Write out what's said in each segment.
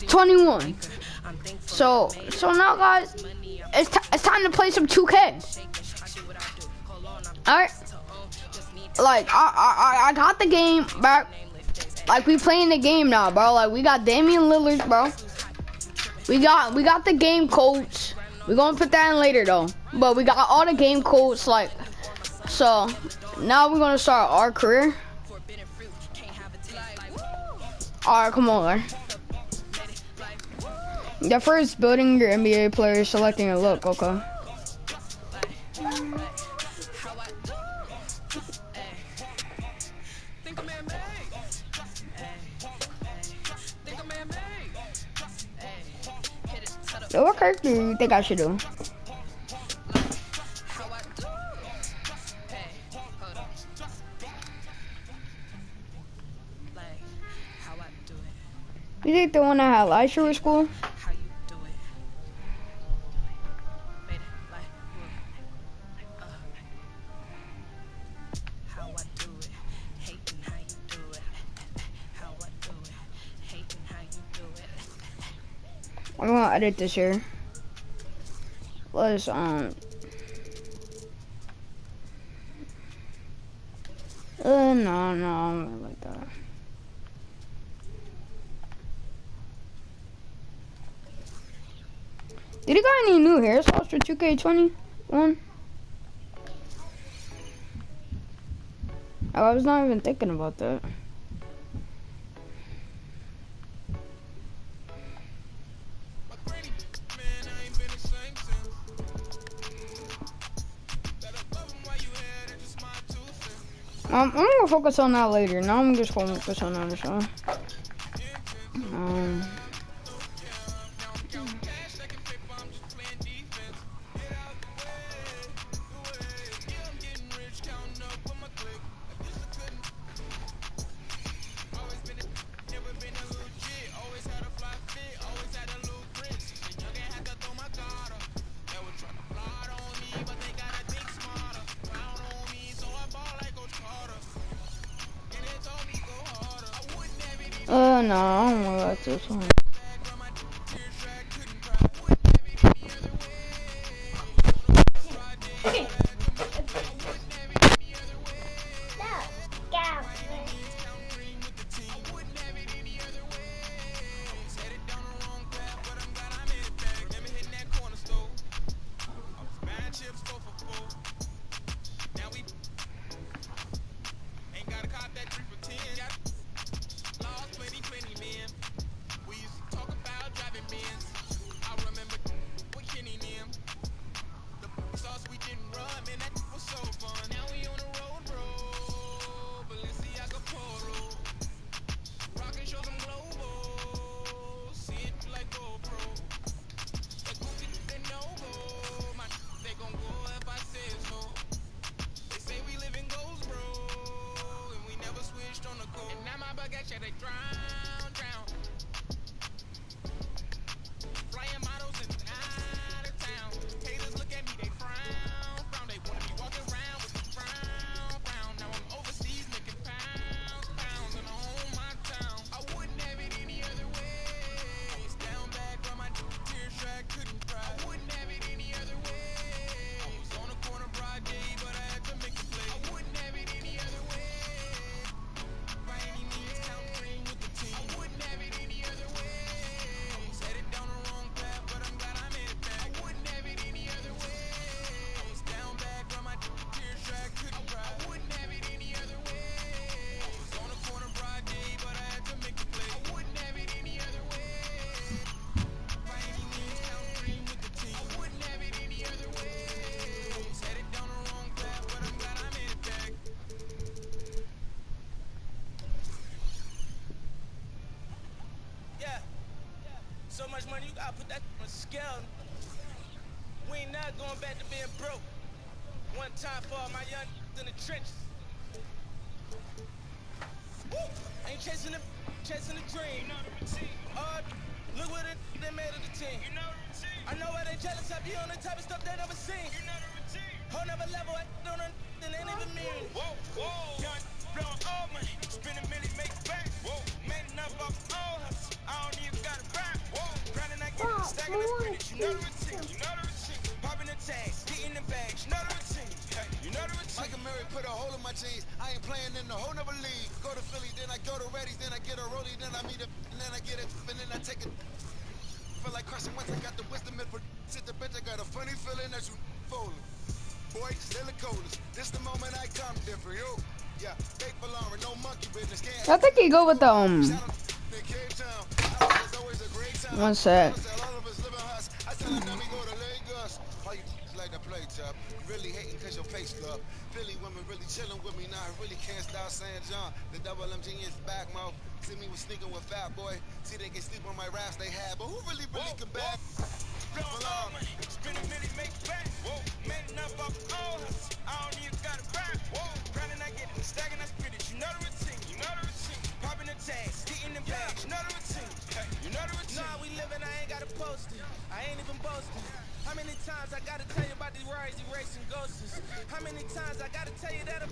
21. So now, guys, it's time to play some 2K. All right. Like I got the game back. Like we playing the game now, bro. Like we got Damian Lillard, bro. We got the game codes. We're gonna put that in later though. But we got all the game codes, like, so now we're gonna start our career. Alright, come on. The first building your NBA player, selecting a look, okay. So what character do you think I should do? You think the one that had light show at school? I'm gonna edit this here. Let's no, I'm gonna like that. Did you got any new hairstyles for 2K21? Oh, I was not even thinking about that. I'm gonna focus on that later. Now I'm just gonna focus on that show. No, I don't wanna like this one. So much money, you gotta put that on scale. We ain't not going back to being broke. One time for all my young in the trenches. Woo! Ain't chasing the dream. You know the routine. Look what they made of the team. You know the routine. I know why they jealous. I be on the type of stuff they never seen. You know the routine. Whole never level, I don't know they ain't even mean. Whoa, whoa. Young, blowing all money. Spend a million, make it back. Whoa. Made enough off all hustle. I don't even gotta rap. You know the routine. You know the routine. Popping the tags, getting the bags. You know the routine. Hey, you know the routine. Michael Murray put a hole in my jeans. I ain't playing in the whole nother league. Go to Philly, then I go to Reddy's, then I get a rollie, then I meet a, and then I get it, and then I take it. Feel like Carson Wentz, I got the wisdom and for sit the bench. I got a funny feeling that you falling. Boy, still the coldest. This the moment I come different. Yo, yeah, they belong, no monkey business. I think you go with the Shout out to Cape Town. It's always a great time. one sec. All of us live in hush. I tell them that we go to Lagos. All you like to play tough. Really hating cause your face up. Philly women really chilling with me now. I really can't stop saying John. The double MG is back, mo. See me was sneaking with Fat Boy. See they can sleep on my raps they had. But who really can back? Spend a minute, make back. Man up off all hustle. I don't even got a rap. Grinding, I get it. Stacking, I spit it. You know the routine. You know the routine. Popping the tags, getting the bags. You know the routine. Hey, you know the routine. Nah, we living, I ain't gotta post it. I ain't even boasting. How many times I gotta tell you about these rides, erasing ghosts? How many times I gotta tell you that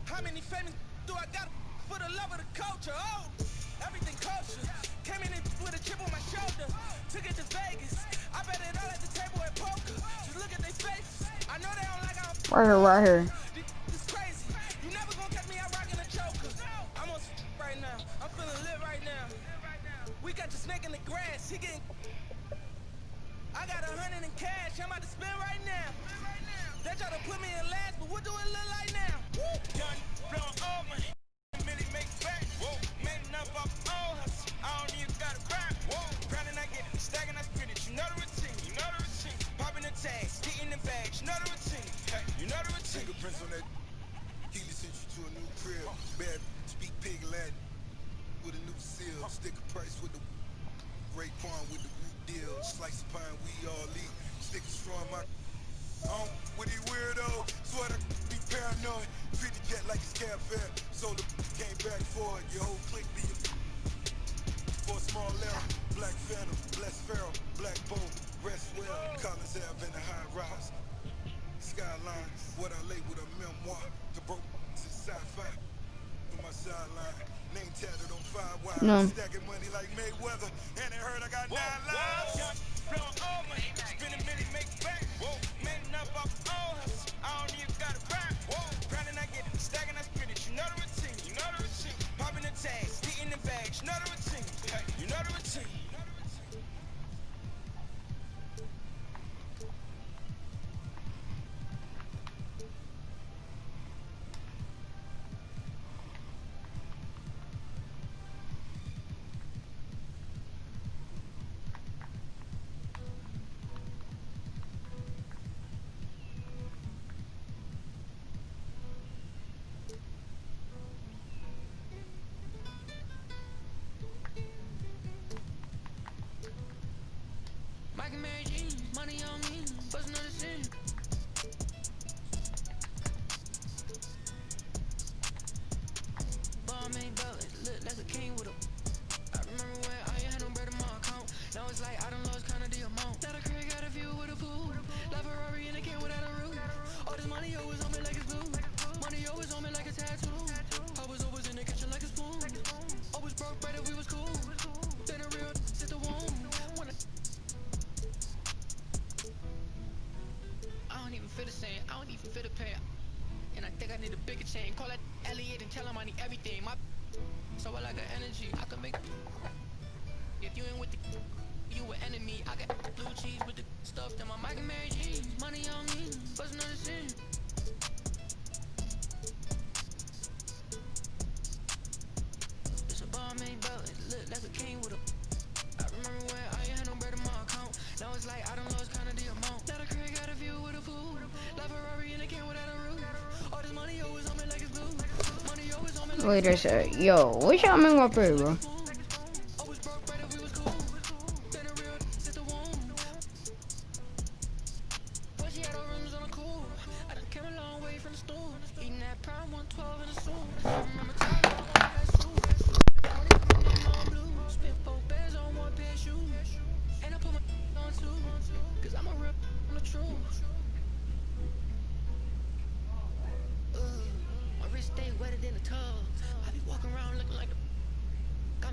how many famous do I got for the love of the culture? Oh, everything kosher. Came in with a chip on my shoulder. Took it to Vegas. I bet it all at the table at poker. Just look at their faces. I know they don't like how Right here. This crazy. You never gonna catch me out rocking a choker. I'm on right now. I'm feeling lit right now. We got the snake in the grass. He getting. I got 100 in cash. I'm about to spend right now. They try to put me in last, but what do it look like now? Done, blowing all money. Really make back. Man up off all hustle. I don't even got a rap. Grinding, I get it. Stacking, I spit it. You know the routine. You know the routine. Popping the tags, getting the bags. You know the routine. Hey, you know the routine. Fingerprints on that. Keely sent you to a new crib. Bad, speak pig Latin. With a new seal. Sticker price with the Raekwon with the root deal. Slice of pine, we all eat. Sticker straw in my. With these weirdos, sweater, be paranoid. Treat the jet like it's cab fare. So the came back for it. Your whole clique be for a small error. Black Phantom, Bless Pharaoh, Black Bolt, rest well. Collins Ave in the high rise. Skyline, what I lay with a memoir. The broke to sci-fi. On my sideline, name tatted on 5 wires. No. Stacking money like Mayweather. And they heard I got 9 lives. Blowing all money, spend a minute, make back. Man up off all hustle. I don't even got a rap. Grinding, I get it. Stacking, I spit it. You know the routine. You know the routine. Popping the tags, getting the bags. You know the routine. Hey, you know the routine. Michael Mary Jean, money on me, bustin' on the scene. Ball made belt, look like a king with a. I remember when I ain't had no bread in my account. Now it's like I done lost kind of the amount. Got a crib, got a view with a pool. Love Ferrari and a can without a roof. All this money always on me like it's blue. Money always on me like a tattoo. I was always in the kitchen like a spoon. Always broke bread if we was cool. Been a real sit the womb. I don't even feel the same, I don't even feel the pain. And I think I need a bigger chain. Call that Elliot and tell him I need everything. My so I like the energy, I can make. If you ain't with the you an enemy. I got blue cheese with the stuff that my Mike and Mary Jean. Money on me, bustin' on the scene. It's a ball main belt, it look like a king with a. I remember when I ain't had no bread in my account. Now it's like I done lost kind of the amount. Got a crib, got a view with a pool. Love Ferrari and a can without a roof. All this money always on me like it's blue. Money always on me like Wait a sec. Yo, what y'all mean up here, bro? always broke bread if we was cool. Been a real sit the womb. But she had her rooms on a cool. I just came a long way from the stool. Eating that prime 112 in the soup. I remember time I want that soup. 20 minutes on blue. Spent 4 bands on 1 pair of shoes. And I put my on 2. Cause I'm a real on the truth. My wrist stay wetter than a tub. I be walking around looking like a. Got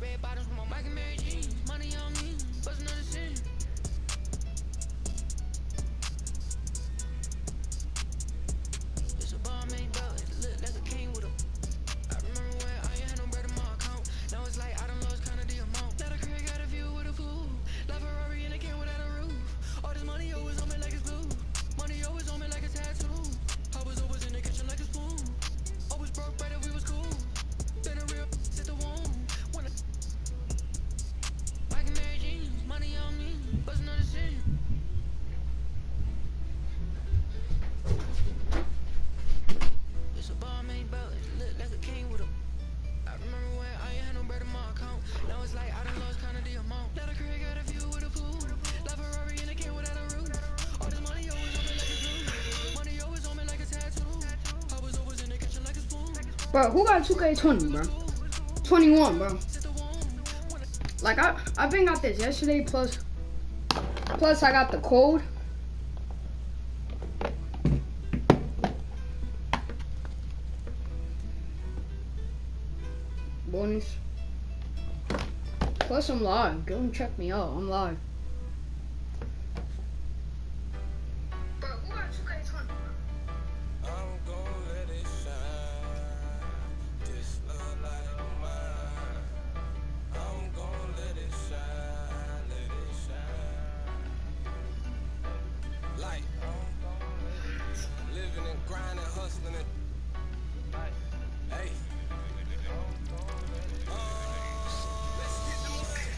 red bottoms with my Mike and Mary jeans. Money on me, bustin' on the scene. It's a bomb made belt, it look like a king with a. I remember when I ain't had no bread in my account. Now it's like I done lost kind of the amount. Got a crib, got a view with a pool. Love Ferrari and a can without a roof. All this money always on me like it's blue. Money always on me like a tattoo. I was always in the kitchen like a spoon. Always broke right if we was cool. Then a real hit the womb. When I can marry jeans, money on me, bustin' on the scene. It's a bomb made belt, it look like a king with a. I remember when I ain't had no bread in my account. Now it's like I done lost kind of the amount. Got a crib, got a view with a pool. Love Ferrari and a can without a roof. All this money always on me like it's blue. Money always on me like a tattoo. I was always in the kitchen like a spoon. Bro, who got 2K20, bro? 21, bro. Like I've been got this yesterday. Plus I got the code. Bonus. Plus I'm live. Go and check me out. I'm live. Bro, who got 2K20? I'm gon' let it shine. This love light of mine. I'm gon' let it shine, let it shine. Light. Living and grinding, hustling and hey. Let's get the money.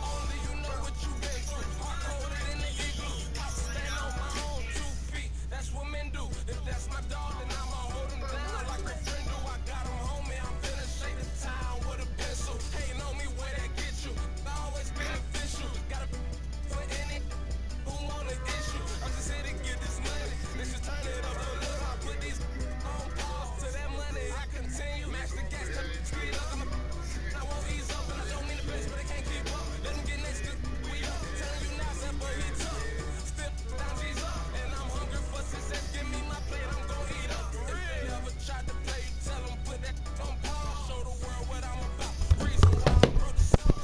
Only you know what you been through. Hard colder than the igloo. Stand on my own 2 feet. That's what men do. If that's my dog, then I'ma hold him down like a friend do. I got him homie. I'm finna shake the town with a pencil. Hating on me, where that get you? Always beneficial. Gotta for any who want an issue. I'm just here to get this money. Let's just turn it up a little. I put these on pause to that money. I continue. Match the gas, turn the speed up. I won't ease up, and I don't mean the best, but I can't keep up. Let them get next to we up. Telling you now, that boy he tough. Still down, G's up, and I'm hungry for success. Give me my plate, I'm gon' eat up. If they ever tried to play, you tell them put that on pause. Show the world what I'm about. Reason why I wrote the song.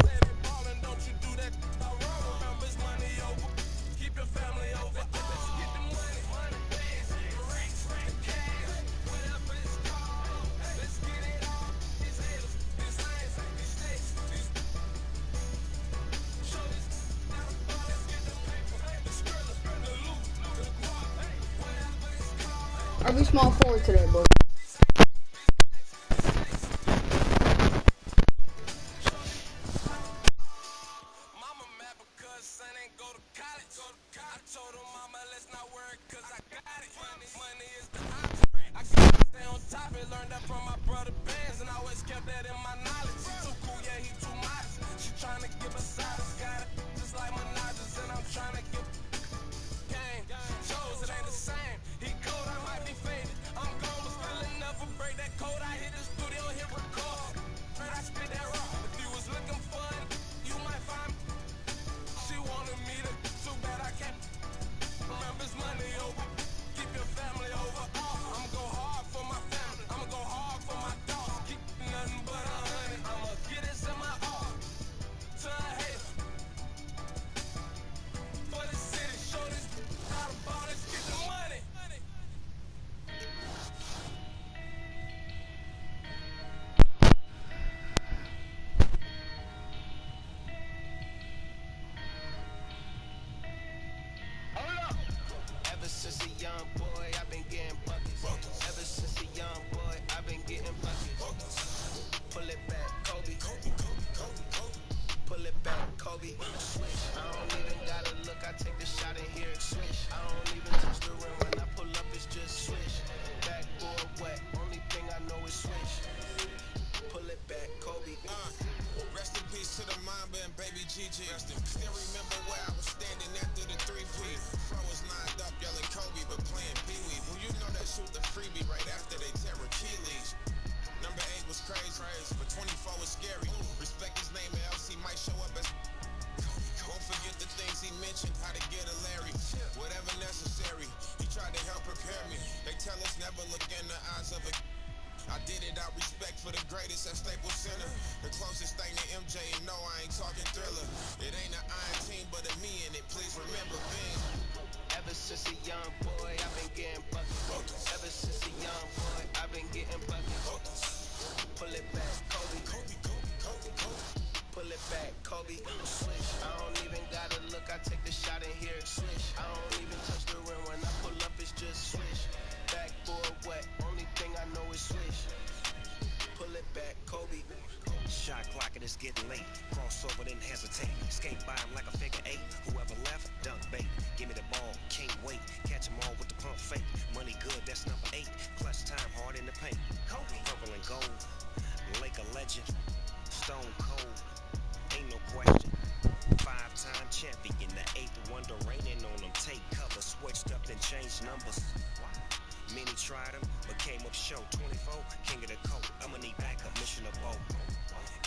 Let it ballin', don't you do that. I wrong, remember it's money over. Keep your family over. Let's get the money. The racks, the cash, whatever it's called. Let's get it all. These haters, these lions, these snakes, these show this now. Let's get the paper, the skrilla, the loot, the guap, whatever it's called. Are we small forward today, bro? Mama mad because son ain't go to college. I told her mama let's not worry cause I got it. Money is the object. I gotta stay on top and learned that from my brother Benz and I always kept that in my knowledge. She too cool, yeah, he too modest. She tryna give us silence, got it just like Menages and I'm tryna give game. Shows it ain't the same. He cold, I might be faded. I'm gone, but still enough for break that code. I hit the studio, hit record. Heard I spit that raw. If you was looking for it, you might find me. She wanted me to, too bad I can't. Remember it's money over. Keep your family over. I'ma go hard for my family. I'ma go hard for my dogs. Keep nothing but 100. I'ma get this in my all. To a hater. For the city, show this how to ball. Let's get the money. Ever since a young boy, I've been getting buckets. Ever since a young boy, I've been getting buckets. Pull it back, Kobe. Pull it back, Kobe. Switch. I don't even gotta look. I take the shot and hear it swish. I don't even touch the rim when I pull up. It's just swish. Backboard wet. Only thing I know is swish. Pull it back, Kobe. Rest in peace to the mind. Mamba and baby Gigi. Still remember where I was standing after the 3-peat. Fro was lined up yelling Kobe, but playing Pee-wee. Who you know that shoot the freebie right after they tear Achilles. Number 8 was crazy, but 24 was scary. Respect his name or else he might show up as won't forget the things he mentioned, how to get a Larry. Whatever necessary, he tried to help prepare me. They tell us never look in the eyes of a I did it out respect for the greatest at Staples Center. The closest thing to MJ, and no, I ain't talking Thriller. It ain't an iron team, but a me in it. Please remember being. Ever since a young boy, I've been getting buckets. Ever since a young boy, I've been getting buckets. Pull it back, Kobe. Kobe, Kobe, Kobe, Kobe. Pull it back, Kobe. Swish. I don't even gotta look. I take the shot and hear it swish. I don't even touch the rim when I pull up. It's just swish. Backboard wet. Only thing I know is swish. Pull it back, Kobe. Shot clock and it's getting late. Crossover, then hesitate. Skate by him like a figure 8. Whoever left, dunk bait. Give me the ball, can't wait. Catch them all with the pump fake. Money good, that's number 8. Clutch time, hard in the paint. Kobe, purple and gold. Laker legend. Stone cold. Ain't no question. 5-time champion. The 8th wonder raining on them. Take cover, switched up, then changed numbers. Many tried him, but came up short. 24, king of the coat. I'ma need backup, mission of both.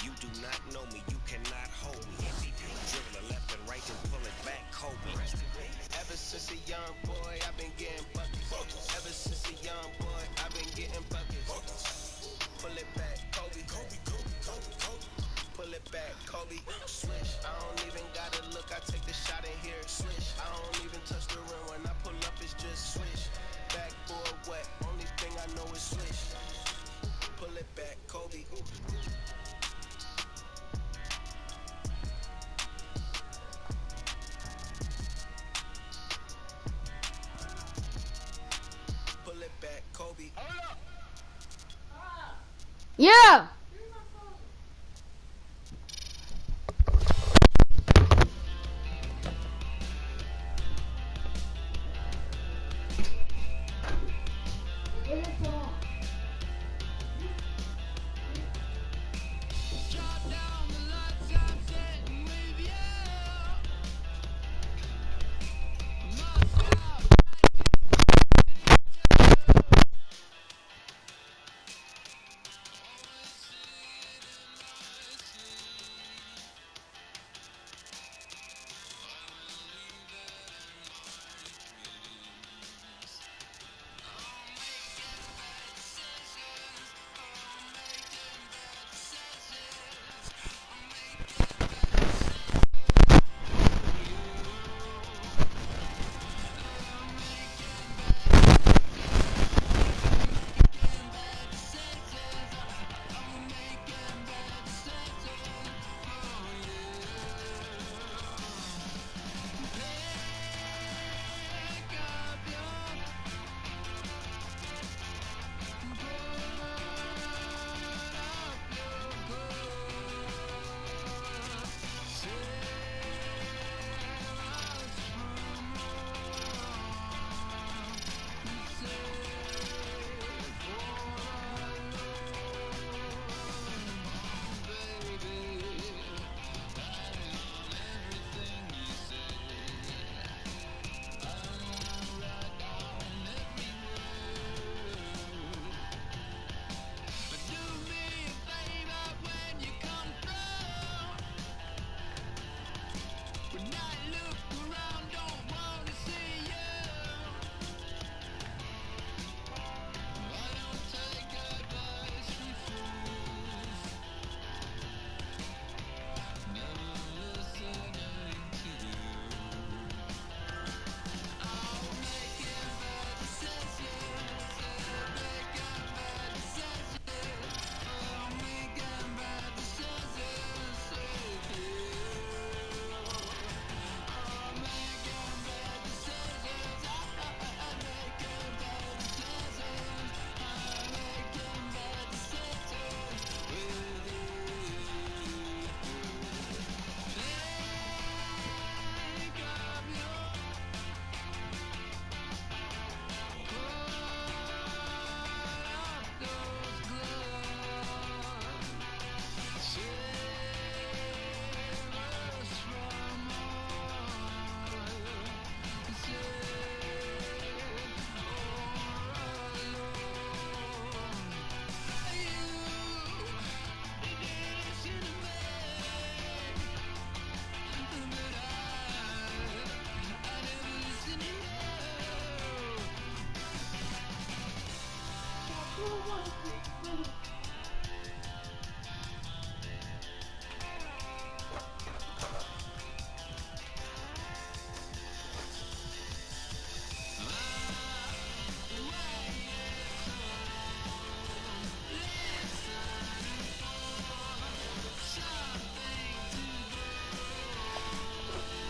You do not know me, you cannot hold me. MVP, dribbling left and right, then pull it back, Kobe. Ever since a young boy, I've been getting buckets. Ever since a young boy, I've been getting buckets. Pull it back, Kobe. Kobe, Kobe, Kobe, Kobe. Pull it back, Kobe. Swish. I don't even gotta look. I take the shot and hear it swish. I don't even touch the rim when I pull up. It's just swish. Backboard wet. Only thing I know is swish. Pull it back, Kobe. Pull it back, Kobe. Yeah.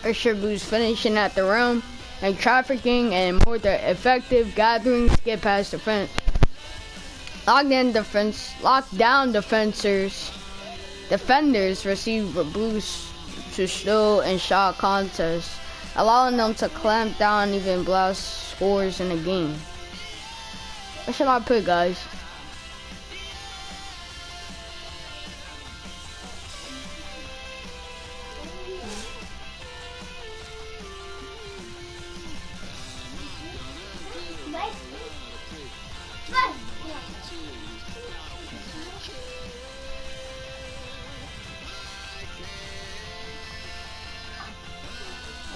Usher boost finishing at the rim, and trafficking and more effective gatherings get past defense. Lockdown defenders receive a boost to steal and shot contests, allowing them to clamp down even blast scores in the game. What should I put, guys?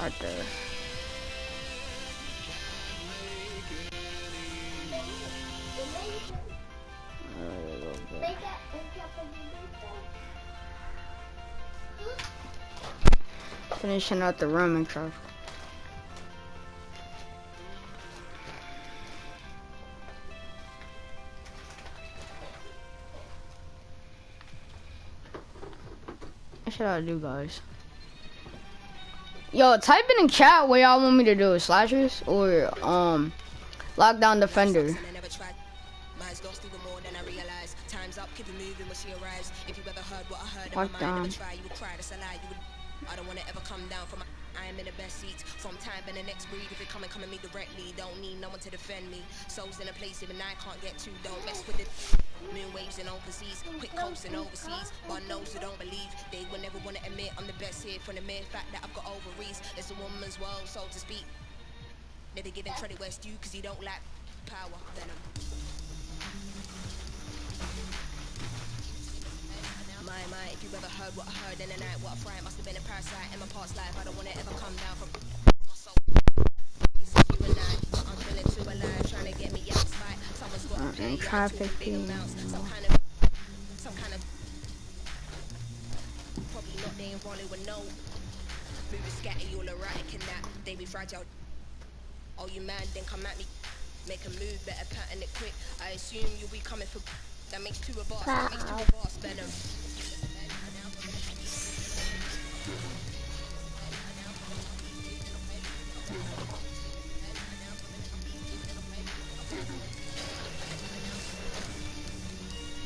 Right there. Finishing out the rim and traffic. What should I do, guys? Yo, type in the chat what y'all want me to do, slashers or lockdown defender. Lockdown. I don't wanna ever come down from I am in the best seats from time and the next breed. If it come at me directly, don't need no one to defend me. Souls in a place even I can't get to, don't mess with it. Moon waves and overseas, quick coasting overseas. One knows who don't believe, they will never wanna admit I'm the best here from the mere fact that I've got ovaries. It's a woman's world, so to speak. They're giving credit where it's due, cause he don't lack power. Venom. My, if you ever heard what I heard in the night, what I fright must have been a parasite in my past life. I don't wanna ever come down from my soul. You and I'm feeling too alive, trying to get me out of spite. Someone's got to pay, Trafficking. some kind of probably not they ain't rolling with no moving scatter you all erratic and that they be fragile. Oh you man, then come at me, make a move, better pattern it quick. I assume you'll be coming for that makes two of us, that makes two of us, Venom.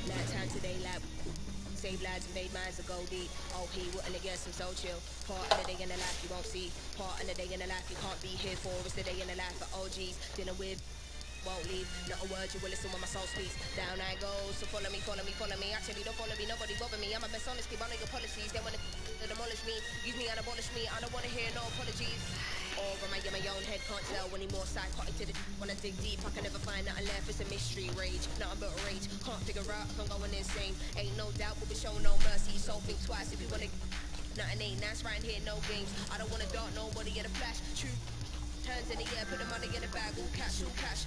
Nighttime today, lab. Save lads, invade minds to go deep. Oh, he wouldn't against him, so chill. Part of the day in the life you won't see. Part of the day in the life you can't be here for. It's the day in the life of OGs. Dinner with won't leave. Not a word you will listen when my soul speaks. Down I go, so follow me, follow me, follow me. Actually, don't follow me, nobody bother me. I'm a best honest, keep on your policies. They wanna demolish me, use me and abolish me. I don't wanna hear no apologies. Or am I in my own head, can't tell anymore. Psychotic to the wanna dig deep, I can never find nothing left. It's a mystery, rage, nothing but rage. Can't figure out if I'm going insane. Ain't no doubt, but we show no mercy. So think twice if you wanna. Nothing ain't nice right here, no games. I don't wanna dart nobody in a flash. True. Turns in the air, put the money in the bag, all cash, all cash.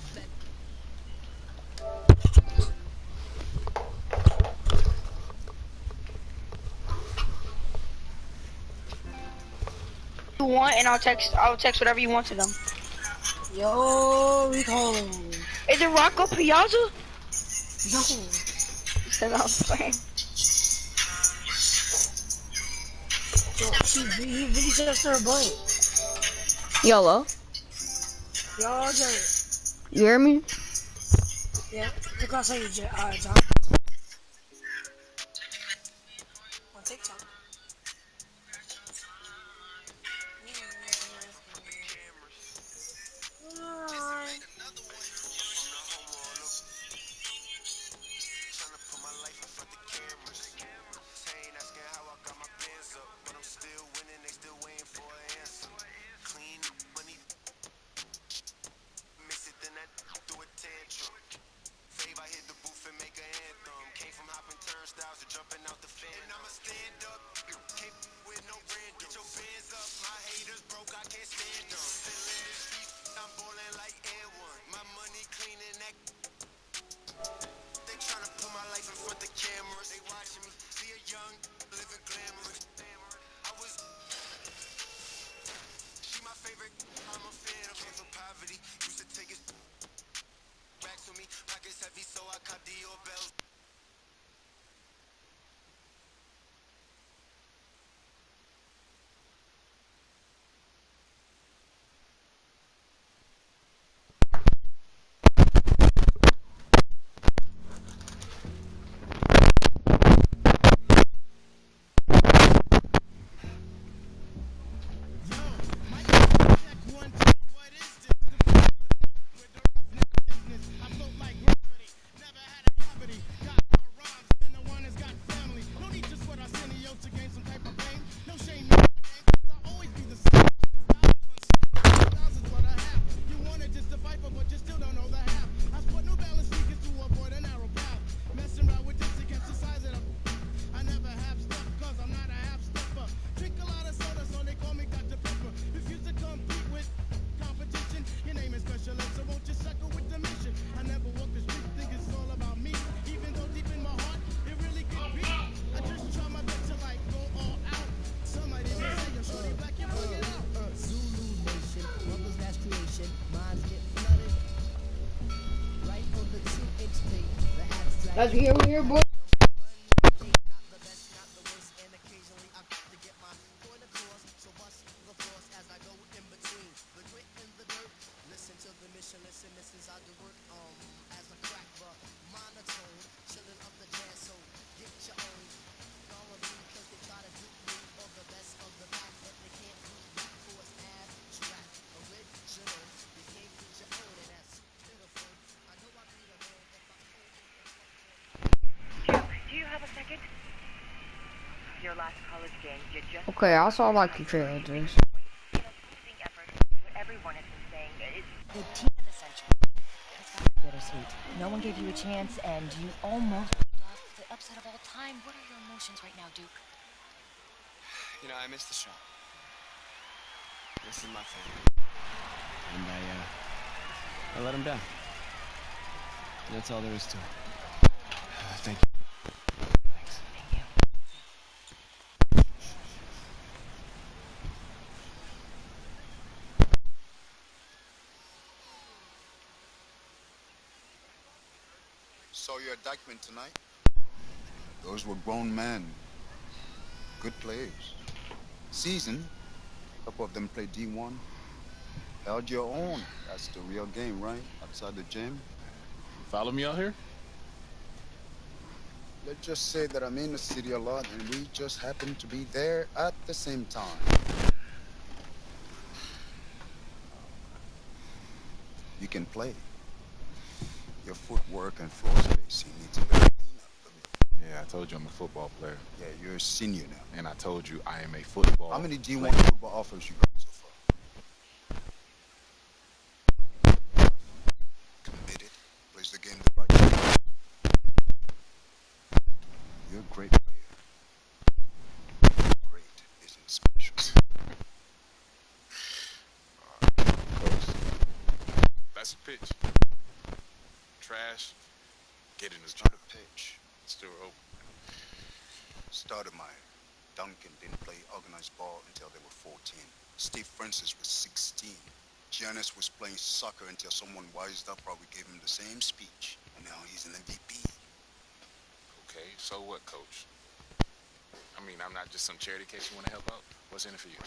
You want, and I'll text whatever you want to them. Yo, Rico. Is it Rocco Piazza? No. He said I was playing. Yo, he really just her butt. YOLO. Yo, Jared. You hear me? Yeah, look outside you, John. On TikTok. Fave, I hit the booth and make a hand Let's hear, boy. Okay, I saw like your trailer. The team of the century. It's got to be bittersweet. No one gave you a chance, and you almost pulled off the upset of all time. What are your emotions right now, Duke? You know, I miss the show. This is my family. And I let him down. That's all there is to it. Thank you. Thanks. Thank you. Saw your indictment tonight. Those were grown men. Good players. Seasoned. A couple of them played D1. Held your own. That's the real game, right? Outside the gym. Follow me out here? Let's just say that I'm in the city a lot and we just happen to be there at the same time. You can play. Your footwork and floor spacing needs a bit of cleanup. Yeah, I told you I'm a football player. Yeah, you're a senior now. And I told you I am a football How many D1 player. football offers you got so far? Committed. Plays the game the right way. You're a great player. Great isn't special. Coach, that's a pitch. Trash. Get in his Not a pitch. Still open. Stoudemire. Duncan didn't play organized ball until they were 14. Steve Francis was 16. Giannis was playing soccer until someone wised up, probably gave him the same speech. And now he's an MVP. Okay, so what, coach? I mean, I'm not just some charity case you want to help out. What's in it for you?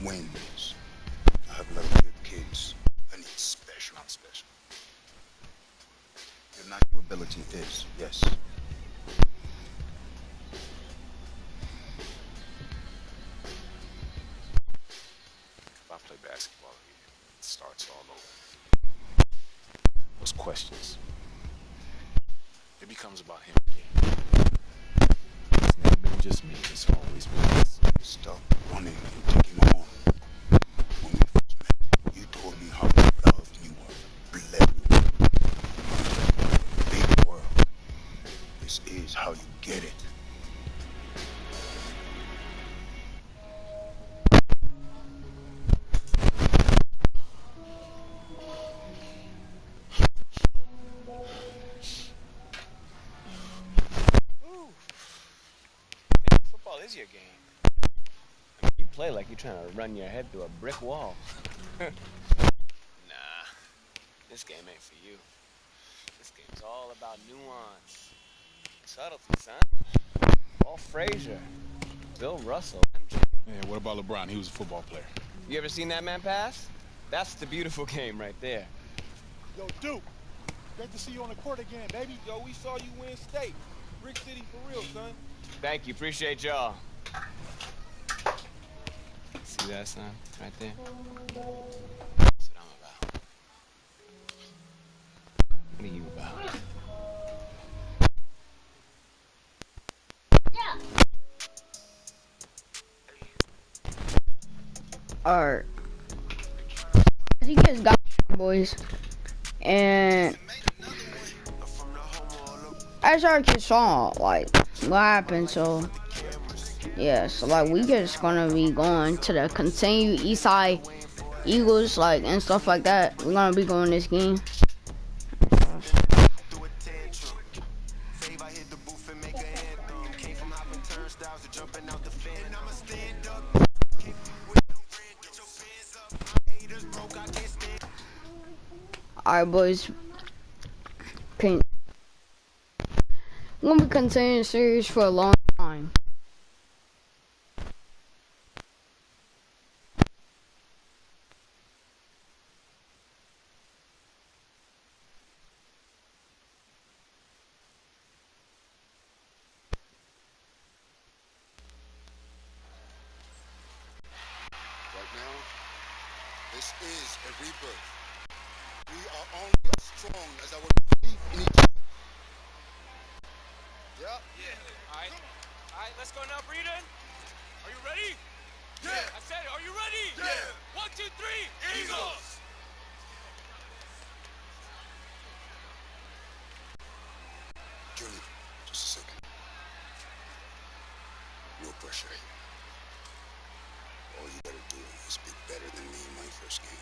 Wins. I have a lot of good kids. I need special. Not special. Your natural ability is, yes. If I play basketball again, it starts all over. Those questions. It becomes about him again. It's never been just me. It's always been us. Stop running and take him on. When we first met, you told me how you loved and you were bled. Big world. This is how you get it. Football is your game. I mean, you play like you're trying to run your head through a brick wall. Nah, this game ain't for you. This game's all about nuance. Subtlety, son. Walt Frazier, Bill Russell, MJ. Yeah, what about LeBron? He was a football player. You ever seen that man pass? That's the beautiful game right there. Yo, Duke. Great to see you on the court again, baby. Yo, we saw you win state. Brick City for real, son. Thank you, appreciate y'all. See that, son? Right there? That's what I'm about. What are you about? Alright. You guys got boys. And I started to saw like what happened, so yeah, so like we just gonna be going to the continue Eastside Eagles like and stuff like that. We're gonna be going this game. Alright, boys. Okay. We're gonna be continuing the series for a long time. This is a rebirth. We are only as strong as our belief in each other. Yep. Yeah. All right, let's go now, Breeden. Are you ready? Yeah. I said it. Are you ready? Yeah. 1, 2, 3. Eagles. Junior, just a second. No pressure. All you gotta do is be better than me in my first game.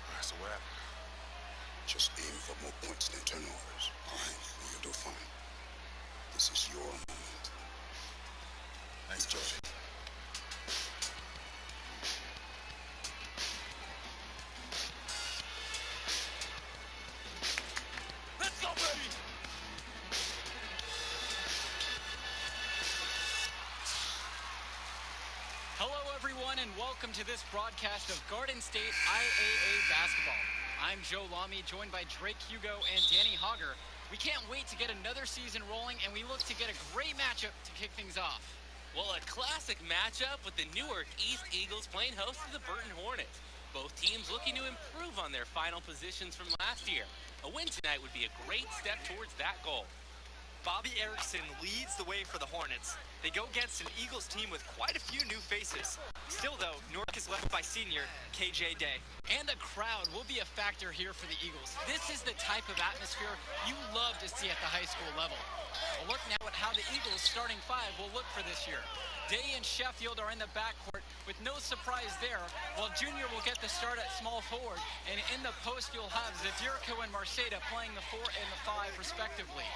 All right, so what happened? Just aim for more points than turnovers. All right, you'll do fine. This is your moment. Thanks, George. Let's go, baby. Hello, everyone, and welcome to this broadcast of Garden State IAA basketball. I'm Joe Lamy, joined by Drake Hugo and Danny Hogger. We can't wait to get another season rolling, and we look to get a great matchup to kick things off. Well, a classic matchup with the Newark East Eagles playing host to the Burton Hornets. Both teams looking to improve on their final positions from last year. A win tonight would be a great step towards that goal. Bobby Erickson leads the way for the Hornets. They go against an Eagles team with quite a few new faces. Still, though, Newark is led by senior KJ Day. And the crowd will be a factor here for the Eagles. This is the type of atmosphere you love to see at the high school level. A look now at how the Eagles' starting five will look for this year. Day and Sheffield are in the backcourt with no surprise there, while Junior will get the start at small forward. And in the post, you'll have Zadirko and Marceda playing the 4 and the 5 respectively.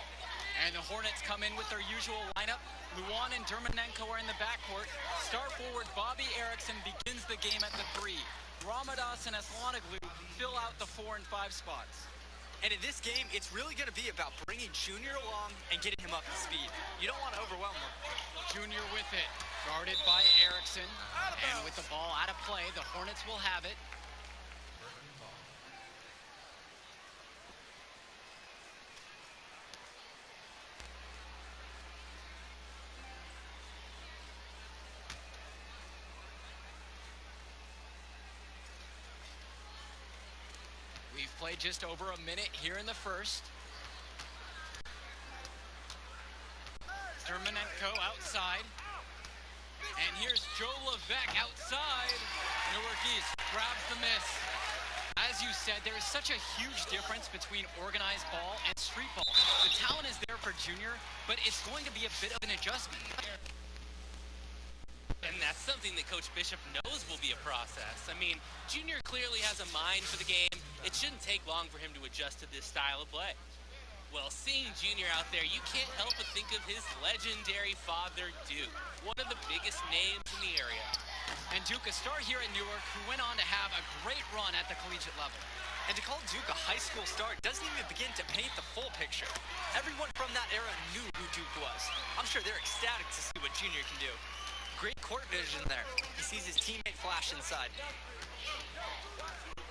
And the Hornets come in with their usual lineup. Luan and Dermanenko are in the backcourt. Star forward Bobby Erickson begins the game at the 3. Ramadas and Aslanoglu fill out the 4 and 5 spots. And in this game, it's really going to be about bringing Junior along and getting him up to speed. You don't want to overwhelm him. Junior with it, guarded by Erickson. And with the ball out of play, the Hornets will have it. We've played just over a minute here in the first. Dermanenko outside. And here's Joe Levesque outside. Newark East grabs the miss. As you said, there is such a huge difference between organized ball and street ball. The talent is there for Junior, but it's going to be a bit of an adjustment. And that's something that Coach Bishop knows will be a process. I mean, Junior clearly has a mind for the game. It shouldn't take long for him to adjust to this style of play. Well, seeing Junior out there, you can't help but think of his legendary father, Duke, one of the biggest names in the area. And Duke, a star here at Newark, who went on to have a great run at the collegiate level. And to call Duke a high school star doesn't even begin to paint the full picture. Everyone from that era knew who Duke was. I'm sure they're ecstatic to see what Junior can do. Great court vision there. He sees his teammate flash inside.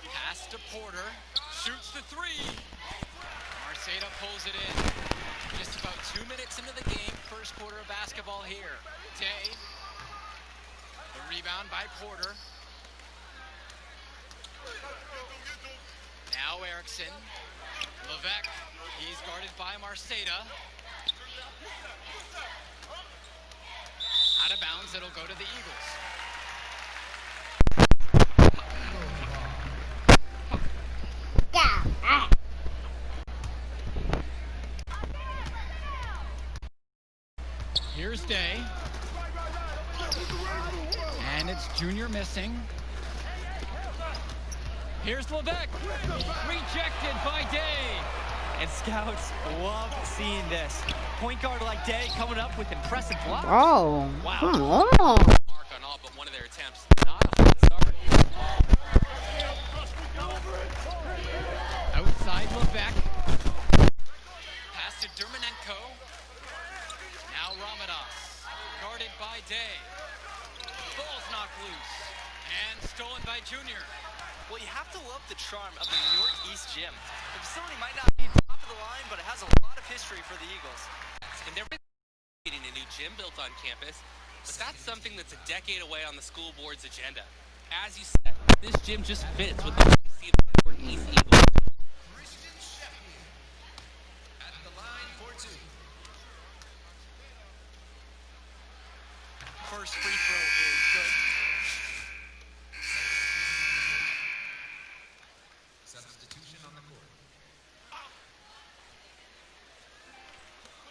Pass to Porter. Shoots the 3. Marceda pulls it in. Just about 2 minutes into the game. First quarter of basketball here. Day. The rebound by Porter. Now Erickson. Levesque. He's guarded by Marceda. Out of bounds, it'll go to the Eagles. Here's Day. And it's Junior missing. Here's Levesque. Rejected by Day. And scouts love seeing this. Point guard like Day coming up with impressive blocks. Oh, wow. Come on. Mark on all but one of their attempts. Not a hot start. gym. The facility might not be top of the line, but it has a lot of history for the Eagles. And they're getting a new gym built on campus, but that's something that's a decade away on the school board's agenda. As you said, this gym just fits with the legacy of the Northeast Eagles. At the line for two. First free throw is good. Substitution on the court.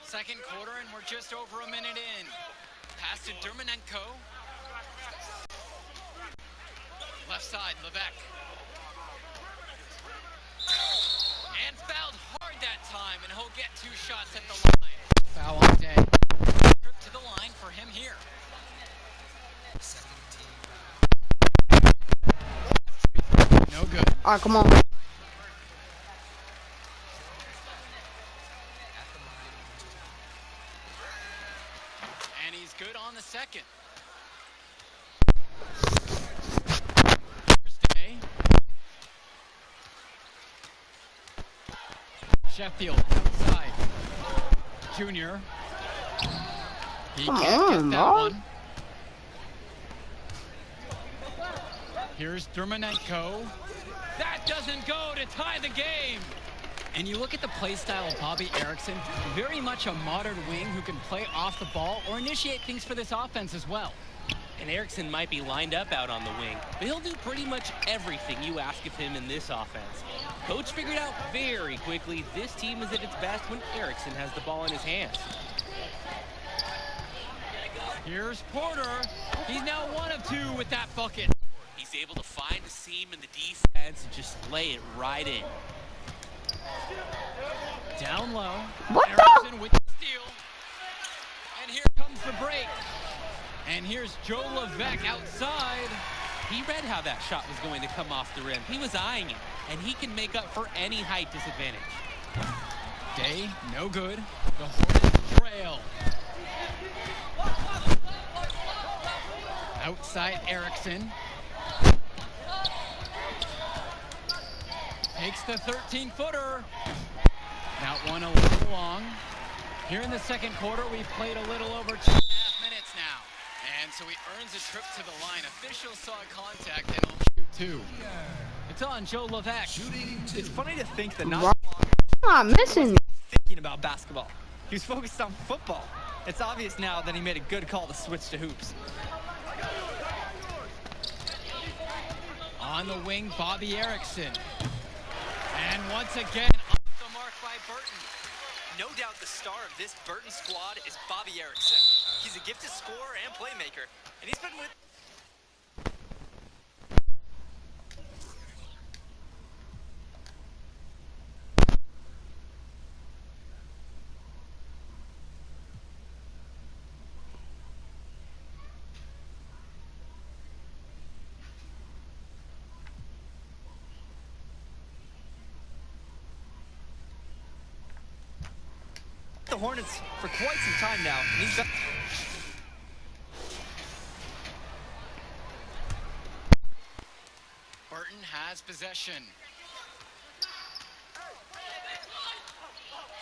Second quarter, and we're just over a minute in. Pass to Dermanenko. Left side, Levesque. And fouled hard that time, and he'll get 2 shots at the line. Foul on Day. Trip to the line for him here. Second team foul. No good. All right, come on. And he's good on the second. Day. Sheffield outside. Junior. He Come can't on, get that bro. one. Here's Dermanenko. That doesn't go to tie the game. And you look at the play style of Bobby Erickson, very much a modern wing who can play off the ball or initiate things for this offense as well. And Erickson might be lined up out on the wing, but he'll do pretty much everything you ask of him in this offense. Coach figured out very quickly this team is at its best when Erickson has the ball in his hands. Here's Porter. He's now 1 of 2 with that bucket. He's able to find a seam in the defense and just lay it right in. Down low. What Erickson with the steal. And here comes the break. And here's Joe Levesque outside. He read how that shot was going to come off the rim. He was eyeing it, and he can make up for any height disadvantage. Day, no good. The Hornets trail. Outside Erickson. Takes the 13-footer. That one a little long. Here in the second quarter, we've played a little over 2.5 minutes now. And so he earns a trip to the line. Officials saw contact and he'll shoot 2. It's on Joe Levesque. It's funny to think that not What? I'm missing. thinking about basketball. He was focused on football. It's obvious now that he made a good call to switch to hoops. On the wing, Bobby Erickson. And once again, off the mark by Burton. No doubt the star of this Burton squad is Bobby Erickson. He's a gifted scorer and playmaker, and he's been with... the Hornets for quite some time now. And he's got... Burton has possession.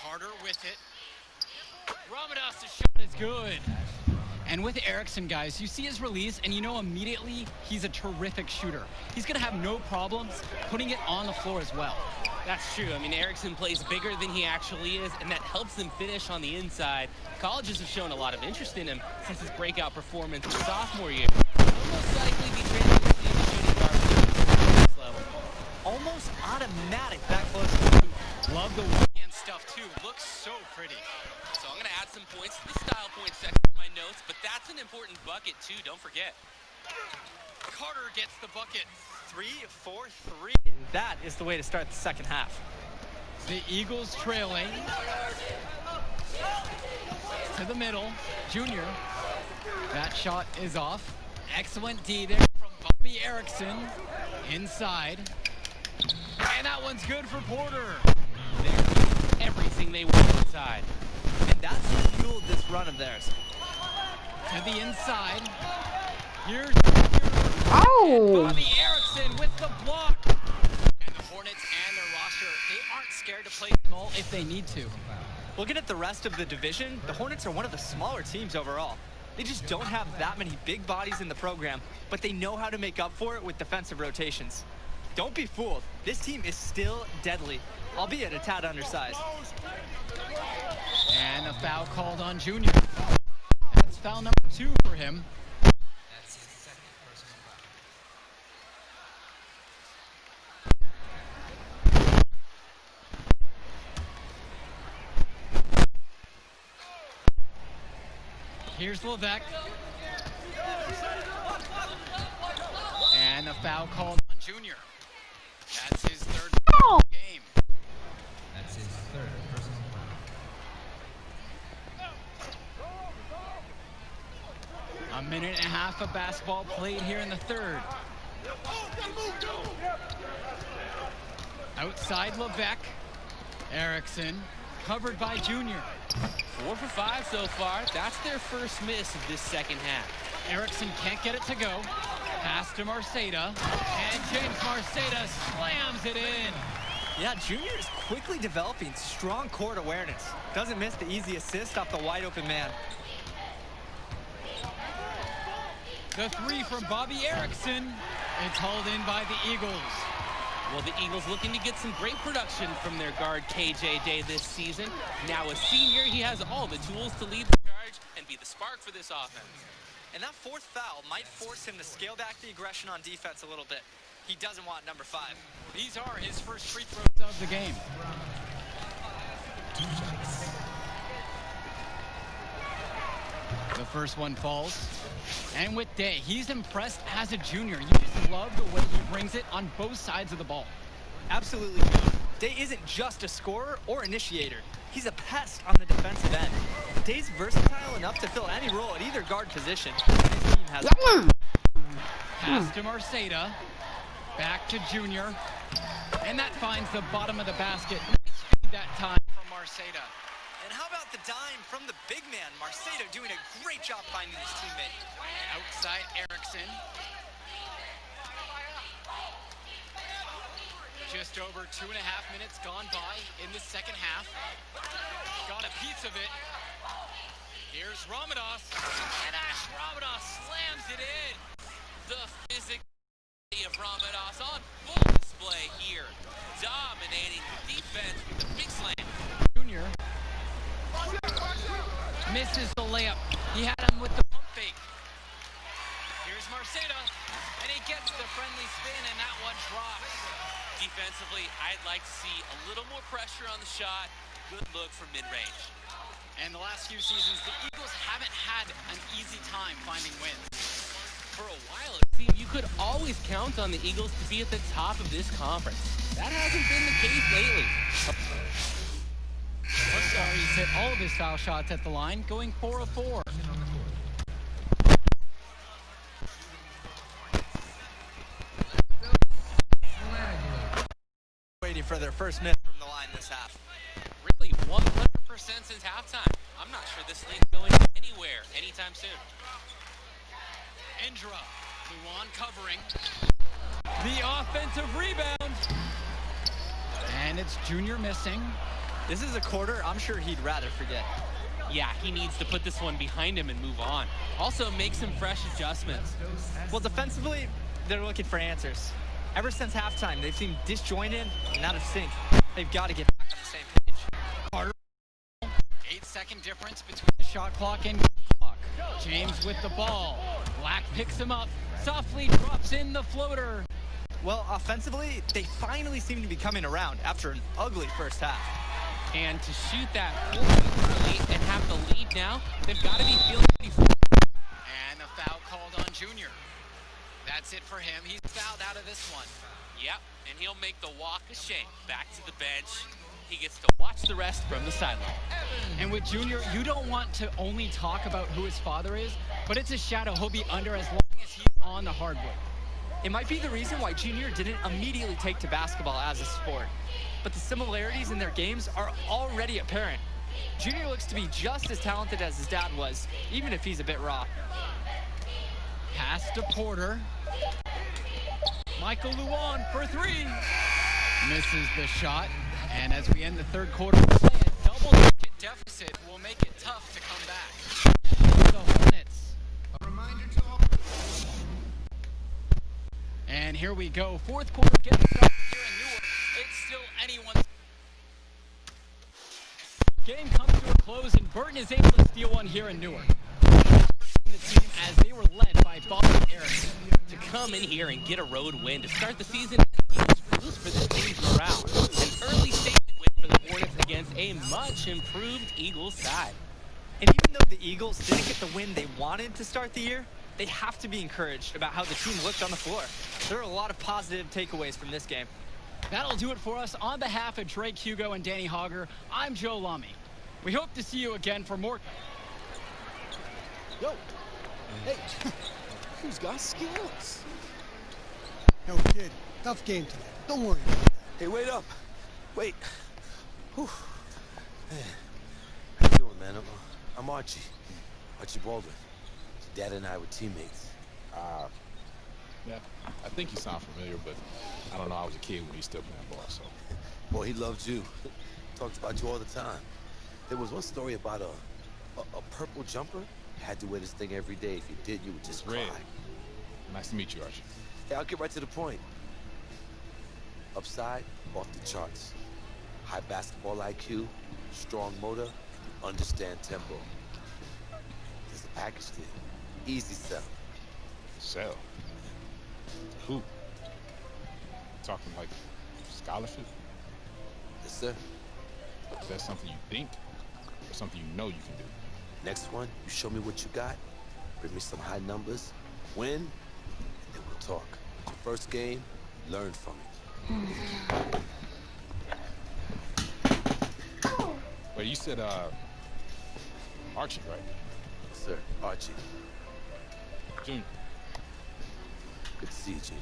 Carter with it. Ramadas' shot is good. And with Erickson, guys, you see his release, and you know immediately he's a terrific shooter. He's going to have no problems putting it on the floor as well. That's true. I mean, Erickson plays bigger than he actually is, and that helps him finish on the inside. Colleges have shown a lot of interest in him since his breakout performance in sophomore year. He'll most likely be transitioning to shooting guard at this level. Almost automatic back close to the hoop. Love the weekend stuff, too. Looks so pretty. So I'm going to add some points to the style point section of my notes, but that's an important bucket, too. Don't forget. Carter gets the bucket. 3-4-3. That is the way to start the second half. The Eagles trailing. To the middle. Junior. That shot is off. Excellent D there from Bobby Erickson. Inside. And that one's good for Porter. They're everything they want inside. And that's what fueled this run of theirs. To the inside. Here's Oh! Bobby Erickson with the block. And the Hornets and their roster scared to play small if they need to. Looking at the rest of the division, the Hornets are one of the smaller teams overall. They just don't have that many big bodies in the program, but they know how to make up for it with defensive rotations. Don't be fooled. This team is still deadly, albeit a tad undersized. And a foul called on Junior. That's foul number 2 for him. Here's Levesque. And a foul called on Junior. That's his third game. That's his third personal foul. A minute and a half of basketball played here in the third. Outside Levesque. Erickson covered by Junior. 4 for 5 so far. That's their first miss of this second half. Erickson can't get it to go. Pass to Marceda. And James Marceda slams it in. Yeah, Junior is quickly developing strong court awareness. Doesn't miss the easy assist off the wide open man. The 3 from Bobby Erickson. It's hauled in by the Eagles. Well, the Eagles looking to get some great production from their guard KJ Day this season. Now a senior, he has all the tools to lead the charge and be the spark for this offense. And that fourth foul might force him to scale back the aggression on defense a little bit. He doesn't want number 5. These are his first free throws of the game. The first one falls. And with Day, he's impressed as a junior. You just love the way he brings it on both sides of the ball. Absolutely. Day isn't just a scorer or initiator. He's a pest on the defensive end. Day's versatile enough to fill any role at either guard position. His team has Pass to Marceda. Back to Junior. And that finds the bottom of the basket. That time from Marceda. And how about the dime from the big man? Marceda doing a great job finding his teammate. Outside Erickson. Just over 2.5 minutes gone by in the second half. Got a piece of it. Here's Ramadas. And Ash Ramadas slams it in. The physicality of Ramadas on full display here. Dominating the defense with the big slam. Junior misses the layup. He had him with the pump fake. Here's Marceda, and he gets the friendly spin, and that one drops. Defensively, I'd like to see a little more pressure on the shot. Good look from mid-range. And the last few seasons, the Eagles haven't had an easy time finding wins. For a while, it seemed you could always count on the Eagles to be at the top of this conference. That hasn't been the case lately. He's hit all of his foul shots at the line, going 4 of 4. Waiting for their first miss from the line this half. Really, 100% since halftime. I'm not sure this league's going anywhere anytime soon. Indra, Luan covering. The offensive rebound. And it's Junior missing. This is a quarter I'm sure he'd rather forget. Yeah, he needs to put this one behind him and move on. Also, make some fresh adjustments. Well, defensively, they're looking for answers. Ever since halftime, they've seemed disjointed and out of sync. They've got to get back on the same page. Carter, 8-second difference between the shot clock and game clock. James with the ball. Black picks him up, softly drops in the floater. Well, offensively, they finally seem to be coming around after an ugly first half. And to shoot that early and have the lead now, they've got to be feeling pretty full. And a foul called on Junior. That's it for him. He's fouled out of this one. Yep, and he'll make the walk of shame back to the bench. He gets to watch the rest from the sideline. And with Junior, you don't want to only talk about who his father is, but it's a shadow he'll be under as long as he's on the hardwood. It might be the reason why Junior didn't immediately take to basketball as a sport. But the similarities in their games are already apparent. Junior looks to be just as talented as his dad was, even if he's a bit raw. Pass to Porter. Michael Luan for 3. Misses the shot. And as we end the third quarter, a double-digit deficit will make it tough to come back. The Hornets. And here we go. Fourth quarter gets started here in Newark. It's still anyone's. Game comes to a close, and Burton is able to steal one here in Newark. The team as they were led by Bobby Erickson. To come in here and get a road win to start the season boost for this team's morale. An early statement win for the Hornets against a much improved Eagles side. And even though the Eagles didn't get the win they wanted to start the year, they have to be encouraged about how the team looked on the floor. There are a lot of positive takeaways from this game. That'll do it for us. On behalf of Drake Hugo and Danny Hogger, I'm Joe Lummy. We hope to see you again for more. Yo, hey, who's got skills? Yo, kid, tough game today. Don't worry about that. Hey, wait up. Wait. Whew. Hey, how you doing, man? I'm Archie. Archie Baldwin. Dad and I were teammates. Yeah, I think you sound familiar, but I don't know. I was a kid when he still playing ball, so. Boy, he loved you. Talked about you all the time. There was one story about a purple jumper. You had to wear this thing every day. If you did, you would just cry. Nice to meet you, Archie. Hey, I'll get right to the point. Upside, off the charts. High basketball IQ, strong motor, understand tempo. There's a package deal. Easy sell. Sell? Who? Talking like scholarship? Yes, sir. Is that something you think or something you know you can do? Next one, you show me what you got, bring me some high numbers, win, and then we'll talk. First game, learn from it. Wait, you said, Archie, right? Yes, sir, Archie. Junior. Good to see you, Junior.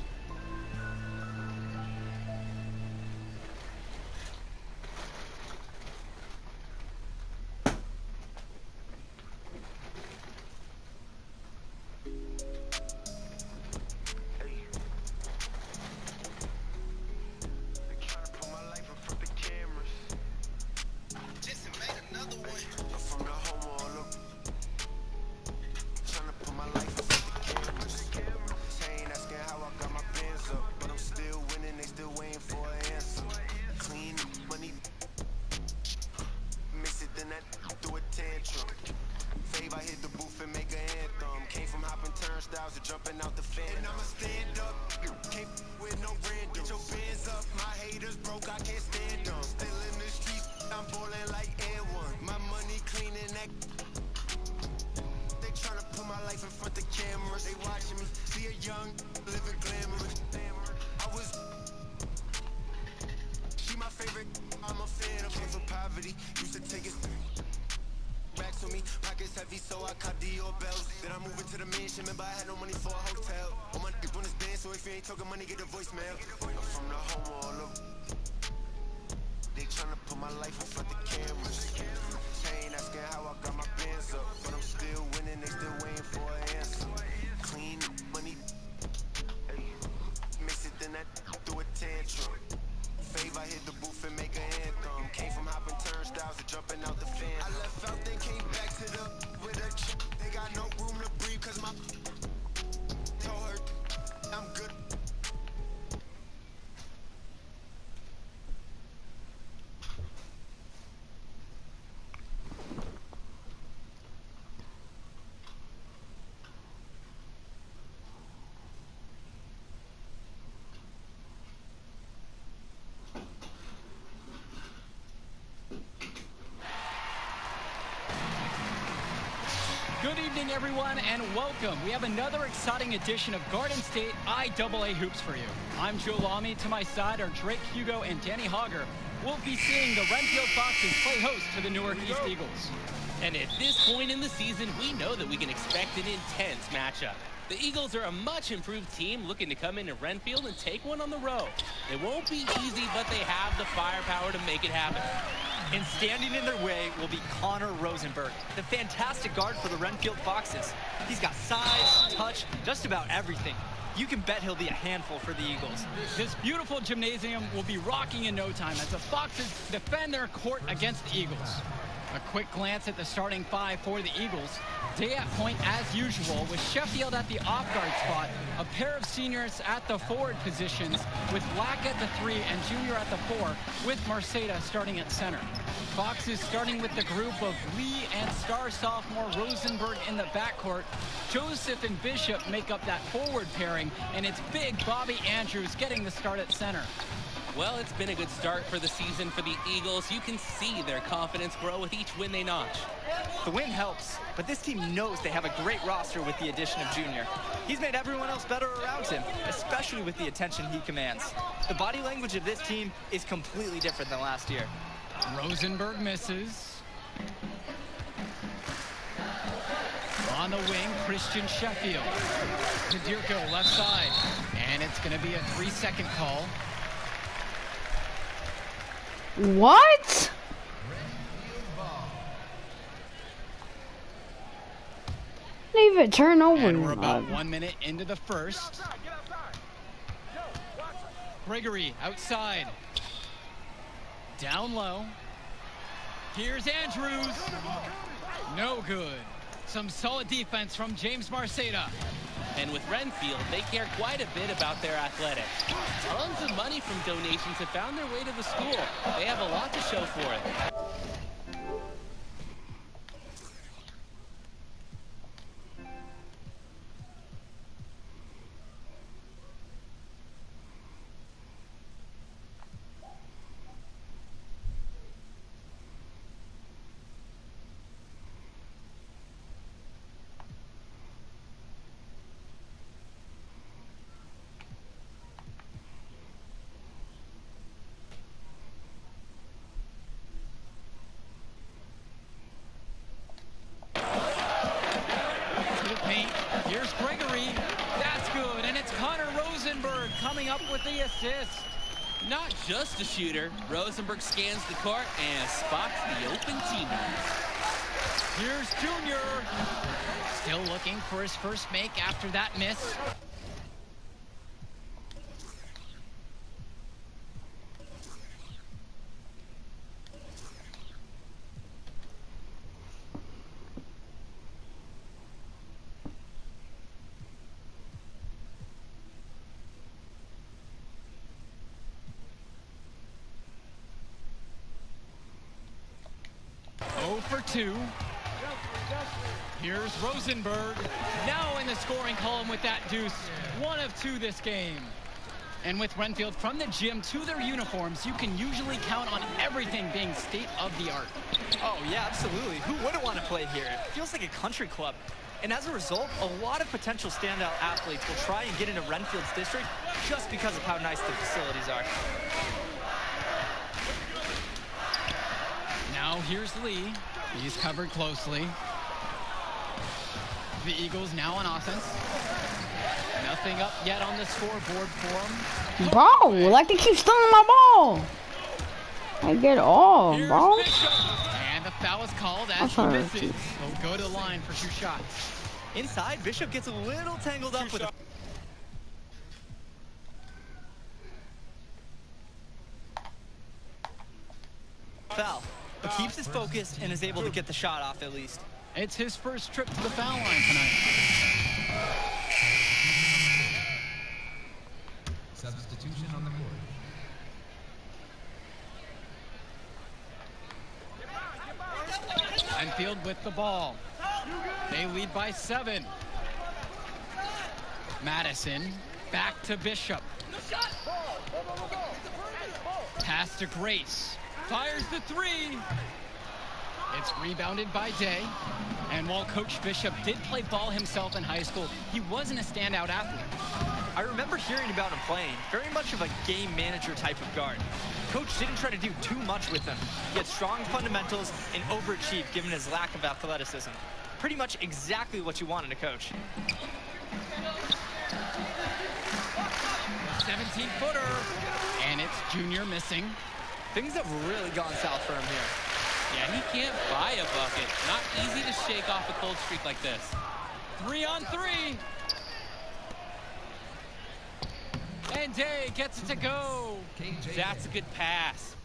Good evening, everyone, and welcome. We have another exciting edition of Garden State IAA Hoops for you. I'm Joe Lummy. To my side are Drake Hugo and Danny Hogger. We'll be seeing the Renfield Foxes play host to the Newark East Eagles. And at this point in the season, we know that we can expect an intense matchup. The Eagles are a much improved team looking to come into Renfield and take one on the road. It won't be easy, but they have the firepower to make it happen. And standing in their way will be Connor Rosenberg, the fantastic guard for the Renfield Foxes. He's got size, touch, just about everything. you can bet he'll be a handful for the Eagles. This beautiful gymnasium will be rocking in no time as the Foxes defend their court against the Eagles. A quick glance at the starting five for the Eagles. Day at point as usual, with Sheffield at the off-guard spot, a pair of seniors at the forward positions, with Black at the 3 and Junior at the 4, with Marceta starting at center. Foxes starting with the group of Lee and star sophomore Rosenberg in the backcourt. Joseph and Bishop make up that forward pairing, and it's big Bobby Andrews getting the start at center. Well, it's been a good start for the season for the Eagles. You can see their confidence grow with each win they notch. The win helps, but this team knows they have a great roster with the addition of Junior. He's made everyone else better around him, especially with the attention he commands. The body language of this team is completely different than last year. Rosenberg misses. On the wing, Christian Sheffield. Kadirko left side, and it's going to be a 3-second call. What? Didn't even turn over. And we're about 1 minute into the first. Gregory outside. Down low. Here's Andrews. No good. Some solid defense from James Marceta. And with Renfield, they care quite a bit about their athletics. Tons of money from donations have found their way to the school. They have a lot to show for it. Here's Gregory. That's good. And it's Connor Rosenberg coming up with the assist. Not just a shooter, Rosenberg scans the court and spots the open teammate. Here's Junior. Still looking for his first make after that miss. For 2. Here's Rosenberg, now in the scoring column with that deuce. 1 of 2 this game. And with Renfield from the gym to their uniforms, you can usually count on everything being state of the art. Oh yeah, absolutely. Who wouldn't want to play here? It feels like a country club. And as a result, a lot of potential standout athletes will try and get into Renfield's district just because of how nice the facilities are. Now here's Lee. He's covered closely. The Eagles now on offense. Nothing up yet on the scoreboard for them. Bro, like they keep stealing my ball. I get off, bro. And the foul is called as he misses. He'll go to the line for 2 shots. Inside, Bishop gets a little tangled up with a foul, but keeps his focus and is able to get the shot off at least. It's his first trip to the foul line tonight. Substitution on the court. Renfield with the ball. They lead by 7. Madison back to Bishop. Pass to Grace. Fires the 3. It's rebounded by Day. And while Coach Bishop did play ball himself in high school, he wasn't a standout athlete. I remember hearing about him playing, very much of a game manager type of guard. Coach didn't try to do too much with him. He had strong fundamentals and overachieved given his lack of athleticism. Pretty much exactly what you want in a coach. 17-footer. And it's Junior missing. Things have really gone south for him here. Yeah, he can't buy a bucket. Not easy to shake off a cold streak like this. 3 on 3. And Day gets it to go. That's a good pass.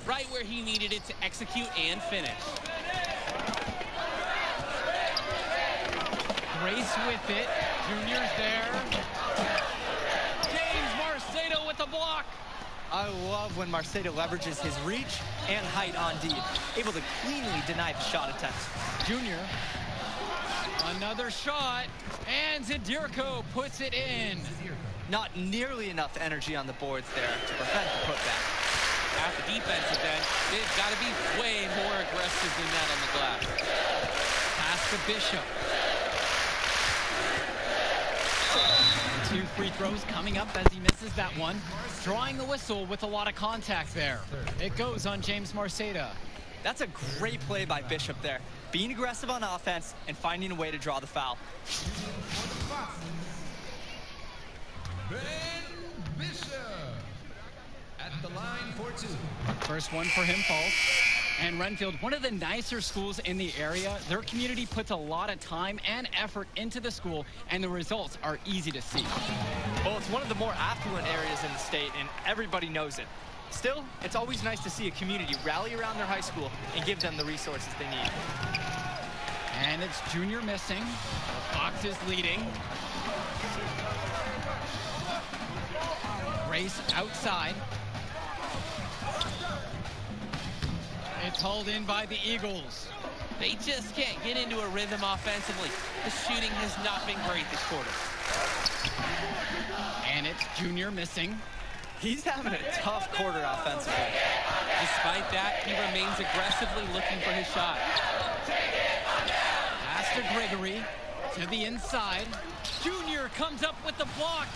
Right where he needed it to execute and finish. Grace with it. Junior's there. James Marcedo with the block. I love when Marcedo leverages his reach and height on D, able to cleanly deny the shot attempt. Junior. Another shot. And Zadirko puts it in. Not nearly enough energy on the boards there to prevent the putback. At the defensive end, they've got to be way more aggressive than that on the glass. Pass to Bishop. 2 free throws coming up as he misses that one. Drawing the whistle with a lot of contact there. It goes on James Marcedo. That's a great play by Bishop there. Being aggressive on offense and finding a way to draw the foul. Ben Bishop at the line for 2. First one for him falls. And Renfield, one of the nicer schools in the area. Their community puts a lot of time and effort into the school, and the results are easy to see. Well, it's one of the more affluent areas in the state, and everybody knows it. Still, it's always nice to see a community rally around their high school and give them the resources they need. And it's Junior missing. Fox is leading. Grace outside. It's hauled in by the Eagles. They just can't get into a rhythm offensively. The shooting has not been great this quarter. And it's Junior missing. He's having a tough quarter offensively. Despite that, he remains aggressively looking for his shot. Pass to Gregory, to the inside. Junior comes up with the block.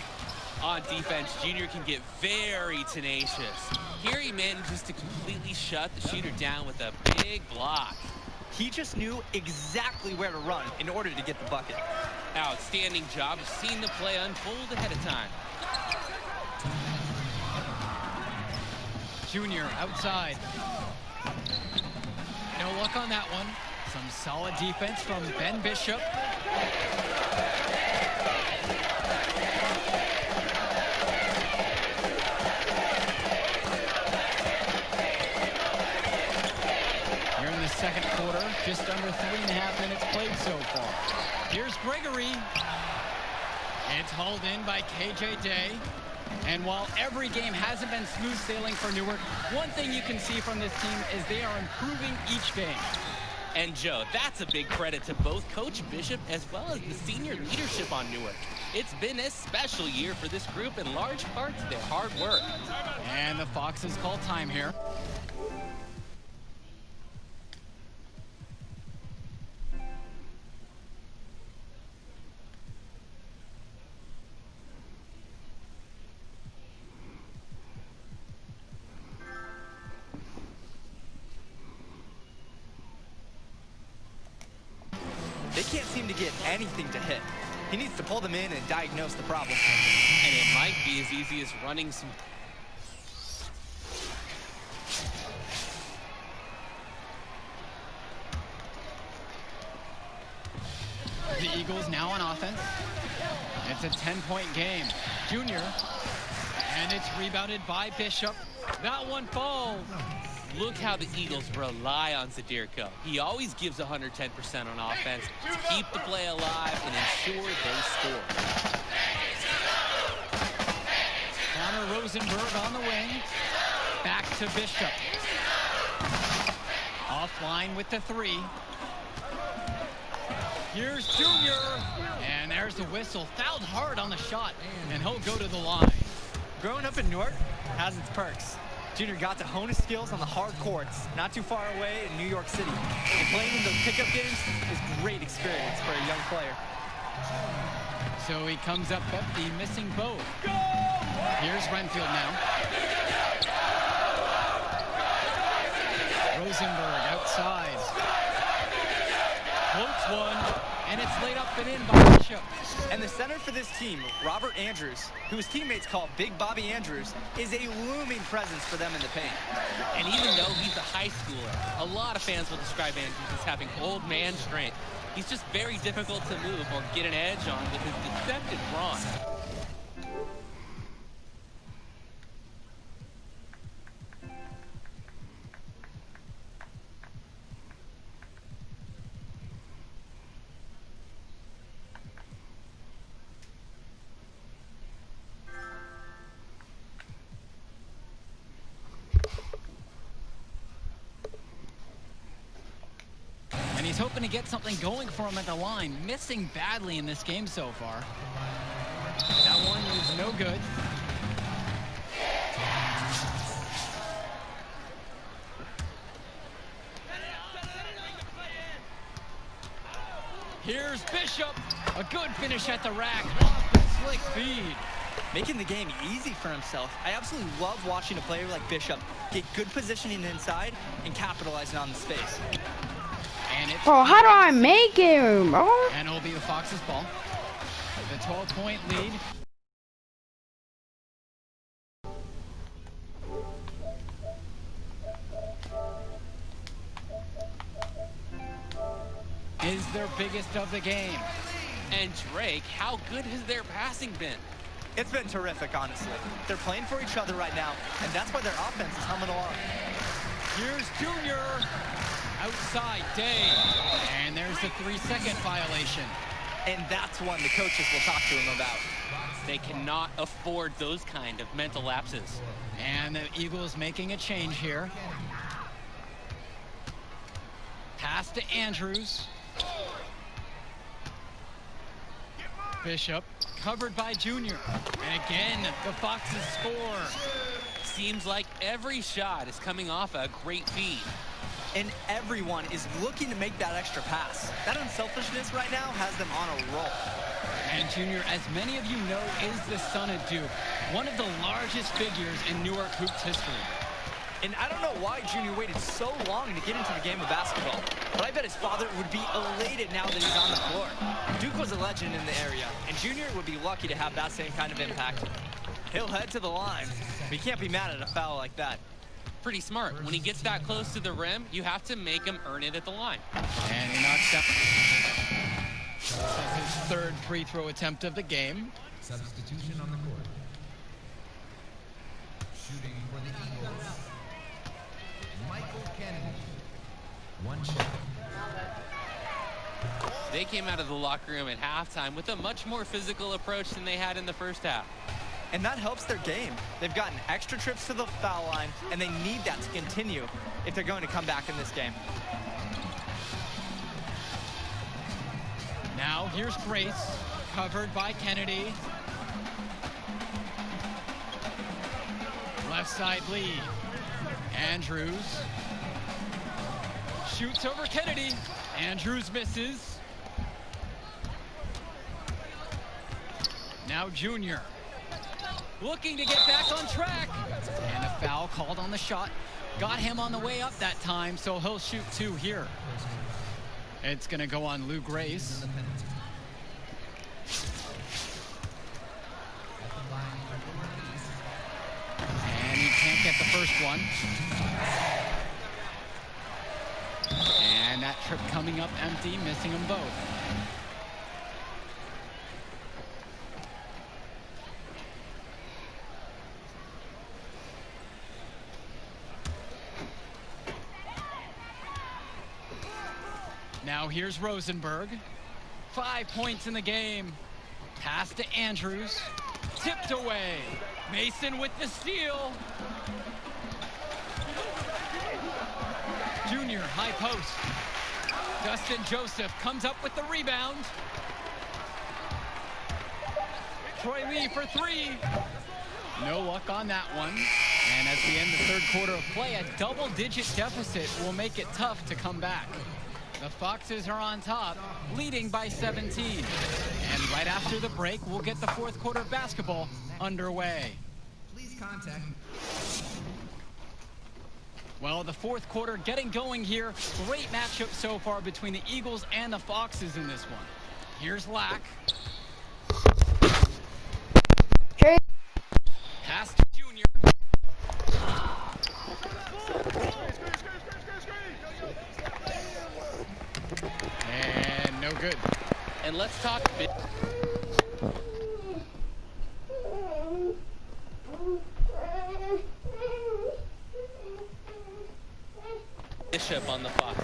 On defense, Junior can get very tenacious. Here he manages to completely shut the shooter down with a big block. He just knew exactly where to run in order to get the bucket. Outstanding job of seeing the play unfold ahead of time. Junior outside. No luck on that one. Some solid defense from Ben Bishop. Here in the second quarter, just under 3.5 minutes played so far. Here's Gregory. It's hauled in by KJ Day. And while every game hasn't been smooth sailing for Newark, one thing you can see from this team is they are improving each game. And Joe, that's a big credit to both Coach Bishop as well as the senior leadership on Newark. It's been a special year for this group in large part to their hard work. And the Foxes call time here. They can't seem to get anything to hit. He needs to pull them in and diagnose the problem. And it might be as easy as running some... The Eagles now on offense. It's a 10-point game. Junior. And it's rebounded by Bishop. That one falls. Look how the Eagles rely on Zadirko. He always gives 110% on offense to keep the play alive and ensure they score. Connor Rosenberg on the wing. Back to Bishop. Offline with the 3. Here's Junior. And there's the whistle. Fouled hard on the shot. And he'll go to the line. Growing up in Newark has its perks. Junior got to hone his skills on the hard courts, not too far away in New York City. And playing in those pickup games is great experience for a young player. So he comes up empty, missing both. Here's Renfield now. Rosenberg outside. Floats one, and it's laid up and in by Bishop. And the center for this team, Robert Andrews, who his teammates call Big Bobby Andrews, is a looming presence for them in the paint. And even though he's a high schooler, a lot of fans will describe Andrews as having old man strength. He's just very difficult to move or get an edge on with his deceptive brawn. He's hoping to get something going for him at the line. Missing badly in this game so far. That one is no good. Here's Bishop. A good finish at the rack. Off the slick feed. Making the game easy for himself. I absolutely love watching a player like Bishop get good positioning inside and capitalizing on the space. Bro, how do I make it, bro? And it'll be the Fox's ball. The 12-point lead. Is their biggest of the game. And Drake, how good has their passing been? It's been terrific, honestly. They're playing for each other right now, and that's why their offense is humming along. Here's Junior. Outside Day. And there's the 3-second violation. And that's one the coaches will talk to him about. They cannot afford those kind of mental lapses. And the Eagles making a change here. Pass to Andrews. Bishop covered by Junior. And again, the Foxes score. Seems like every shot is coming off a great feed. And everyone is looking to make that extra pass. That unselfishness right now has them on a roll. And Junior, as many of you know, is the son of Duke, one of the largest figures in Newark Hoops history. And I don't know why Junior waited so long to get into the game of basketball, but I bet his father would be elated now that he's on the floor. Duke was a legend in the area, and Junior would be lucky to have that same kind of impact. He'll head to the line, but you can't be mad at a foul like that. Pretty smart. When he gets that close to the rim, you have to make him earn it at the line. And he knocks down. This is his third free throw attempt of the game. Substitution on the court. Shooting for the Eagles, Michael Kennedy. 1 shot. They came out of the locker room at halftime with a much more physical approach than they had in the first half. And that helps their game. They've gotten extra trips to the foul line, and they need that to continue if they're going to come back in this game. Now here's Grace, covered by Kennedy. Left side lead. Andrews shoots over Kennedy. Andrews misses. Now Junior. Looking to get back on track. And a foul called on the shot. Got him on the way up that time, so he'll shoot 2 here. It's going to go on Lou Grace. And he can't get the first one. And that trip coming up empty, missing them both. Now here's Rosenberg. 5 points in the game. Pass to Andrews. Tipped away. Mason with the steal. Junior, high post. Dustin Joseph comes up with the rebound. Troy Lee for 3. No luck on that one. And as we end the third quarter of play, a double-digit deficit will make it tough to come back. The Foxes are on top, leading by 17. And right after the break, we'll get the fourth quarter basketball underway. Please contact. Well, the fourth quarter getting going here. Great matchup so far between the Eagles and the Foxes in this one. Here's Lack. Pass to Junior. And no good. And let's talk Bishop on the Fox.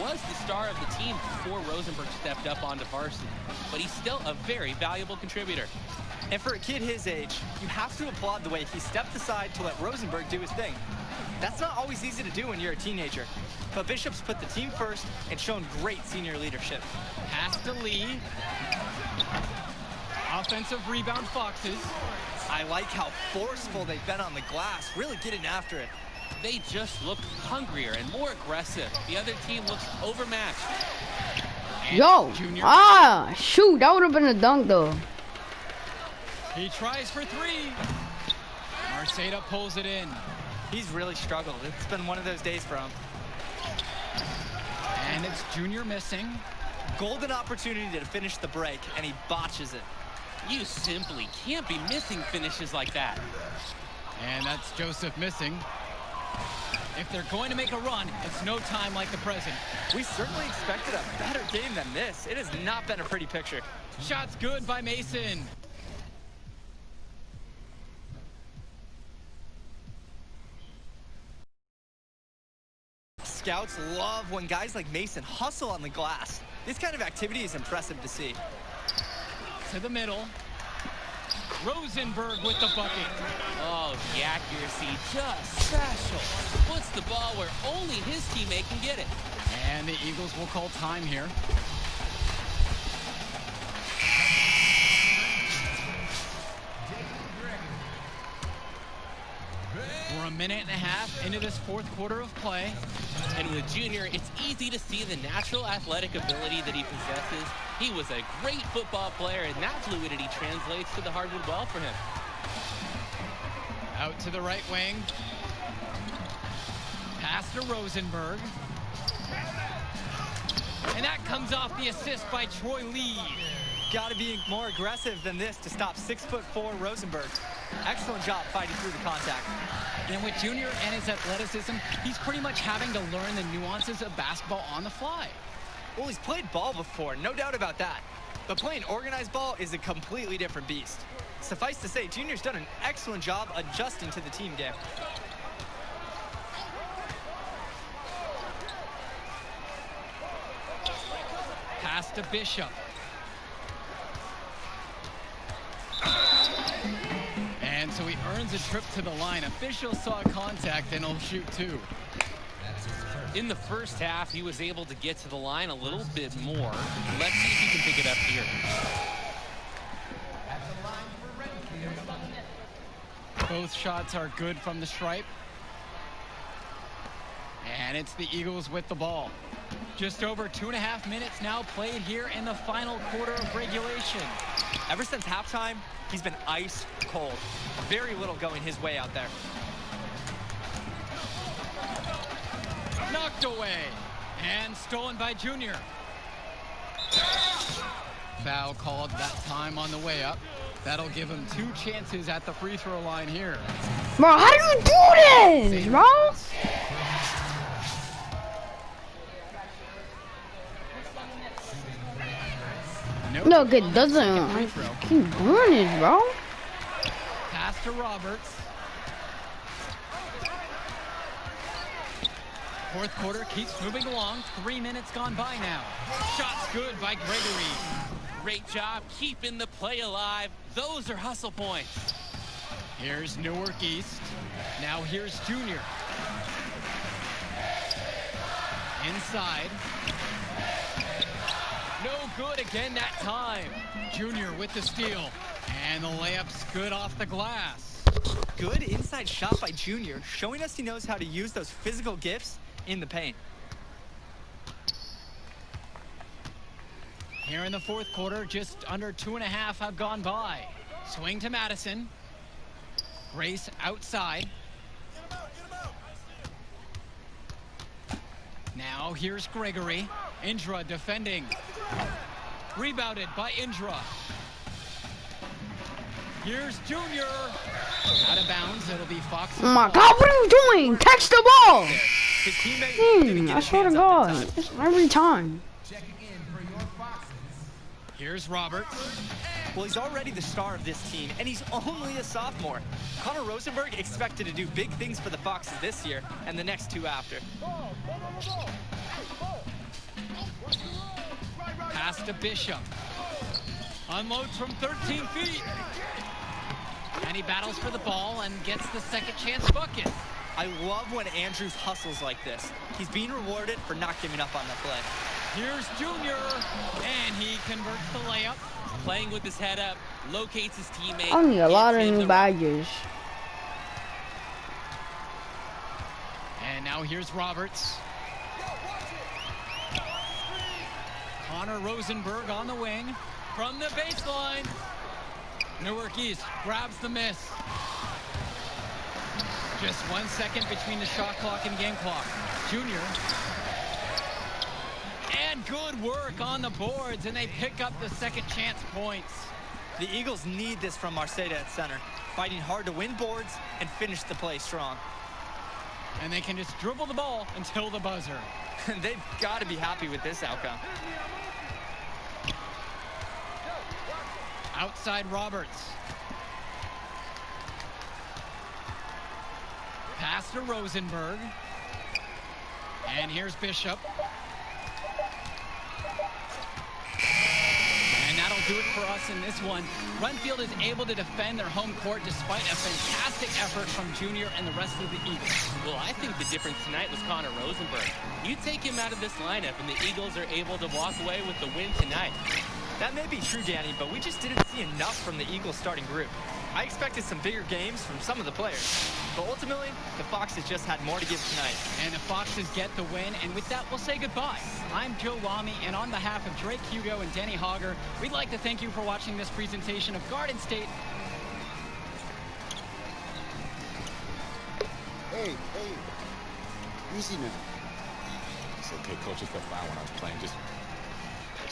Was the star of the team before Rosenberg stepped up onto varsity, but he's still a very valuable contributor. And for a kid his age, you have to applaud the way he stepped aside to let Rosenberg do his thing. That's not always easy to do when you're a teenager, but Bishop's put the team first and shown great senior leadership. Pass to Lee. Offensive rebound, Foxes. I like how forceful they've been on the glass, really getting after it. They just look hungrier and more aggressive. The other team looks overmatched. And yo! Junior. Ah! Shoot, that would have been a dunk, though. He tries for three. Marceda pulls it in. He's really struggled. It's been one of those days for him. And it's Junior missing. Golden opportunity to finish the break, and he botches it. You simply can't be missing finishes like that. And that's Joseph missing. If they're going to make a run, it's no time like the present. We certainly expected a better game than this. It has not been a pretty picture. Shot's good by Mason. Scouts love when guys like Mason hustle on the glass. This kind of activity is impressive to see. To the middle. Rosenberg with the bucket. Oh, the accuracy, just special. Puts the ball where only his teammate can get it. And the Eagles will call time here. minute and a half into this fourth quarter of play. And with Junior, it's easy to see the natural athletic ability that he possesses. He was a great football player, and that fluidity translates to the hardwood well for him. Out to the right wing. Pass to Rosenberg. And that comes off the assist by Troy Lee. Got to be more aggressive than this to stop 6'4" Rosenberg. Excellent job fighting through the contact. And with Junior and his athleticism, he's pretty much having to learn the nuances of basketball on the fly. Well, he's played ball before, no doubt about that. But playing organized ball is a completely different beast. Suffice to say, Junior's done an excellent job adjusting to the team game. Pass to Bishop. And so he earns a trip to the line. Officials saw contact and he'll shoot two. In the first half, he was able to get to the line a little bit more. Let's see if he can pick it up here. Both shots are good from the stripe. And it's the Eagles with the ball. Just over 2.5 minutes now played here in the final quarter of regulation. Ever since halftime, he's been ice cold. Very little going his way out there. Knocked away and stolen by Junior. Foul called that time on the way up. That'll give him 2 chances at the free throw line here. Bro, how do you do this, bro? Nope. Look, it doesn't. I keep doing this, bro. Pass to Roberts. Fourth quarter keeps moving along. 3 minutes gone by now. Shot's good by Gregory. Great job keeping the play alive. Those are hustle points. Here's Newark East. Now here's Junior. Inside. No good again that time. Junior with the steal. And the layup's good off the glass. Good inside shot by Junior, showing us he knows how to use those physical gifts in the paint. Here in the fourth quarter, just under 2.5 have gone by. Swing to Madison. Grace outside. Now here's Gregory. Indra defending. Rebounded by Indra. Here's Junior. Out of bounds, it'll be Fox. Oh my God, what are you doing? Catch the ball. His teammate I swear to God, it's every time. Here's Roberts. Well, he's already the star of this team, and he's only a sophomore. Connor Rosenberg expected to do big things for the Foxes this year and the next 2 after. Pass to Bishop. Unloads from 13 feet. And he battles for the ball and gets the second chance bucket. I love when Andrews hustles like this. He's being rewarded for not giving up on the play. Here's Junior, and he converts the layup. Playing with his head up, locates his teammate. I need a lot of new badges. And now here's Roberts. Connor Rosenberg on the wing. From the baseline. Newark East grabs the miss. Just 1 second between the shot clock and game clock. Junior. And good work on the boards, and they pick up the second chance points. The Eagles need this from Marceda at center, fighting hard to win boards and finish the play strong. And they can just dribble the ball until the buzzer. They've got to be happy with this outcome. Outside Roberts. Pass to Rosenberg. And here's Bishop. And that'll do it for us in this one. Runfield is able to defend their home court despite a fantastic effort from Junior and the rest of the Eagles. Well, I think the difference tonight was Connor Rosenberg. You take him out of this lineup and the Eagles are able to walk away with the win tonight. That may be true, Danny, but we just didn't see enough from the Eagles starting group. I expected some bigger games from some of the players, but ultimately, the Foxes just had more to give tonight. And the Foxes get the win, and with that, we'll say goodbye. I'm Joe Lamy, and on behalf of Drake Hugo and Denny Hogger, we'd like to thank you for watching this presentation of Garden State. Hey, easy now. It's okay, Coach. It's fine when I was playing. Just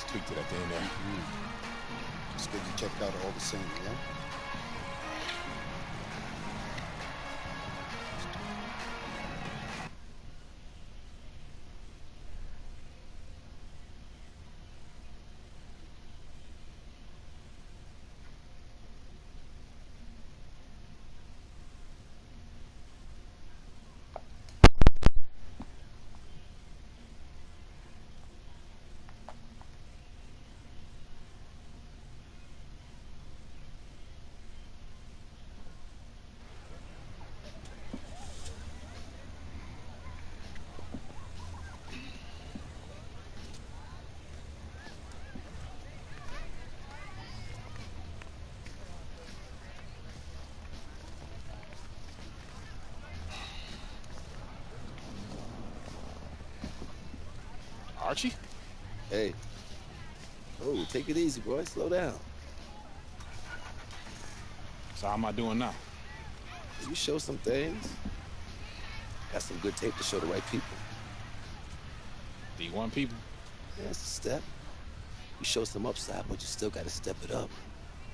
tweaked it at the end there. It's good you checked out all the same, yeah? Archie? Hey. Oh, take it easy, boy. Slow down. So how am I doing now? You show some things. Got some good tape to show the right people. D1 people? Yeah, it's a step. You show some upside, but you still got to step it up.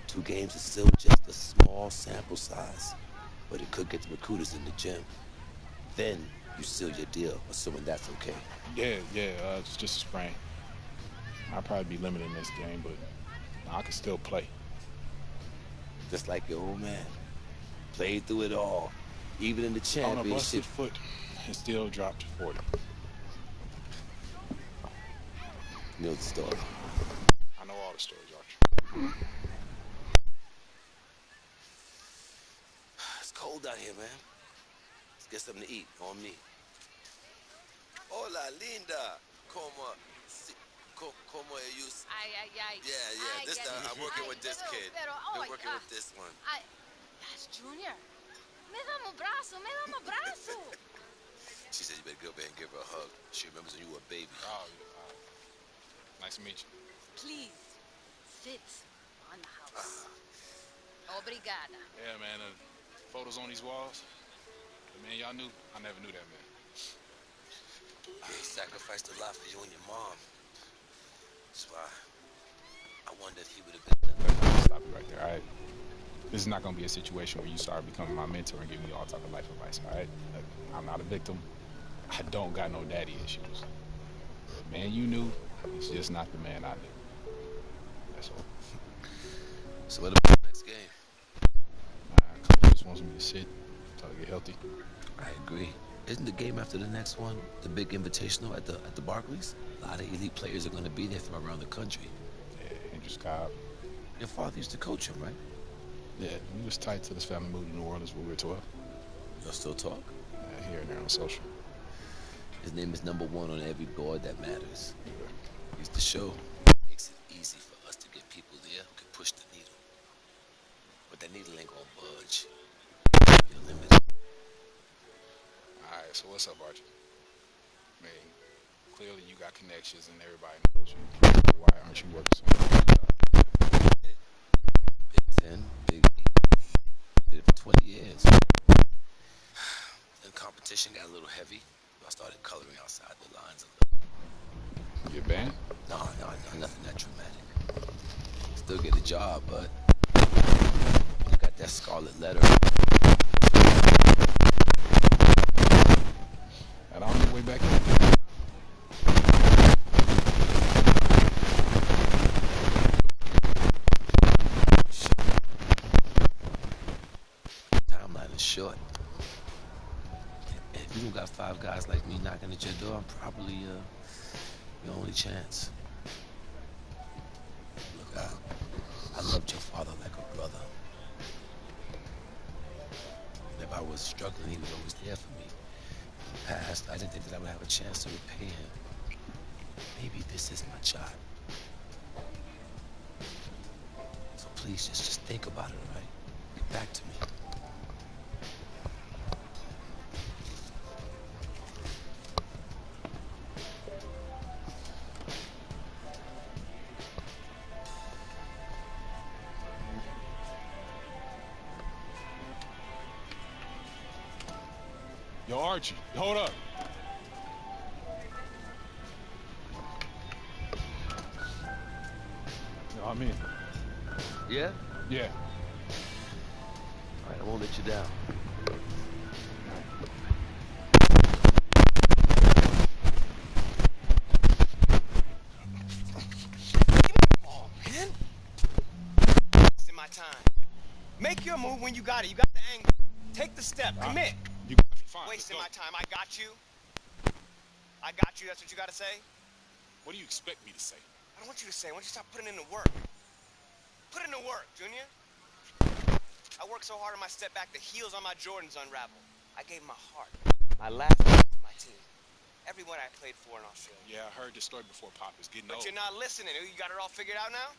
2 games is still just a small sample size, but it could get the recruiters in the gym. Then you seal your deal, assuming that's okay. Yeah, it's just a sprain. I'll probably be limited in this game, but I can still play. Just like your old man. Played through it all, even in the championship. On a busted foot, and still dropped 40. You know the story. I know all the stories, Archie. It's cold out here, man. Let's get something to eat on me. Hola, linda. Como ellos? Yeah. This time I'm working with this kid. Been working with this one. That's Junior. Me dá um braço. She said you better go back and give her a hug. She remembers when you were a baby. Oh, nice to meet you. Please, sit on the house. Obrigada. Yeah, man. Photos on these walls. The man y'all knew, I never knew that man. He sacrificed a lot for you and your mom. That's why I wonder if he would have been. Stop it right there, all right? This is not going to be a situation where you start becoming my mentor and giving me all type of life advice, all right? I'm not a victim. I don't got no daddy issues. The man you knew, he's just not the man I knew. That's all. So what about the next game? Coach just wants me to sit until I get healthy. I agree. Isn't the game after the next one the big invitational at the Barclays? A lot of elite players are going to be there from around the country. Yeah, Andrews Cobb. Your father used to coach him, right? Yeah, we was tight till his family moved to New Orleans when we were 12. Y'all still talk? Yeah, here and there on social. His name is #1 on every board that matters. He's the show. Makes it easy for us to get people there who can push the needle. But that needle ain't gonna budge. You're limited. Alright, so what's up, Archie? I mean, clearly you got connections and everybody knows you. Why aren't you working so hard? Big 10, Big 8. Did it for 20 years. Then competition got a little heavy. I started coloring outside the lines a little. Your band? No, nothing that dramatic. Still get a job, but you got that scarlet letter. And on your way back in. Timeline is short. If you don't got 5 guys like me knocking at your door, I'm probably your only chance. Look, I loved your father like a brother. If I was struggling, he was always there for me. In the past, I didn't think that I would have a chance to repay him. Maybe this is my shot. So please, just think about it, all right? back to me. Yo, Archie, hold up. Yo, I'm in. Yeah? Yeah. All right, I won't let you down. Oh, man. Wasting my time. Make your move when you got it. You got the angle. Take the step. Commit. You fine. Wasting my time. I got you. I got you. That's what you got to say? What do you expect me to say? I don't want you to say. I want you to stop putting in the work. Put in the work, Junior. I worked so hard on my step back, the heels on my Jordans unraveled. I gave my heart, my last breath to my team. Everyone I played for in Australia. Yeah, I heard this story before, Pop. It's getting But old. you're not listening. You got it all figured out now?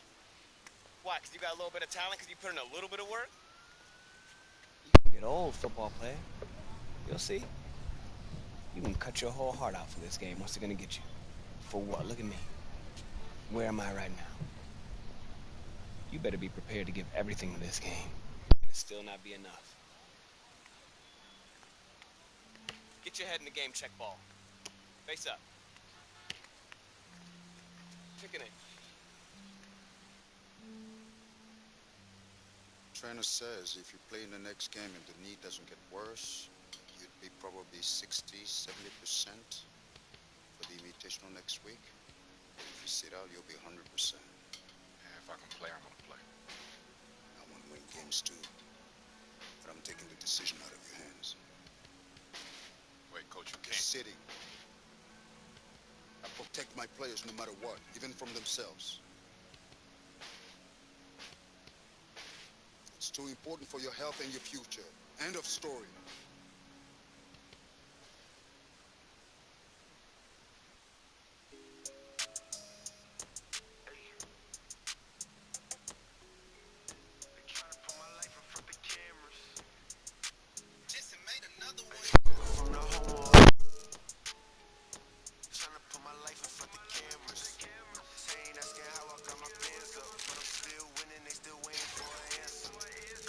Why? Because you got a little bit of talent? Because you put in a little bit of work? You can get old, football player. You'll see. You can cut your whole heart out for this game. What's it going to get you? For what? Look at me. Where am I right now? You better be prepared to give everything to this game. And it still not be enough. Get your head in the game, check ball. Face up. Chicken it. Trainer says if you play in the next game and the knee doesn't get worse, you'd be probably 60-70% for the Invitational next week. If you sit out, you'll be 100%. And if I can play, I'm gonna play. I want to win games too, but I'm taking the decision out of your hands. Wait, Coach, you You're can't. sitting. I protect my players no matter what, even from themselves. It's too important for your health and your future. End of story. From the home, tryna put my life in front of cameras. They ain't asking how I got my bands up, but I'm still winning. They still waiting for an answer.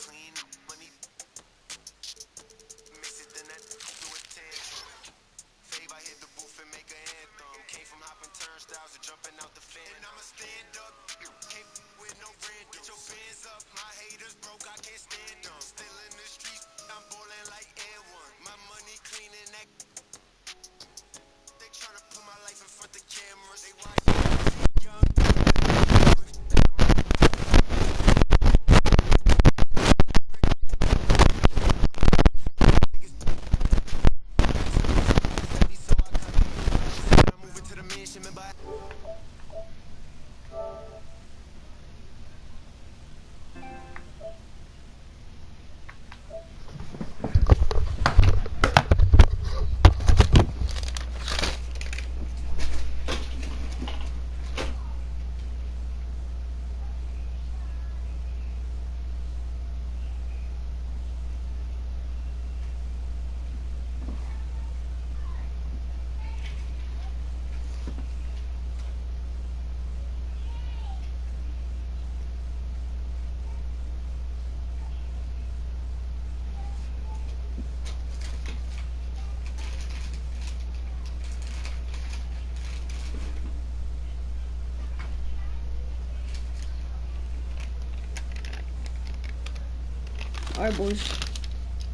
Clean money, mix it then that do a tantrum. Fave, I hit the booth and make an anthem. Came from hopping turnstiles to jumping out the fan. And I'ma stand up, can't with no random. Get your bands up, my haters broke, I can't stand them. Still in the streets, I'm ballin' like Air One. My money clean and that. They tryna put my life in front of cameras. They watch young. Moving to the mansion, remember I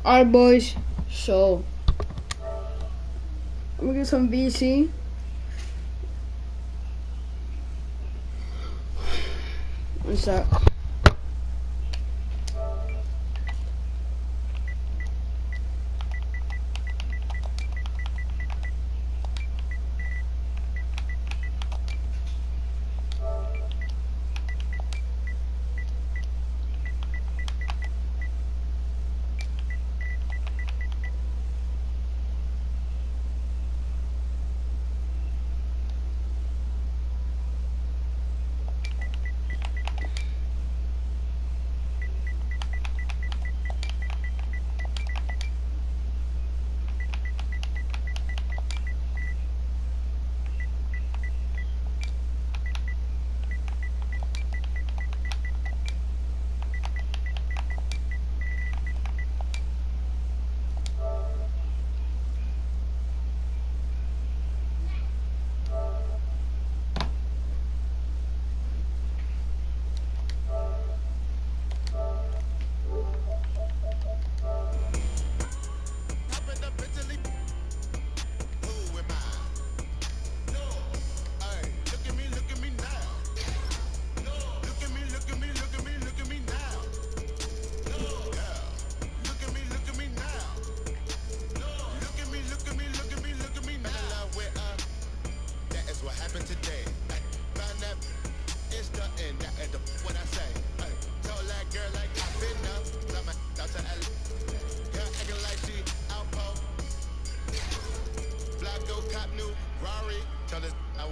Alright, boys. So, I'm gonna get some VC. What's that?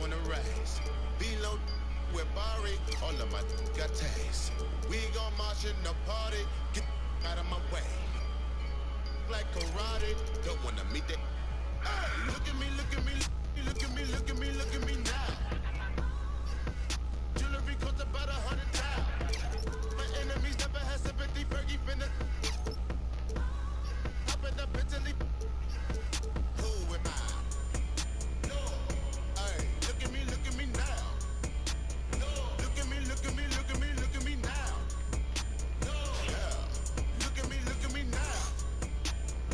wanna rise. Below with Barry, all of my got taste. We gon' march in the party, get out of my way. Like karate, don't wanna meet that. Hey, look at me, look at me, look at me, look at me, look at me now. Jewelry costs about 100,000. My enemies never had sympathy, Fergie finna. Hop in the Bentley. Who am I? No. Hey, look at me now. No. Look at me, look at me, look at me, look at me now. No. Yeah. Look at me now.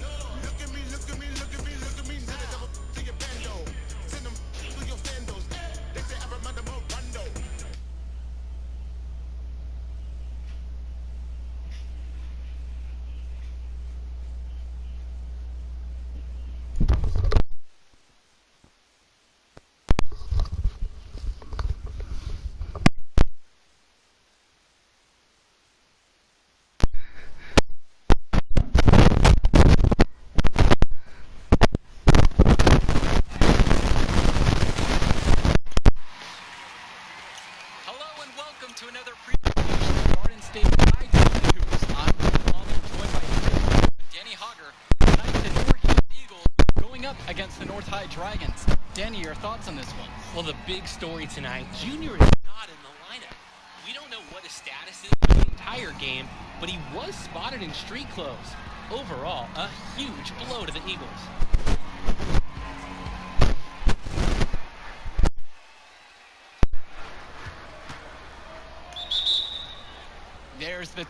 No. Look at me, look at me, look at me, look at me now. To your bando, send them to your sandals. They say I remind them of Rondo. Hello and welcome to another presentation of Garden State High Hoops. I'm Paul, joined by Danny Hogger. Tonight, the North Eagles going up against the North High Dragons. Danny, your thoughts on this one? Well, the big story tonight, Junior is not in the lineup. We don't know what his status is for the entire game, but he was spotted in street clothes. Overall, a huge blow to the Eagles. There's the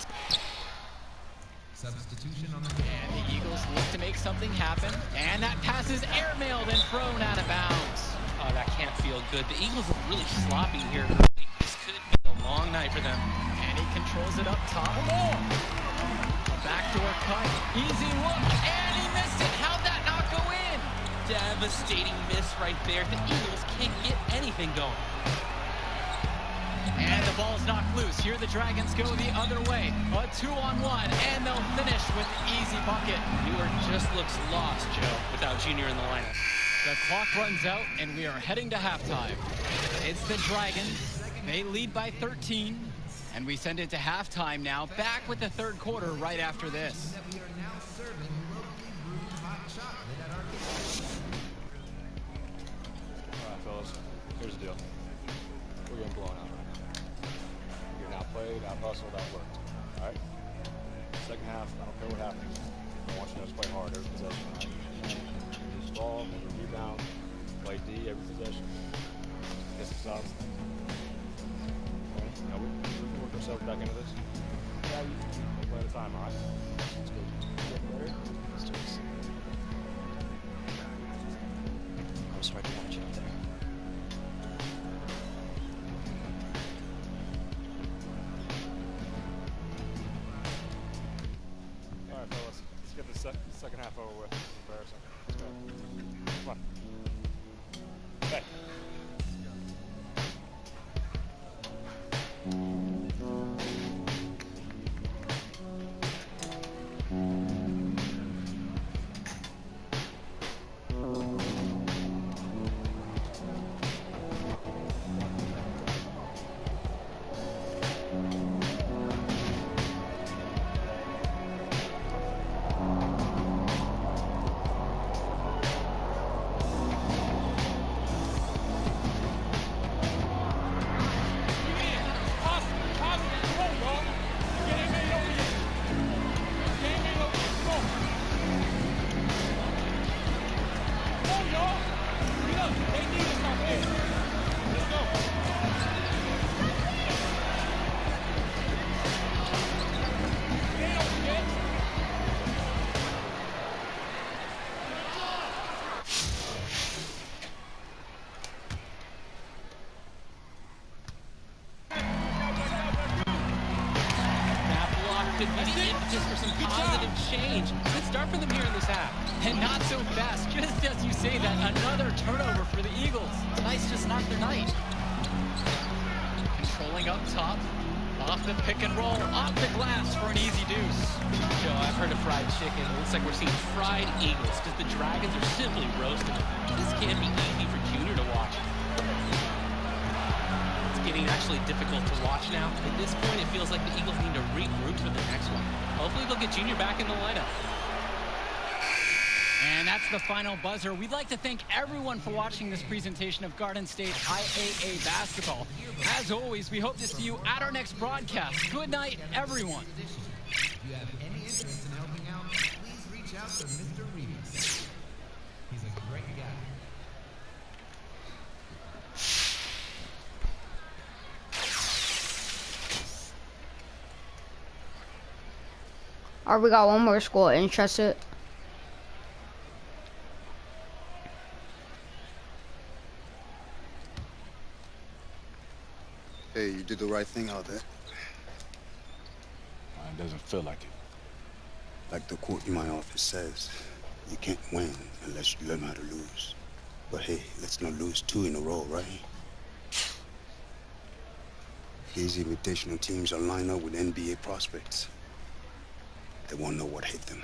Substitution on the and the Eagles look to make something happen, and that pass is airmailed and thrown out of bounds. Oh, that can't feel good. The Eagles are really sloppy here early. This could be a long night for them. And he controls it up top. A backdoor cut, easy look, and he missed it. How'd that not go in? Devastating miss right there. The Eagles can't get anything going. And the ball's knocked loose. Here the Dragons go the other way. A 2-on-1, and they'll finish with an easy bucket. Newer just looks lost, Joe, without Junior in the lineup. The clock runs out, and we are heading to halftime. It's the Dragons. They lead by 13, and we send it to halftime now. Back with the third quarter right after this. that we are now serving locally brewed hot chocolate at our All right, fellas. Here's the deal. We're getting blown out right now. You're getting outplayed, out-hustled, outworked. All right? Second half, I don't care what happens. I want you to play hard every possession. All right? Use the ball, every rebound, play D every possession. Get some stops. Okay? Now we can work ourselves back into this. Yeah, one play at a time, all right? Let's go. Get better. Let's do this. I'm sorry to watch you out there. All right, fellas. Let's get the second half over with. It's embarrassing. Let's go. Come on. Hey. Just for some positive change. Good start for them here in this half. And not so fast. Just as you say that, another turnover for the Eagles. Tonight's just not their night. Controlling up top. Off the pick and roll. Off the glass for an easy deuce. Joe, I've heard of fried chicken. It looks like we're seeing fried Eagles because the Dragons are simply roasting them. This can't be easy for Junior to watch. getting actually difficult to watch now. At this point, it feels like the Eagles need to regroup for the next one. Hopefully they'll get Junior back in the lineup. And that's the final buzzer. We'd like to thank everyone for watching this presentation of Garden State IAA basketball. As always, we hope to see you at our next broadcast. Good night, everyone. If you have any interest in helping out, please reach out to Mr. Reeves. He's a great guy. All right, we got one more school interested. Hey, you did the right thing out there. It doesn't feel like it. Like the quote in my office says, you can't win unless you learn how to lose. But hey, let's not lose 2 in a row, right? These invitational teams are lined up with NBA prospects. They won't know what hit them.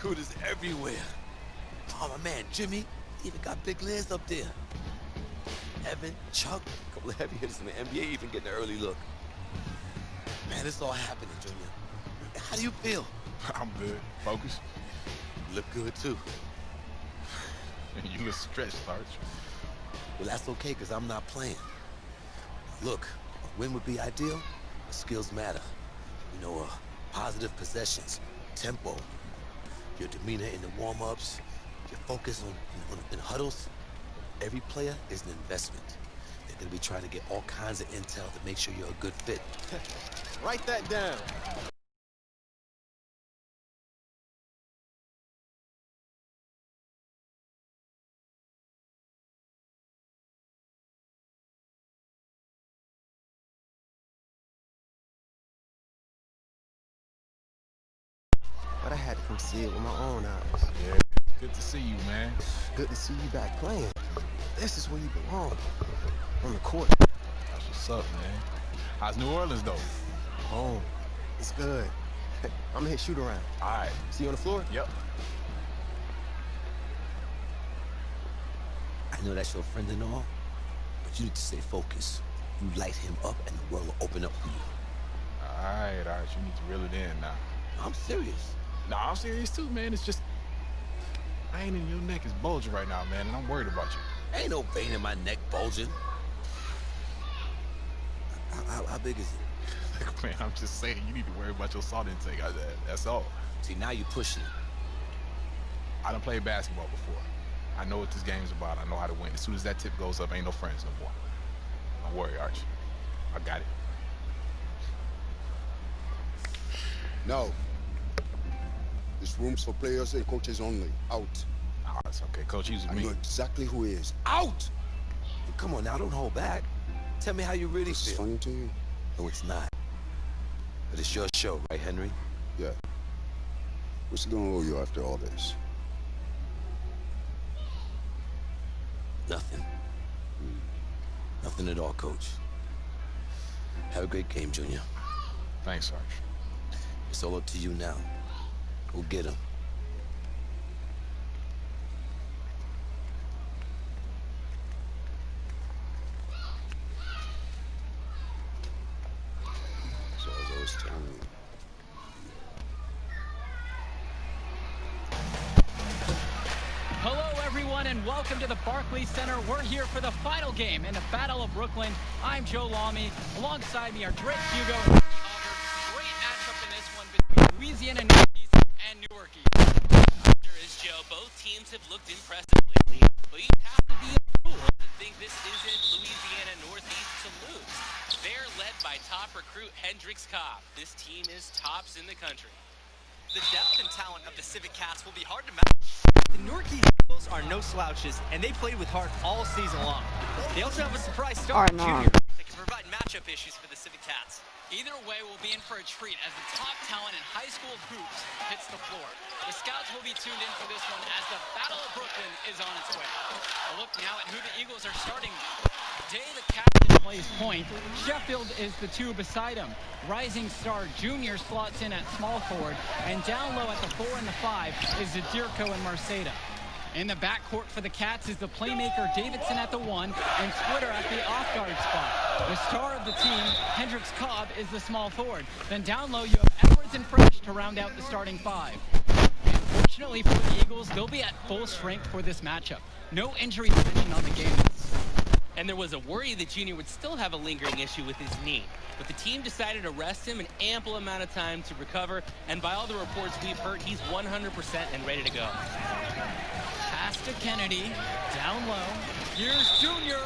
Recruiters everywhere. Oh, my man, Jimmy, even got big Liz up there. Evan, Chuck, a couple of heavy hitters in the NBA even getting an early look. Man, it's all happening, Junior. How do you feel? I'm good. Focus. You look good, too. You look stretched, Arch. Well, that's okay, because I'm not playing. Look, a win would be ideal, but skills matter. You know, positive possessions, tempo, your demeanor in the warm-ups, your focus in huddles. Every player is an investment. They're going to be trying to get all kinds of intel to make sure you're a good fit. Write that down. But I had to come see it with my own eyes. Yeah, good to see you, man. Good to see you back playing. This is where you belong. On the court. That's what's up, man. How's New Orleans, though? Home. It's good. I'm gonna hit shoot around. All right. See you on the floor? Yep. I know that's your friend and all, but you need to stay focused. You light him up and the world will open up for you. All right. You need to reel it in now. I'm serious. No, I'm serious too, man. It's just, vein in your neck is bulging right now, man, and I'm worried about you. Ain't no vein in my neck bulging. How big is it? Look, man, I'm just saying, you need to worry about your salt intake. That's all. See, now you're pushing it. I done played basketball before. I know what this game's about. I know how to win. As soon as that tip goes up, ain't no friends no more. Don't worry, Arch. I got it. No. This room's for players and coaches only. Out. Oh, it's okay. Coach, use me. I know exactly who he is. Out! Come on now, don't hold back. Tell me how you really This is feel. funny to you? No, it's not. But it's your show, right, Henry? Yeah. What's he gonna owe you after all this? Nothing. Nothing at all, Coach. Have a great game, Junior. Thanks, Sarge. It's all up to you now. Go get him. So as I was telling you. and welcome to the Barclays Center. We're here for the final game in the Battle of Brooklyn. I'm Joe Lamy. Alongside me are Drake Hugo and Ricky Oliver. Great matchup in this one between Louisiana Northeast and Newark East. Sure is, Joe. Both teams have looked impressive lately, but you have to be a fool to think this isn't Louisiana Northeast to lose. They're led by top recruit Hendrix Cobb. This team is tops in the country. The depth and talent of the Civic Cats will be hard to match. The Newark East Eagles are no slouches, and they played with heart all season long. They also have a surprise star, Junior, that can provide matchup issues for the Civic Cats. Either way, we'll be in for a treat as the top talent in high school hoops hits the floor. The scouts will be tuned in for this one as the Battle of Brooklyn is on its way. A look now at who the Eagles are starting. Day the captain plays point. Sheffield is the two beside him. Rising star Junior slots in at small forward, and down low at the 4 and the 5 is Zadirko and Marceda. In the backcourt for the Cats is the playmaker Davidson at the 1 and Twitter at the off-guard spot. The star of the team, Hendrix Cobb, is the small forward. Then down low you have Edwards and Fresh to round out the starting 5. Fortunately for the Eagles, they'll be at full strength for this matchup. No injury mentioned on the game. And there was a worry that Junior would still have a lingering issue with his knee. But the team decided to rest him an ample amount of time to recover. And by all the reports we've heard, he's 100% and ready to go. Pass to Kennedy, down low. Here's Junior.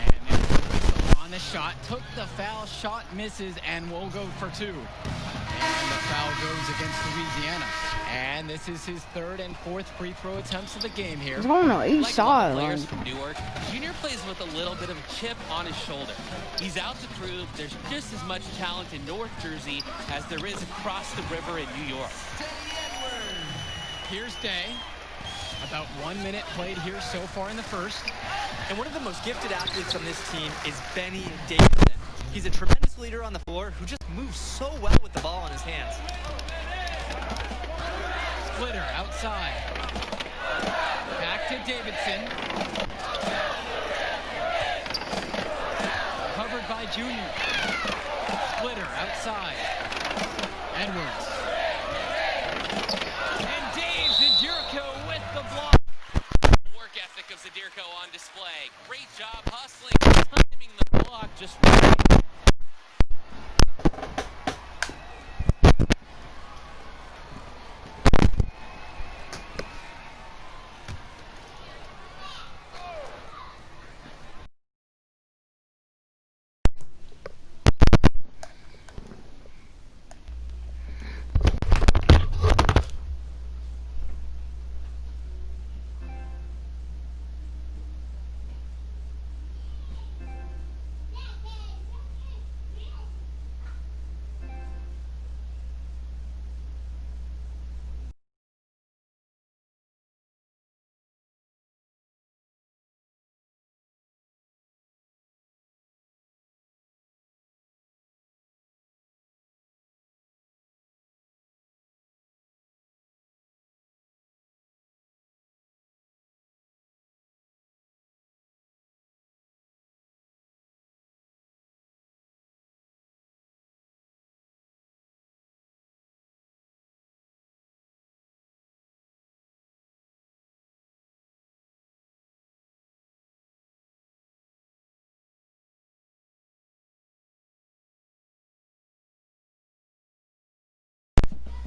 And on the shot, took the foul, shot misses, and will go for 2. And the foul goes against Louisiana. And this is his 3rd and 4th free throw attempts of the game here. I don't know, he saw it. Players from Newark, Junior plays with a little bit of a chip on his shoulder. He's out to prove there's just as much talent in North Jersey as there is across the river in New York. Here's Day. About 1 minute played here so far in the first. And one of the most gifted athletes on this team is Benny Davidson. He's a tremendous leader on the floor who just moves so well with the ball in his hands. Splitter outside. Back to Davidson. Covered by Junior. Splitter outside. Edwards. And Dave Zadirko with the block. Work ethic of Zadirko on display. Great job hustling, timing the block just right.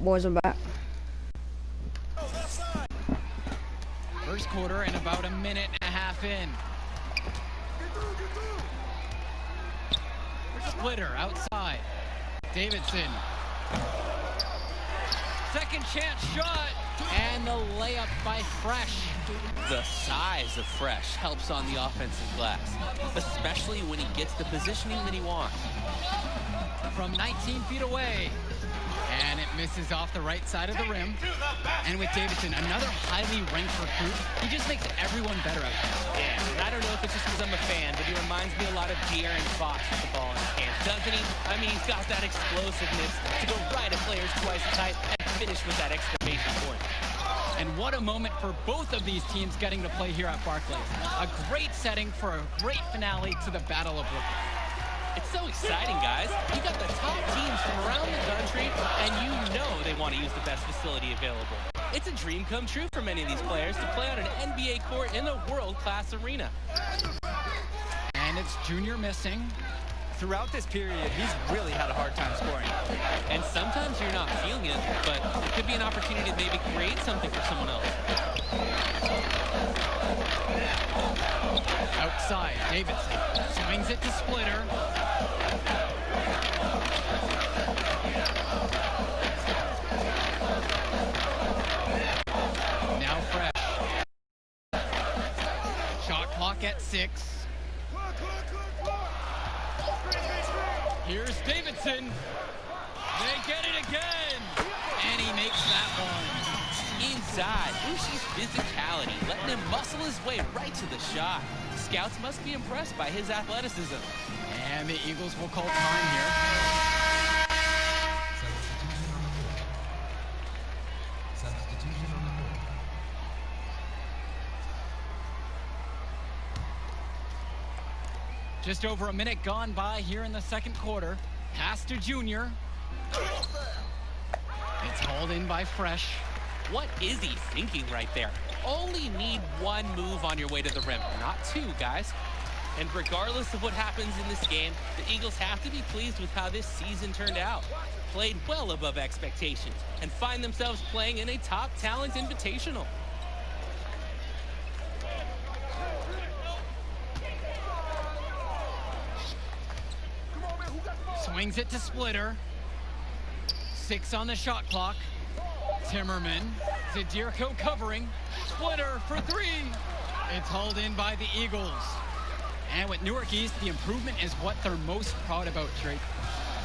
Boys are back. First quarter and about a minute and a half in. Splitter outside. Davidson. Second chance shot. And the layup by Fresh. The size of Fresh helps on the offensive glass, especially when he gets the positioning that he wants. From 19 feet away. And it misses off the right side of the rim. And with Davidson, another highly ranked recruit, he just makes everyone better out there. Yeah, and I don't know if it's just because I'm a fan, but he reminds me a lot of De'Aaron Fox with the ball in his hands, doesn't he? I mean, he's got that explosiveness to go right at players twice as high and finish with that exclamation point. And what a moment for both of these teams getting to play here at Barclays. A great setting for a great finale to the Battle of Brooklyn. It's so exciting, guys. You got the top teams from around the country, and you know they want to use the best facility available. It's a dream come true for many of these players to play on an NBA court in a world-class arena. And it's Junior missing. Throughout this period, he's really had a hard time scoring. And sometimes you're not feeling it, but it could be an opportunity to maybe create something for someone else. Outside, Davidson swings it to Splitter. Now Fresh. Shot clock at 6. Here's Davidson. They get it again. And he makes that one. Inside, Ushi's physicality, letting him muscle his way right to the shot. Scouts must be impressed by his athleticism. And the Eagles will call time here. Substitution on the court. Just over a minute gone by here in the second quarter. Pass to Junior. It's hauled in by Fresh. What is he thinking right there? Only need one move on your way to the rim, not two, guys. And regardless of what happens in this game, the Eagles have to be pleased with how this season turned out. Played well above expectations and find themselves playing in a top talent invitational. Swings it to Splitter. 6 on the shot clock. Timmerman. Zadirko covering. Splitter for 3. It's hauled in by the Eagles. And with Newark East, the improvement is what they're most proud about, Drake.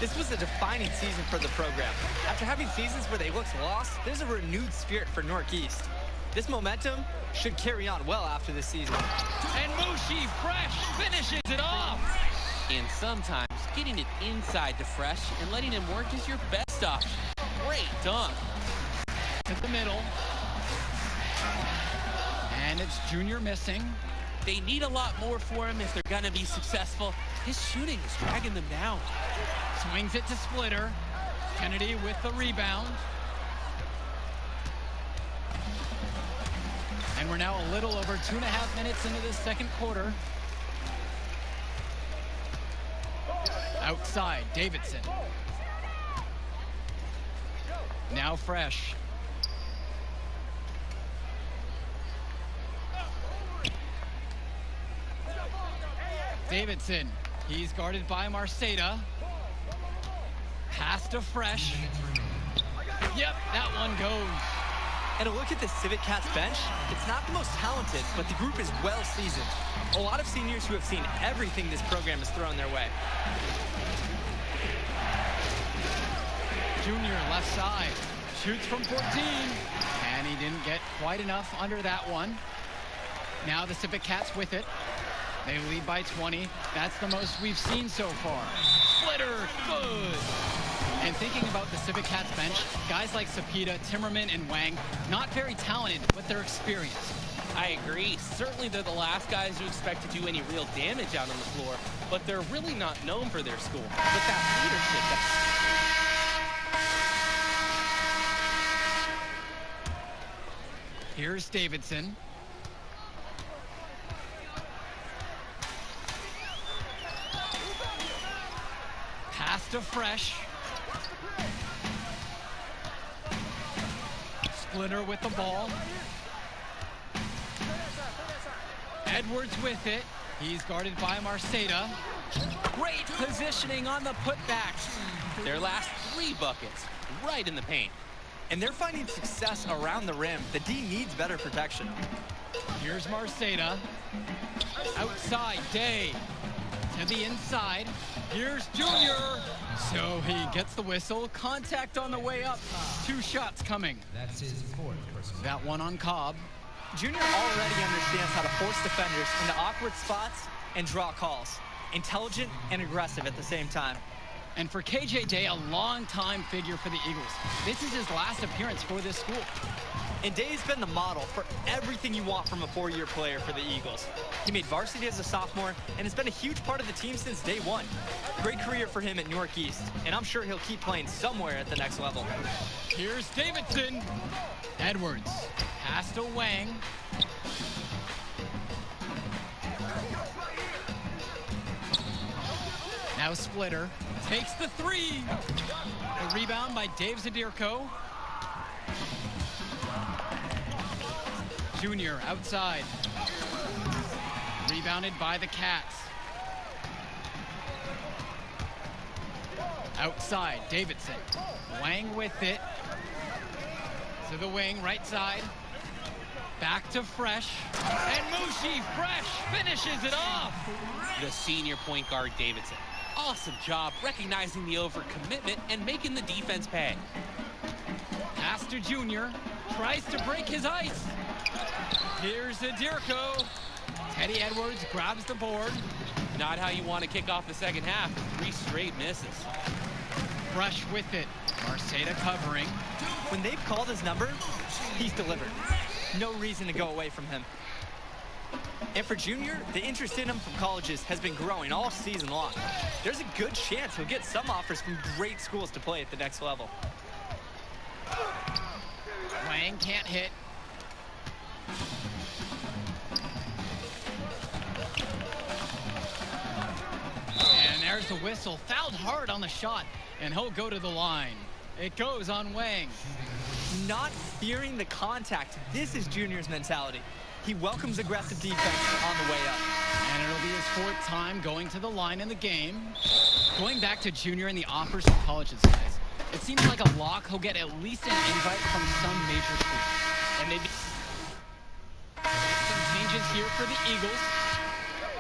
This was a defining season for the program. After having seasons where they looked lost, there's a renewed spirit for Newark East. This momentum should carry on well after this season. And Mushi Fresh finishes it off. And sometimes getting it inside to Fresh and letting him work is your best option. Great dunk. To the middle. And it's Junior missing. They need a lot more for him if they're going to be successful. His shooting is dragging them down. Swings it to Splitter. Kennedy with the rebound. And we're now a little over 2.5 minutes into this second quarter. Outside, Davidson. Now Fresh. Davidson, he's guarded by Marceda. Pass to Fresh. Yep, that one goes. And a look at the Civic Cats bench, it's not the most talented, but the group is well seasoned. A lot of seniors who have seen everything this program has thrown their way. Junior left side, shoots from 14, and he didn't get quite enough under that one. Now the Civic Cats with it. They lead by 20. That's the most we've seen so far. Splitter, good. And thinking about the Civic Cats bench, guys like Sapita, Timmerman, and Wang, not very talented, but they're experienced. I agree. Certainly they're the last guys you expect to do any real damage out on the floor, but they're really not known for their school. But that leadership, Here's Davidson. Pass to Fresh. Splitter with the ball. Edwards with it. He's guarded by Marceda. Great positioning on the putback. their last 3 buckets right in the paint. And they're finding success around the rim. The D needs better protection. Here's Marceda. Outside, Day. To the inside. Here's Junior. So he gets the whistle. Contact on the way up. 2 shots coming. That's his 4th personal. That one on Cobb. Junior already understands how to force defenders into awkward spots and draw calls. Intelligent and aggressive at the same time. And for KJ Day, a long-time figure for the Eagles. This is his last appearance for this school. And Day's been the model for everything you want from a four-year player for the Eagles. He made varsity as a sophomore and has been a huge part of the team since day one. Great career for him at Newark East, and I'm sure he'll keep playing somewhere at the next level. Here's Davidson. Edwards. Pass to Wang. Now Splitter takes the three. The rebound by Dave Zadirko. Junior outside. Rebounded by the Cats. Outside, Davidson. Wang with it. To the wing, right side. Back to Fresh. And Mushi, Fresh, finishes it off. The senior point guard, Davidson. Awesome job recognizing the overcommitment and making the defense pay. Pass to Junior. Tries to break his ice. Here's Zadirko. Teddy Edwards grabs the board. Not how you want to kick off the second half. 3 straight misses. Fresh with it. Marceda covering. When they've called his number, he's delivered. No reason to go away from him. And for Junior, the interest in him from colleges has been growing all season long. There's a good chance he'll get some offers from great schools to play at the next level. Wang can't hit. And there's the whistle. Fouled hard on the shot, and he'll go to the line. It goes on Wang. Not fearing the contact. This is Junior's mentality. He welcomes aggressive defense on the way up. And it'll be his 4th time going to the line in the game. Going back to Junior and the offers from colleges, guys. It seems like a lock. He'll get at least an invite from some major school. And maybe some changes here for the Eagles.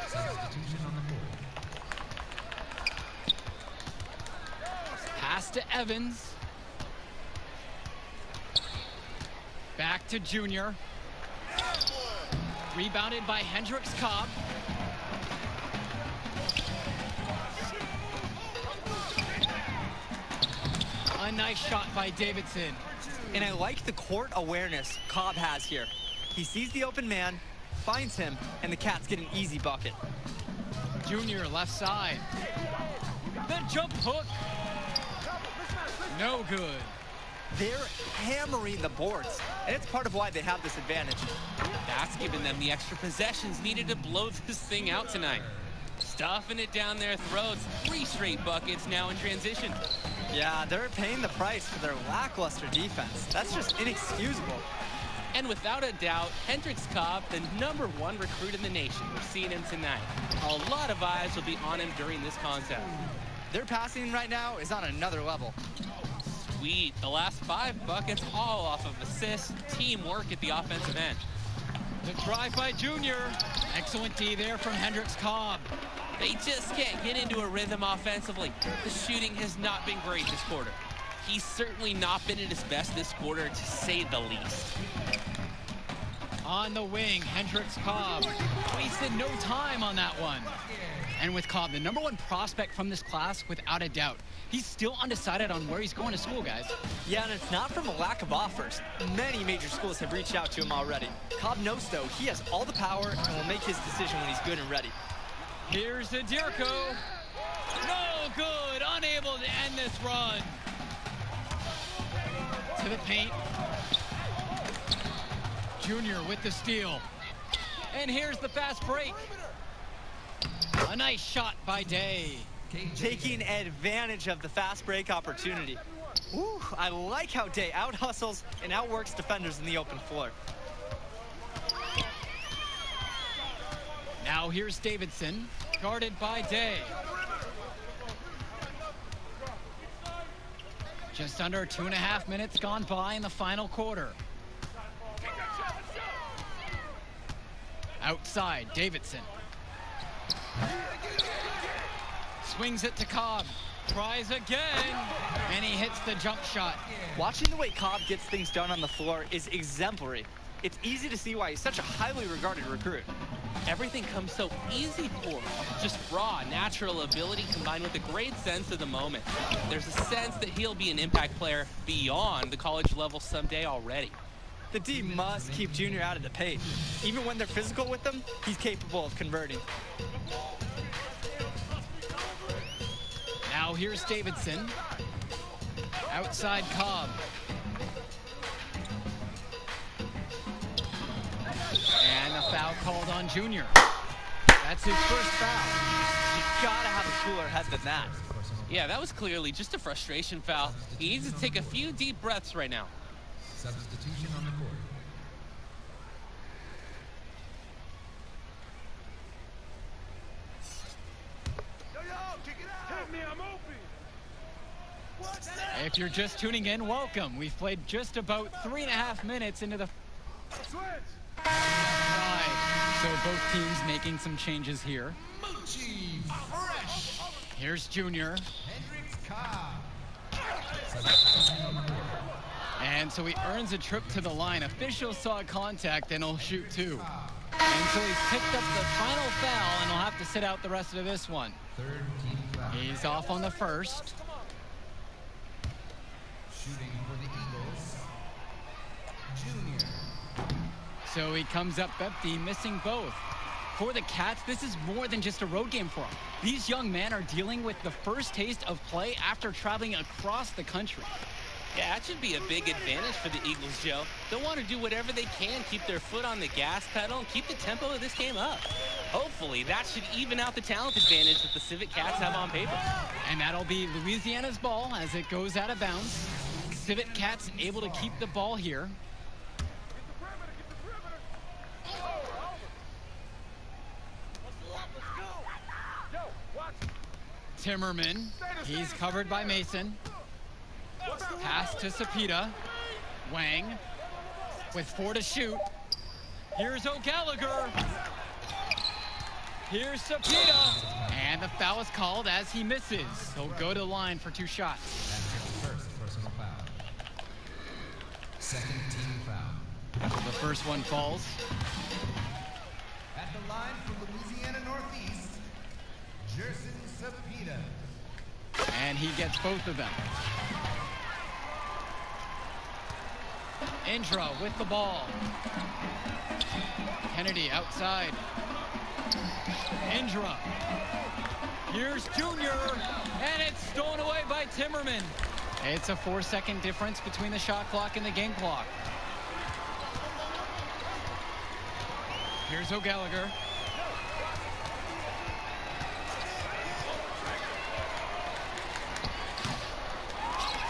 Substitution on the board. Pass to Evans. Back to Junior. Rebounded by Hendricks Cobb. A nice shot by Davidson. And I like the court awareness Cobb has here. He sees the open man, finds him, and the Cats get an easy bucket. Junior left side. The jump hook. No good. They're hammering the boards, and it's part of why they have this advantage. That's given them the extra possessions needed to blow this thing out tonight. Stuffing it down their throats. 3 straight buckets now in transition. Yeah, they're paying the price for their lackluster defense. That's just inexcusable. And without a doubt, Hendricks Cobb, the #1 recruit in the nation. We're seeing him tonight. A lot of eyes will be on him during this contest. Their passing right now is on another level. Sweet. The last 5 buckets all off of assists, teamwork at the offensive end. The drive by Junior. Excellent D there from Hendricks Cobb. They just can't get into a rhythm offensively. The shooting has not been great this quarter. He's certainly not been at his best this quarter, to say the least. On the wing, Hendricks Cobb. Wasted no time on that one. And with Cobb, the #1 prospect from this class, without a doubt. He's still undecided on where he's going to school, guys. Yeah, and it's not from a lack of offers. Many major schools have reached out to him already. Cobb knows, though, he has all the power and will make his decision when he's good and ready. Here's Zadirko. No good. Unable to end this run. To the paint. Junior with the steal. And here's the fast break. A nice shot by Day. Taking advantage of the fast break opportunity. Ooh, I like how Day out-hustles and outworks defenders in the open floor. Now here's Davidson, guarded by Day. Just under 2.5 minutes gone by in the final quarter. Outside, Davidson. Swings it to Cobb. Tries again. And he hits the jump shot. Watching the way Cobb gets things done on the floor is exemplary. It's easy to see why he's such a highly regarded recruit. Everything comes so easy for him. Just raw, natural ability combined with a great sense of the moment. There's a sense that he'll be an impact player beyond the college level someday already. The D must keep Junior out of the paint. Even when they're physical with him, he's capable of converting. Now here's Davidson. Outside Cobb. And a foul called on Junior. That's his first foul. You gotta have a cooler head than that. Yeah, that was clearly just a frustration foul. He needs to take a few deep breaths right now. Substitution on the court. If you're just tuning in, welcome. We've played just about 3.5 minutes into the right. So both teams making some changes here. Moochie Fresh. Here's Junior. Hendricks Cobb. And so he earns a trip to the line. Officials saw contact and he'll shoot 2. And so he's picked up the final foul and he'll have to sit out the rest of this one. Third team foul. He's off on the first. Shooting for the Eagles, Junior. So he comes up empty, missing both. For the Cats, this is more than just a road game for them. These young men are dealing with the first taste of play after traveling across the country. Yeah, that should be a big advantage for the Eagles, Joe. They'll want to do whatever they can, keep their foot on the gas pedal, and keep the tempo of this game up. Hopefully, that should even out the talent advantage that the Civic Cats have on paper. And that'll be Louisiana's ball as it goes out of bounds. Civic Cats able to keep the ball here. Timmerman, he's covered by Mason. Pass to Sapita. Wang with 4 to shoot. Here's O'Gallagher. Here's Sapita. And the foul is called as he misses. He'll go to the line for 2 shots. That's his first personal foul. Second team foul. The first one falls. At the line for Louisiana Northeast, Jerson Sapita. And he gets both of them. Indra with the ball. Kennedy outside. Indra. Here's Junior. And it's stolen away by Timmerman. It's a 4-second difference between the shot clock and the game clock. Here's O'Gallagher.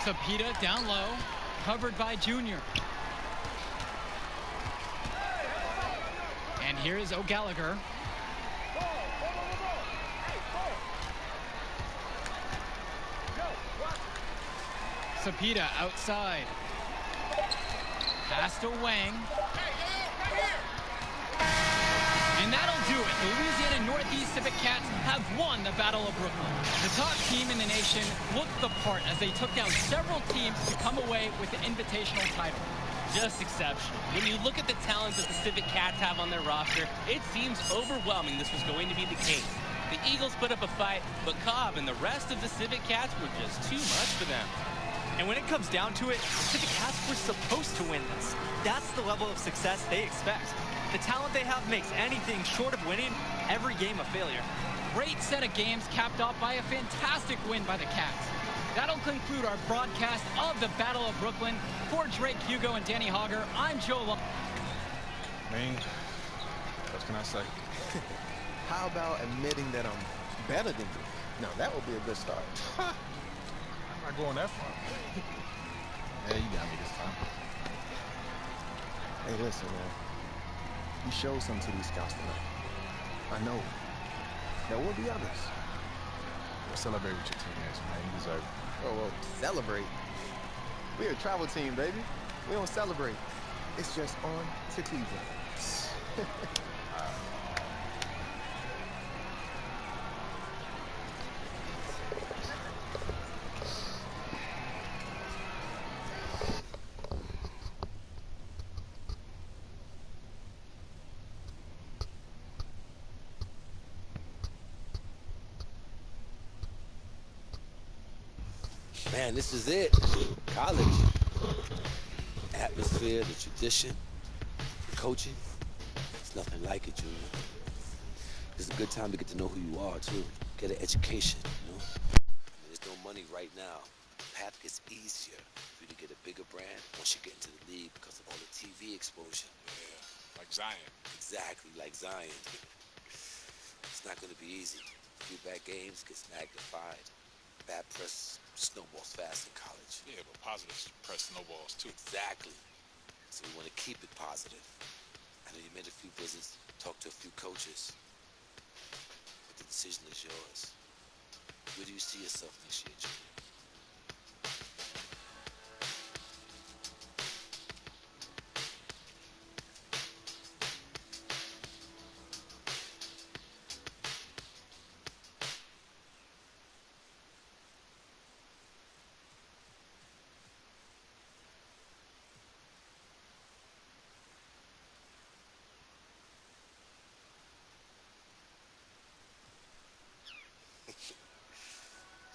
Sapita down low, covered by Junior. And here's O'Gallagher. Sapita outside. Pass to Wang. And that'll do it. The Louisiana Northeast Civic Cats have won the Battle of Brooklyn. The top team in the nation looked the part as they took down several teams to come away with the invitational title. Just exceptional. When you look at the talent that the Civic Cats have on their roster, it seems overwhelming this was going to be the case. The Eagles put up a fight, but Cobb and the rest of the Civic Cats were just too much for them. And when it comes down to it, the Civic Cats were supposed to win this. That's the level of success they expect. The talent they have makes anything short of winning every game a failure. Great set of games capped off by a fantastic win by the Cats. That'll conclude our broadcast of the Battle of Brooklyn. For Drake Hugo and Danny Hogger, I'm Joe Long. I mean, what can I say? How about admitting that I'm better than you? Now, that would be a good start. I'm not going that far. Yeah, you got me this time. Hey, listen, man. You showed something to these scouts tonight. I know. There will be others. We'll celebrate with your teammates, man. You deserve it. Oh, celebrate? We're a travel team, baby. We don't celebrate. It's just on to Cleveland. Man, this is it. College. The atmosphere, the tradition, the coaching, it's nothing like it, Junior. It's a good time to get to know who you are, too. Get an education, you know? I mean, there's no money right now. The path gets easier for you to get a bigger brand once you get into the league because of all the TV exposure. Yeah, like Zion. Exactly, like Zion. It's not going to be easy. A few bad games gets magnified. Bad press snowballs fast in college. Yeah, but positive press snowballs, too. Exactly. So we want to keep it positive. I know you made a few visits, talked to a few coaches. But the decision is yours. Where do you see yourself next year, Junior?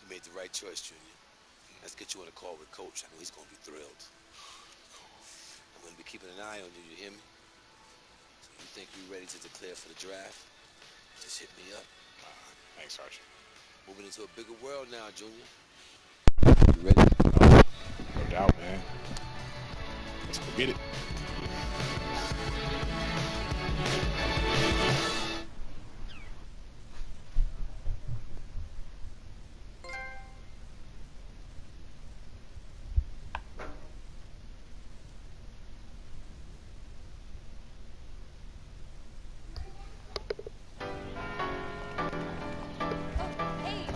You made the right choice, Junior. Let's get you on a call with Coach. I know he's going to be thrilled. I'm going to be keeping an eye on you, you hear me? So you think you're ready to declare for the draft? Just hit me up. Thanks, Archie. Moving into a bigger world now, Junior. You ready? No doubt, man. Let's go get it.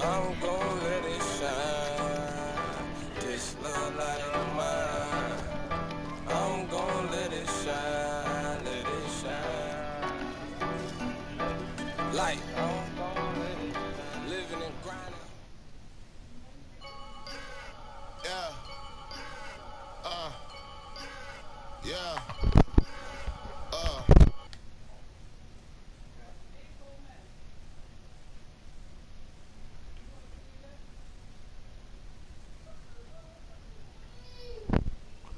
I'm gon' let it shine. This love light of mine. I'm gon' let it shine, let it shine. Light. I'm gon' let it shine. Living and grinding. Yeah. Yeah.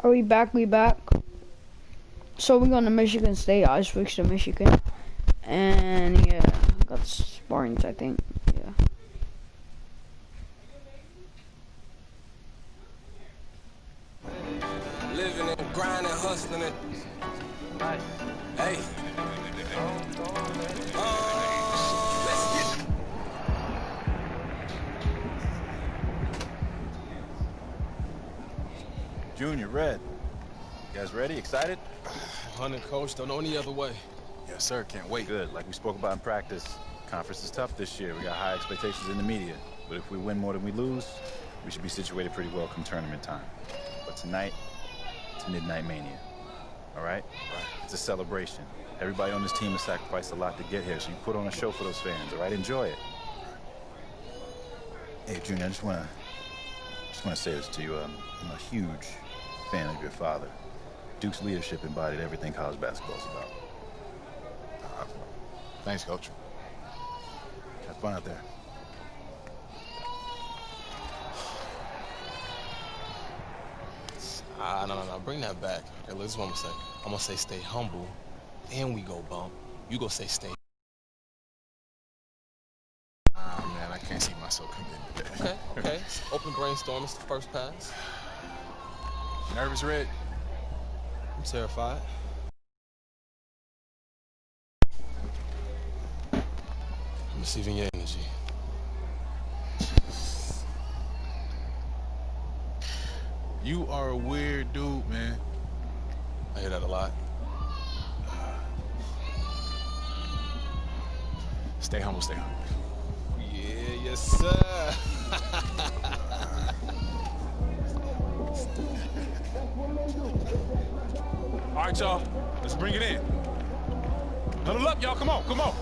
Are we back? We back. So we're going to Michigan State. I switched to Michigan. And yeah, got Spartans, I think. Yeah. Living and grinding, hustling it. Hey. Let's get it. Junior, Red. You guys ready? Excited? Hunting, coach. Don't know any other way. Yes, sir. Can't wait. Good. Like we spoke about in practice, conference is tough this year. We got high expectations in the media. But if we win more than we lose, we should be situated pretty well come tournament time. But tonight, it's Midnight Mania. All right? It's a celebration. Everybody on this team has sacrificed a lot to get here, so you put on a show for those fans, all right? Enjoy it. Hey, Junior, I just want to say this to you. I'm a huge fan of your father. Duke's leadership embodied everything college basketball is about. Thanks, Coach. Have fun out there. No. Bring that back. Okay, this is what I'm gonna say. I'm gonna say stay humble, then we go bump. You go say stay. Man, I can't see myself committing to that. Okay. Open brainstorm. It's the first pass. Nervous, Red? I'm terrified. I'm receiving your energy. You are a weird dude, man. I hear that a lot. Stay humble, stay humble. Yeah, yes, sir. All right, y'all. Let's bring it in. Huddle up, y'all. Come on.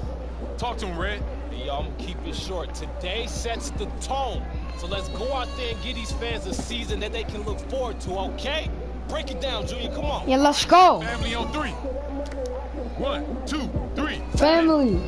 Talk to him, Red. Hey, y'all, I'm gonna keep it short. Today sets the tone. So let's go out there and give these fans a season that they can look forward to, okay? Break it down, Junior. Come on. Yeah, let's go. Family on 3. 1, 2, 3. Family.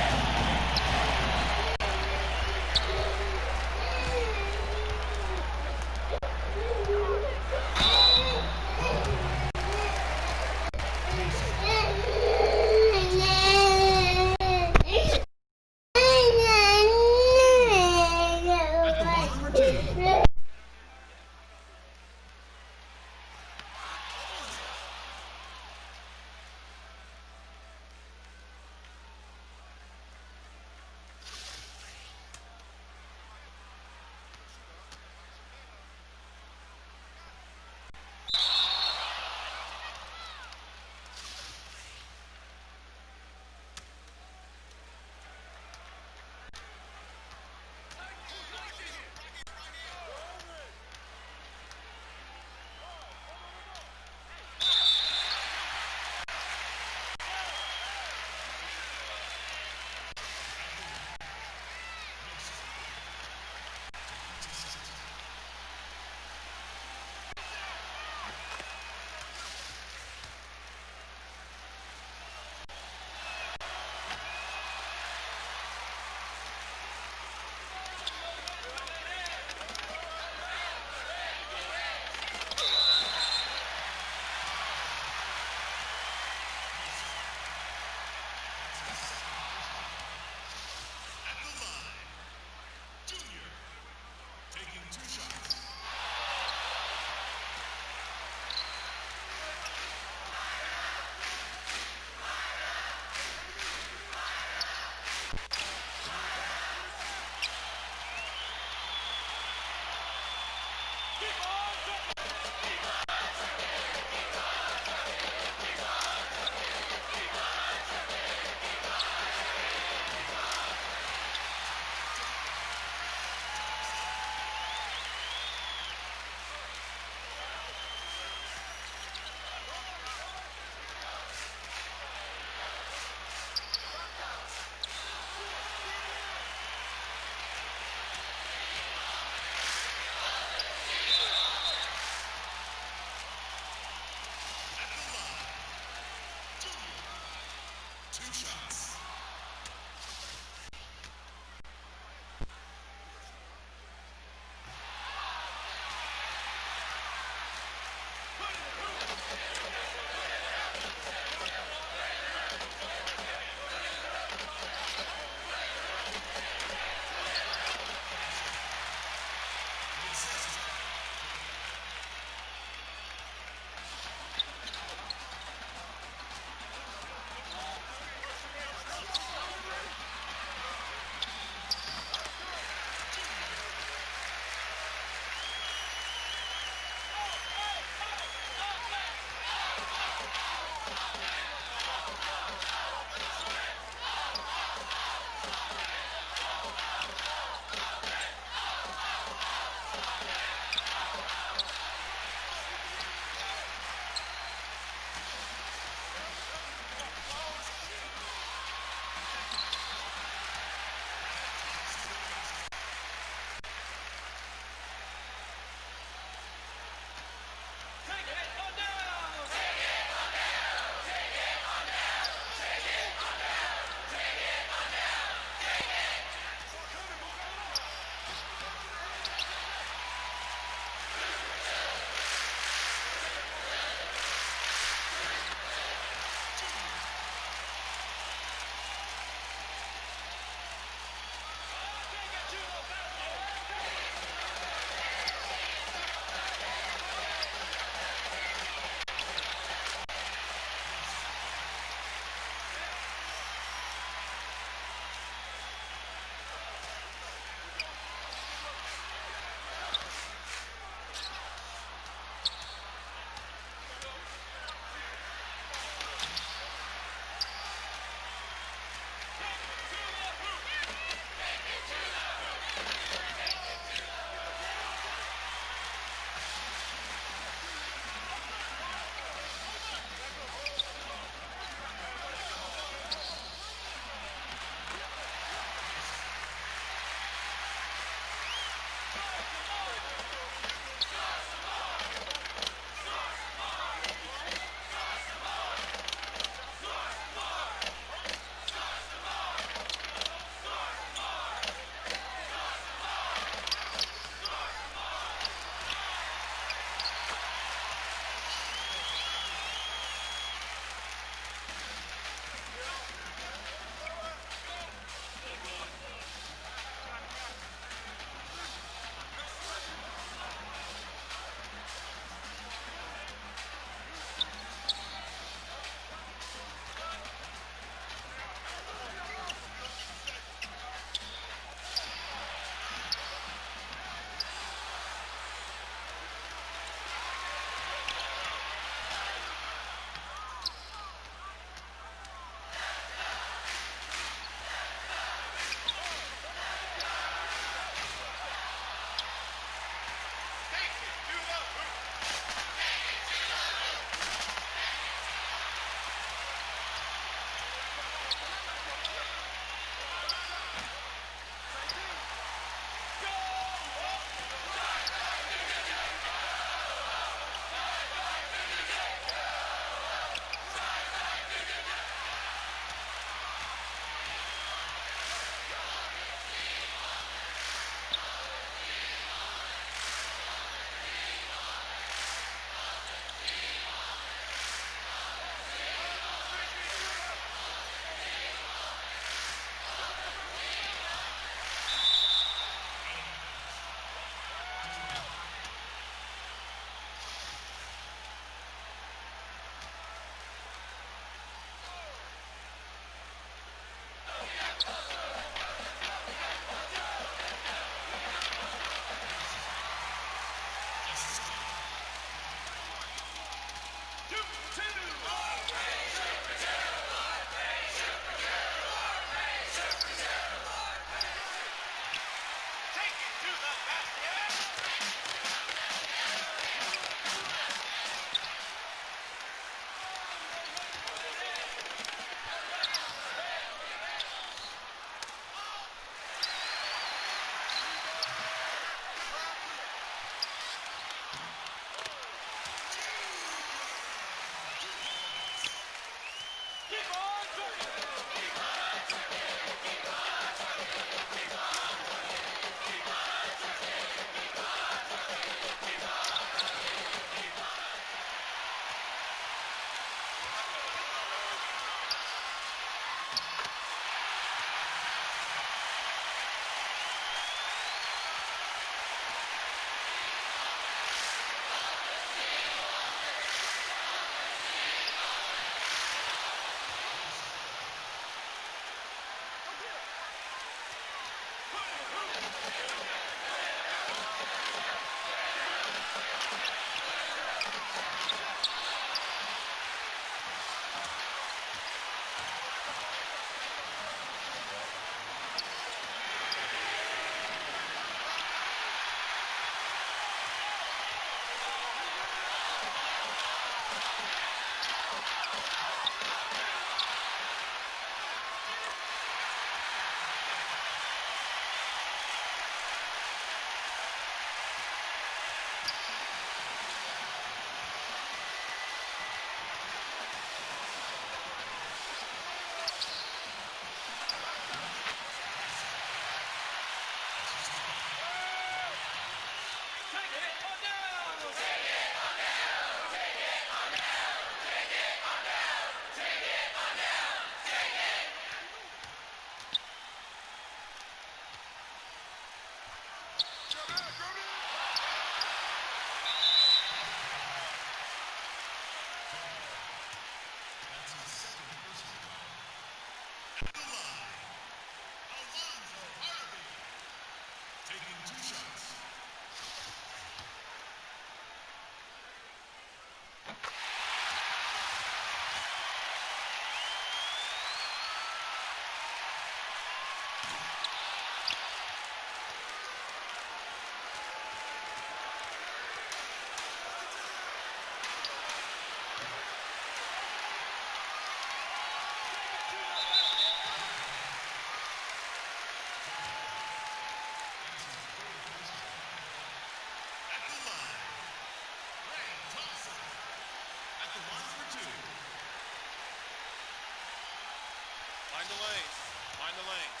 Mind the lanes. Mind the lanes.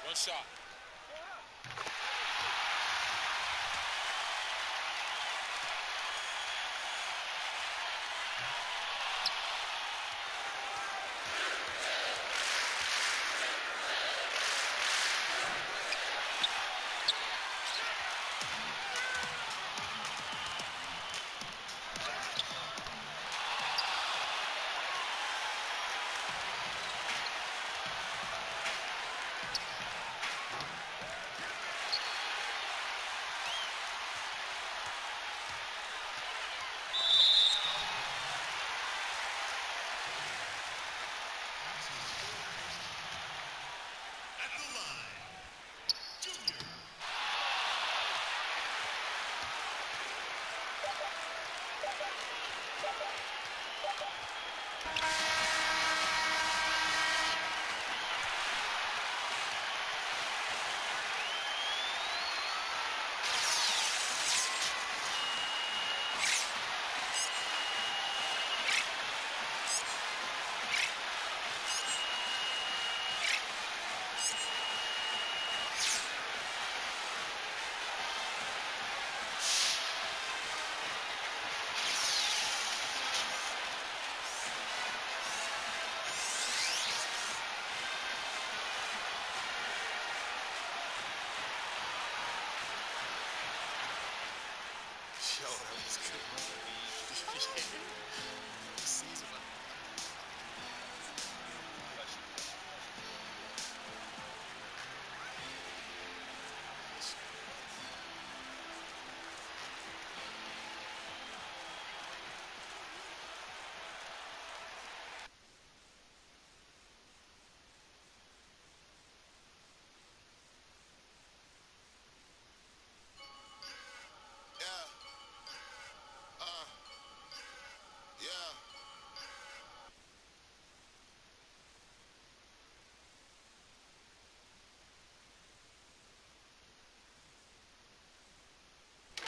One shot. Yo, that was good. Season.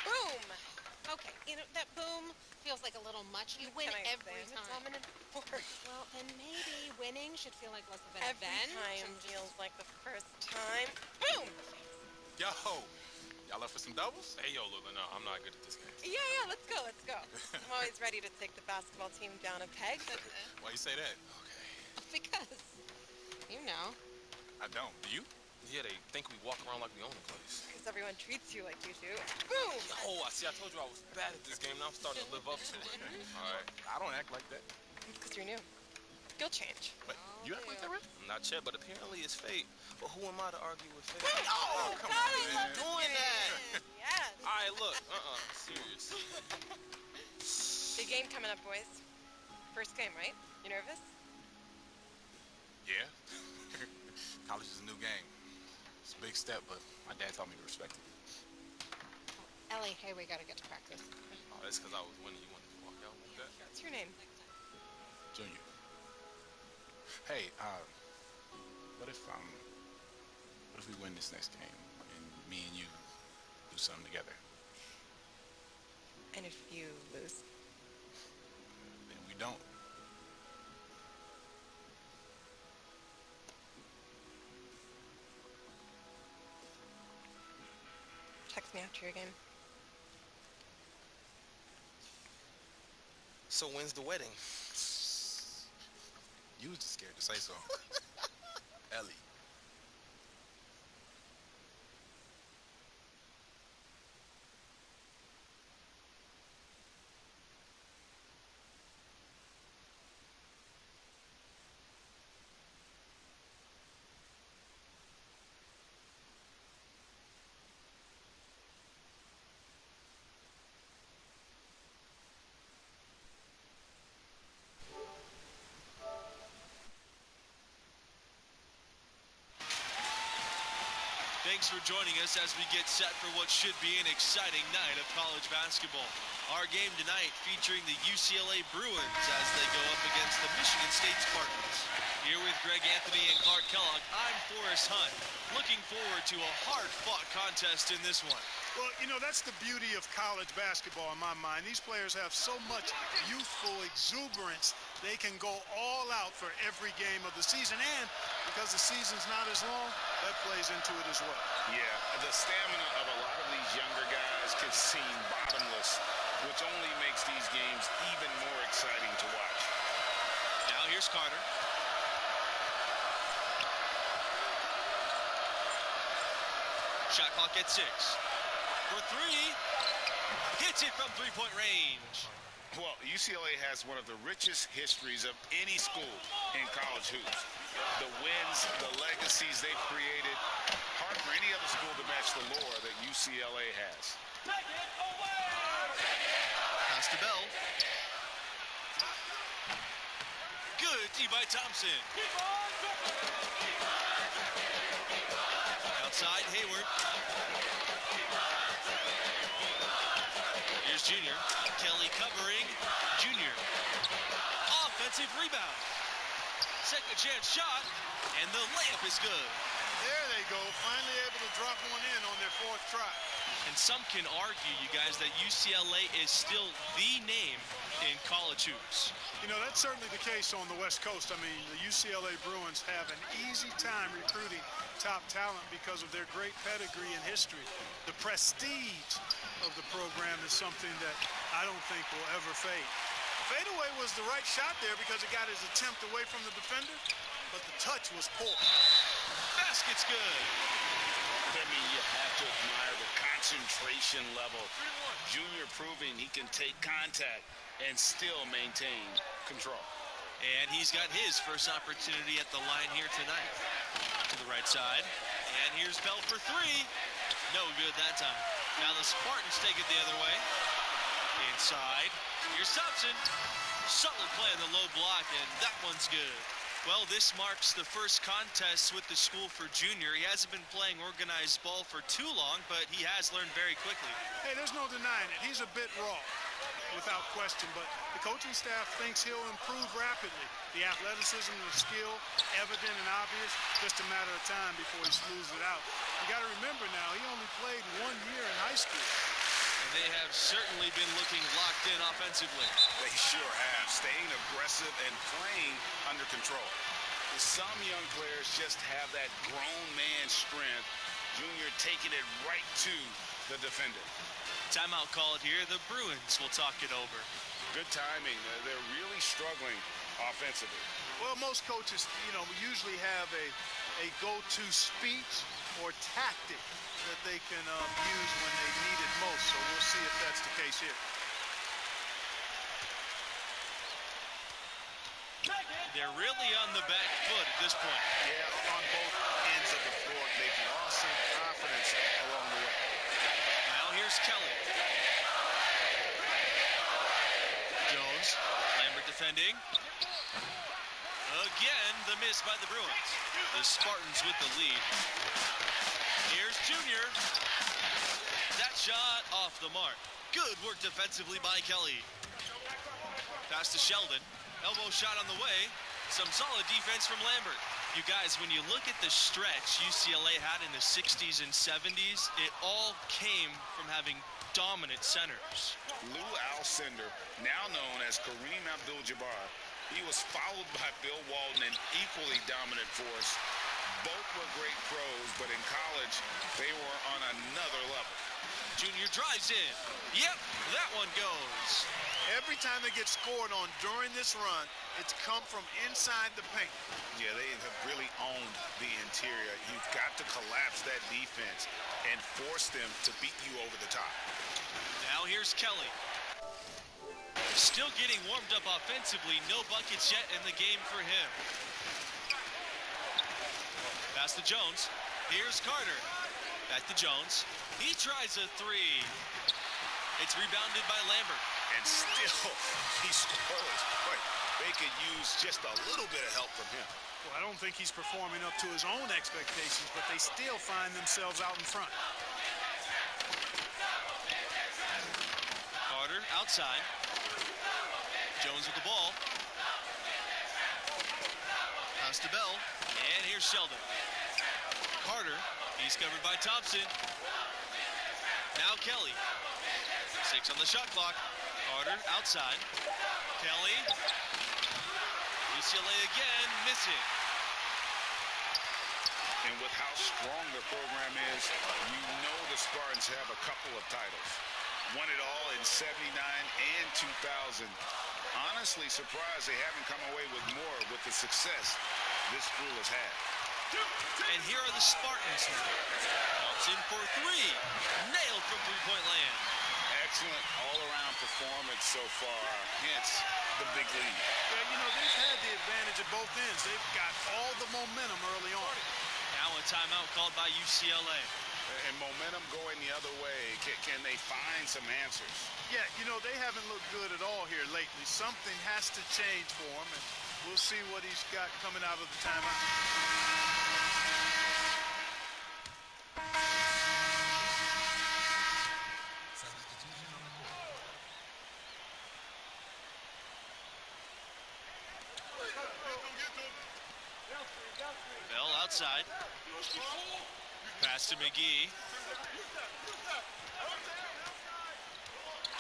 Boom! Okay, you know, that boom feels like a little much. You win every time. It's an enforce. Well, then maybe winning should feel like less of an Every event. time and just- feels like the first time. Boom! Yo, y'all up for some doubles? Hey, yo, Lula, no, I'm not good at this game. Yeah, let's go, let's go. I'm always ready to take the basketball team down a peg. Why you say that? Because, you know. I don't. Do you? Yeah, they think we walk around like we own the place. Because everyone treats you like you do. Boom! Yo, I told you I was bad at this game. Now I'm starting to live up to it. All right. I don't act like that. Because you're new. You'll change. But you act like that, right? Not yet, but apparently it's fate. But who am I to argue with fate? Oh, come God, on, I love man. doing that. Yes. All right, look. Serious. Big game coming up, boys. First game, right? You nervous? Yeah. College is a new game. It's a big step, but my dad taught me to respect it. Ellie, hey, we gotta get to practice. Oh, that's because I was winning. You wanted to walk out like that? What's your name? Junior. Hey, what if we win this next game and me and you do something together? And if you lose? Then we don't. Text me after your game. So when's the wedding? You was scared to say so. Ellie. Thanks for joining us as we get set for what should be an exciting night of college basketball. Our game tonight featuring the UCLA Bruins as they go up against the Michigan State Spartans. Here with Greg Anthony and Clark Kellogg, I'm Forrest Hunt. Looking forward to a hard-fought contest in this one. Well, you know, that's the beauty of college basketball in my mind. These players have so much youthful exuberance. They can go all out for every game of the season. And because the season's not as long, that plays into it as well. Yeah, the stamina of a lot of these younger guys can seem bottomless, which only makes these games even more exciting to watch. Now here's Carter. Shot clock at 6. For 3, hits it from three-point range. Well, UCLA has one of the richest histories of any school in college hoops. The wins, the legacies they've created, hard for any other school to match the lore that UCLA has. Pass to Bell. Good D by Thompson. Outside, Hayward. Here's Junior. Kelly covering. Junior. Offensive rebound. Second chance shot, and the layup is good. There they go, finally able to drop one in on their fourth try. And some can argue, you guys, that UCLA is still the name in college hoops. You know, that's certainly the case on the West Coast. I mean, the UCLA Bruins have an easy time recruiting top talent because of their great pedigree and history. The prestige of the program is something that I don't think will ever fade. Fadeaway was the right shot there because it got his attempt away from the defender, but the touch was poor. Basket's good. I mean, you have to admire the concentration level. Junior proving he can take contact and still maintain control. And he's got his first opportunity at the line here tonight. To the right side. And here's Bell for 3. No good that time. Now the Spartans take it the other way. Inside. Here's Thompson. Solid play on the low block, and that one's good. Well, this marks the first contest with the school for Junior. He hasn't been playing organized ball for too long, but he has learned very quickly. Hey, there's no denying it. He's a bit raw, without question, but the coaching staff thinks he'll improve rapidly. The athleticism and the skill, evident and obvious, just a matter of time before he smooths it out. You got to remember now, he only played 1 year in high school. And they have certainly been looking locked in offensively. They sure have, staying aggressive and playing under control. Some young players just have that grown man strength. Junior taking it right to the defender. Timeout called here. The Bruins will talk it over. Good timing. They're really struggling offensively. Well, most coaches, you know, usually have a go-to speech or tactic that they can use when they need it most. So we'll see if that's the case here. They're really on the back foot at this point. Yeah, on both ends of the floor. They've lost some confidence along the way. Now here's Kelly. Jones. Lambert defending. Again, the miss by the Bruins. The Spartans with the lead. Here's Junior. That shot off the mark. Good work defensively by Kelly. Pass to Sheldon. Elbow shot on the way. Some solid defense from Lambert. You guys, when you look at the stretch UCLA had in the 60s and 70s, it all came from having dominant centers. Lou Alcindor, now known as Kareem Abdul-Jabbar, he was followed by Bill Walton, an equally dominant force. Both were great pros, but in college, they were on another level. Junior drives in. Yep, that one goes. Every time they get scored on during this run, it's come from inside the paint. Yeah, they have really owned the interior. You've got to collapse that defense and force them to beat you over the top. Now here's Kelly. Still getting warmed up offensively. No buckets yet in the game for him. Pass to Jones. Here's Carter. Back to Jones. He tries a three. It's rebounded by Lambert. And still, he scores. Boy, they could use just a little bit of help from him. Well, I don't think he's performing up to his own expectations, but they still find themselves out in front. Carter outside. Jones with the ball. Pass to Bell. And here's Sheldon. Carter. He's covered by Thompson. Now Kelly. 6 on the shot clock. Carter outside. Kelly. UCLA again missing. And with how strong the program is, you know the Spartans have a couple of titles. Won it all in '79 and 2000. Honestly surprised they haven't come away with more with the success this school has had. And here are the Spartans now. Thompson for three. Nailed from three-point land. Excellent all-around performance so far, hence the big lead. Yeah, you know, they've had the advantage at both ends. They've got all the momentum early on. Now a timeout called by UCLA. And momentum going the other way. Can they find some answers? Yeah, you know, they haven't looked good at all here lately. Something has to change for them, and we'll see what he's got coming out of the timeout. Bell outside. Pass to McGee.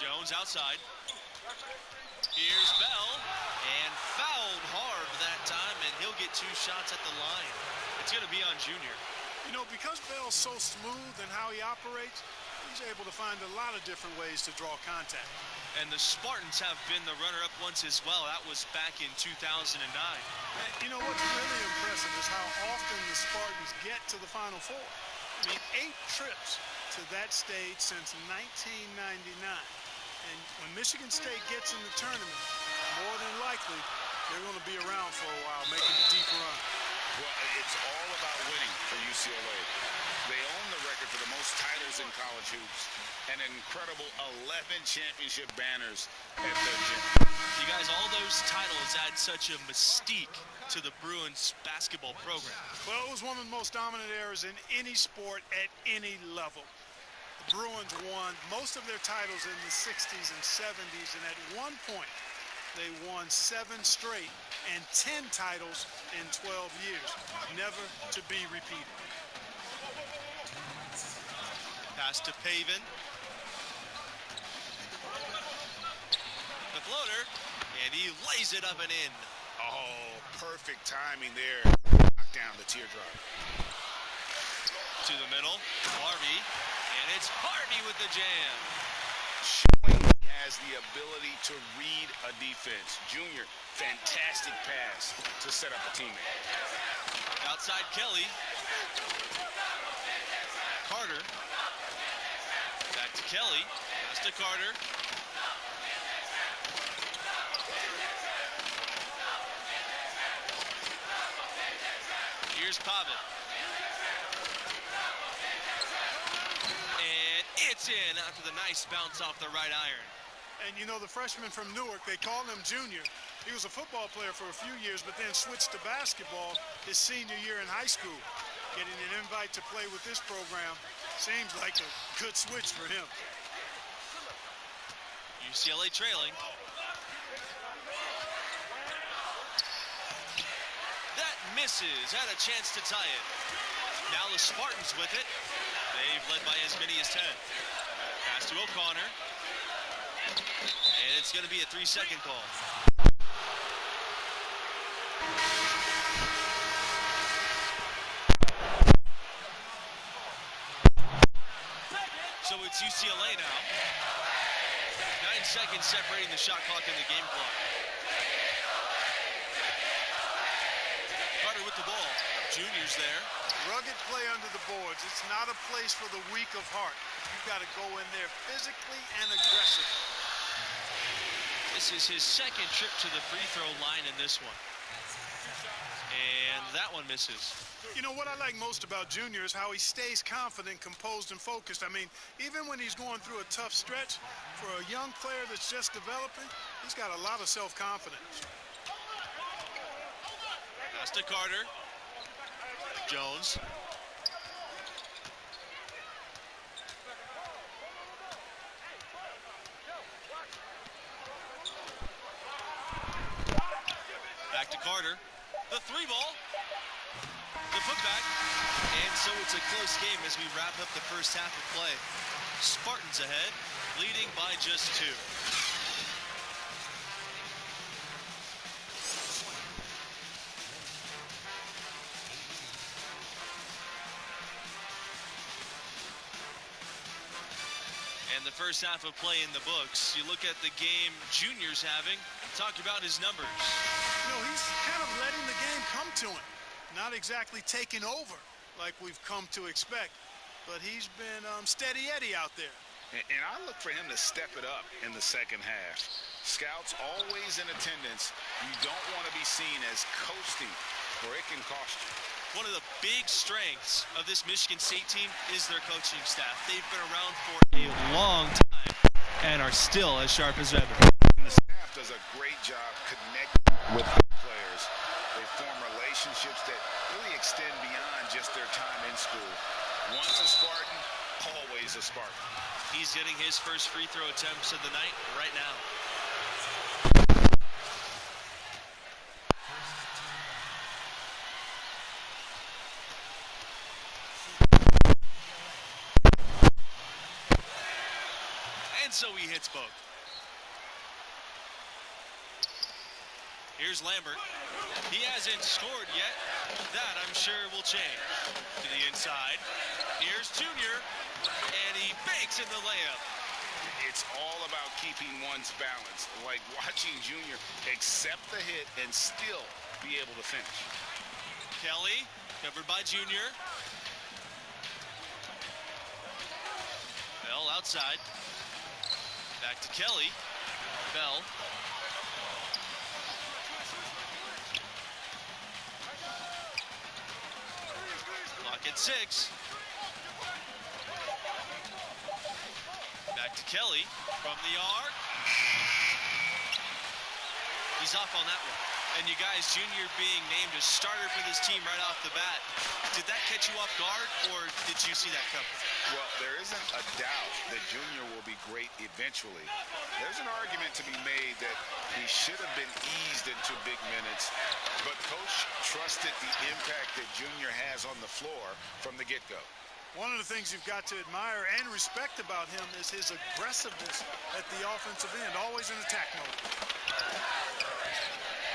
Jones outside. Here's Bell. And fouled hard that time, and he'll get 2 shots at the line. It's going to be on Junior. You know, because Bell's so smooth in how he operates, he's able to find a lot of different ways to draw contact. And the Spartans have been the runner-up once as well. That was back in 2009. And you know what's really impressive is how often the Spartans get to the Final Four. I mean, 8 trips to that stage since 1999. And when Michigan State gets in the tournament, more than likely, they're going to be around for a while, making a deep run. Well, it's all about winning for UCLA. They own the record for the most titles in college hoops. An incredible 11 championship banners at their gym. You guys, all those titles add such a mystique to the Bruins basketball program. Well, it was one of the most dominant eras in any sport at any level. The Bruins won most of their titles in the 60s and 70s, and at one point, they won 7 straight and 10 titles in 12 years, never to be repeated. Pass to Pavin. The floater, and he lays it up and in. Oh, perfect timing there. Knock down the teardrop. To the middle, Harvey, and it's Harvey with the jam. Showing he has the ability to read a defense. Junior, fantastic pass to set up a teammate. Outside Kelly. Carter. Back to Kelly. Pass to Carter. Here's Pavin. And it's in after the nice bounce off the right iron. And you know, the freshman from Newark, they call him Junior. He was a football player for a few years, but then switched to basketball his senior year in high school. Getting an invite to play with this program seems like a good switch for him. UCLA trailing. misses. Had a chance to tie it. Now the Spartans with it. They've led by as many as 10. Pass to O'Connor. And it's going to be a 3-second call. So it's UCLA now. 9 seconds separating the shot clock and the game clock. Carter with the ball. Junior's there. Rugged play under the boards. It's not a place for the weak of heart. You've got to go in there physically and aggressively. This is his second trip to the free throw line in this one. And that one misses. You know, what I like most about Junior is how he stays confident, composed, and focused. I mean, even when he's going through a tough stretch, for a young player that's just developing, he's got a lot of self-confidence. Pass to Carter. Jones. Back to Carter. The 3 ball. The putback. And so it's a close game as we wrap up the first half of play. Spartans ahead, leading by just 2. And the first half of play in the books. You look at the game Junior's having, talk about his numbers. You know, he's kind of letting the game come to him. Not exactly taking over like we've come to expect, but he's been steady Eddie out there. And I look for him to step it up in the second half. Scouts always in attendance. You don't want to be seen as coasting, or it can cost you. One of the big strengths of this Michigan State team is their coaching staff. They've been around for a long time and are still as sharp as ever. And the staff does a great job connecting with the players. They form relationships that really extend beyond just their time in school. Once a Spartan, always a Spartan. He's getting his first free throw attempts of the night right now. And so he hits both. Here's Lambert. He hasn't scored yet. That, I'm sure, will change. To the inside. Here's Junior. And he banks in the layup. It's all about keeping one's balance. Like watching Junior accept the hit and still be able to finish. Kelly, covered by Junior. Bell outside. Back to Kelly. Bell. Clock at 6. Back to Kelly from the arc. He's off on that one. And you guys, Junior being named a starter for this team right off the bat. Did that catch you off guard, or did you see that coming? Well, there isn't a doubt that Junior will be great eventually. There's an argument to be made that he should have been eased into big minutes, but Coach trusted the impact that Junior has on the floor from the get-go. One of the things you've got to admire and respect about him is his aggressiveness at the offensive end, always in attack mode.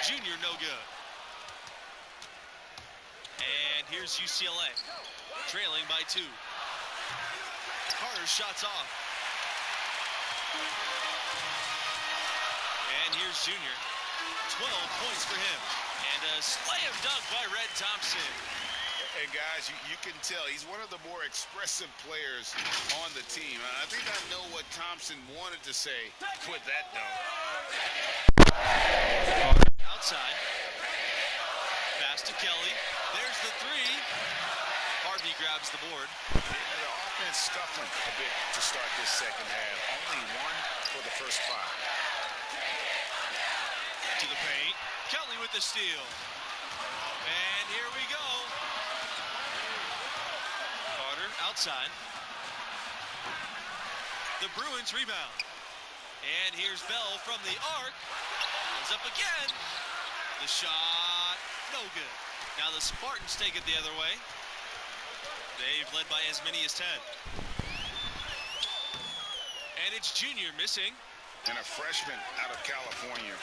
Junior no good. And here's UCLA, trailing by 2. Carter shots off. And here's Junior. 12 points for him. And a slam dunk by Red Thompson. And guys, you can tell he's one of the more expressive players on the team. I think I know what Thompson wanted to say with that dunk. Outside. Pass to Kelly. There's the 3. Harvey grabs the board. The offense scuffling a bit to start this second half. Only 1 for the first 5. To the paint. Kelly with the steal. And here we go. Carter outside. The Bruins rebound. And here's Bell from the arc. Goes up again. The shot, no good. Now the Spartans take it the other way. They've led by as many as 10. And it's Junior missing. And a freshman out of California,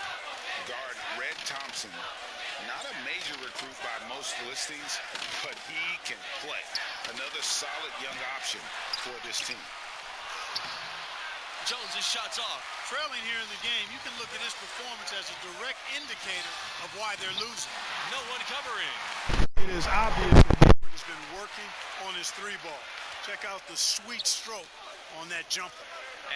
guard Red Thompson. Not a major recruit by most listings, but he can play. Another solid young option for this team. Jones' shot's off. Trailing here in the game, you can look at his performance as a direct indicator of why they're losing. No one covering. It is obvious that Hayward has been working on his three ball. Check out the sweet stroke on that jumper.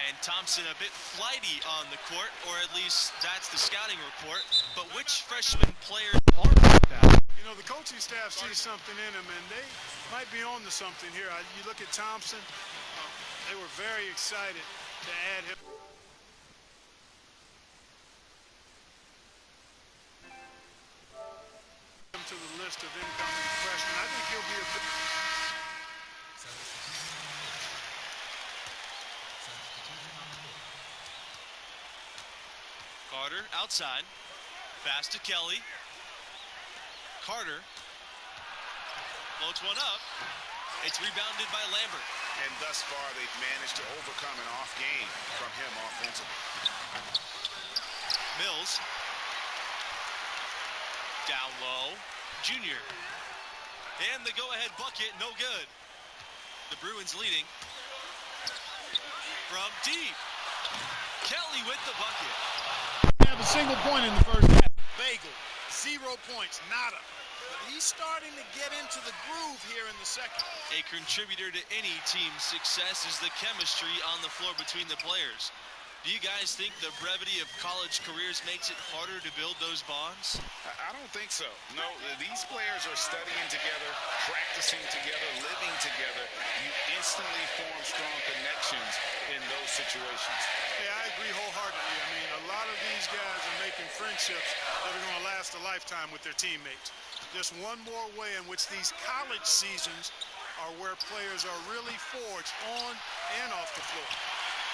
And Thompson a bit flighty on the court, or at least that's the scouting report. But which freshman players are like that? You know, the coaching staff sees something in him, and they might be on to something here. You look at Thompson, they were very excited to add him. To the list of incoming freshmen. I think he'll be a good... Carter outside. Pass to Kelly. Carter floats one up. It's rebounded by Lambert. And thus far, they've managed to overcome an off game from him offensively. Mills. Down low. Junior. And the go-ahead bucket, no good. The Bruins leading. From deep. Kelly with the bucket. Have a single point in the first half. Bagel, 0 points, nada. But he's starting to get into the groove here in the second. A contributor to any team's success is the chemistry on the floor between the players. Do you guys think the brevity of college careers makes it harder to build those bonds? I don't think so. No, these players are studying together, practicing together, living together. You instantly form strong connections in those situations. Hey, I agree wholeheartedly. I mean, a lot of these guys are making friendships that are going to last a lifetime with their teammates. Just one more way in which these college seasons are where players are really forged on and off the floor.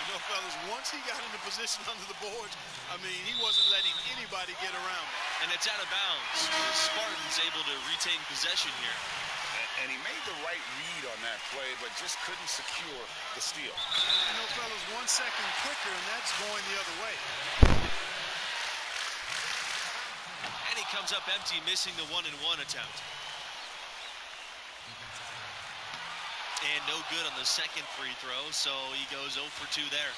You know, fellas, once he got into position under the boards, I mean, he wasn't letting anybody get around him. And it's out of bounds. The Spartans able to retain possession here. And he made the right read on that play, but just couldn't secure the steal. You know, fellas, 1 second quicker, and that's going the other way. And he comes up empty, missing the 1-and-1 attempt. And no good on the second free throw, so he goes 0 for 2 there.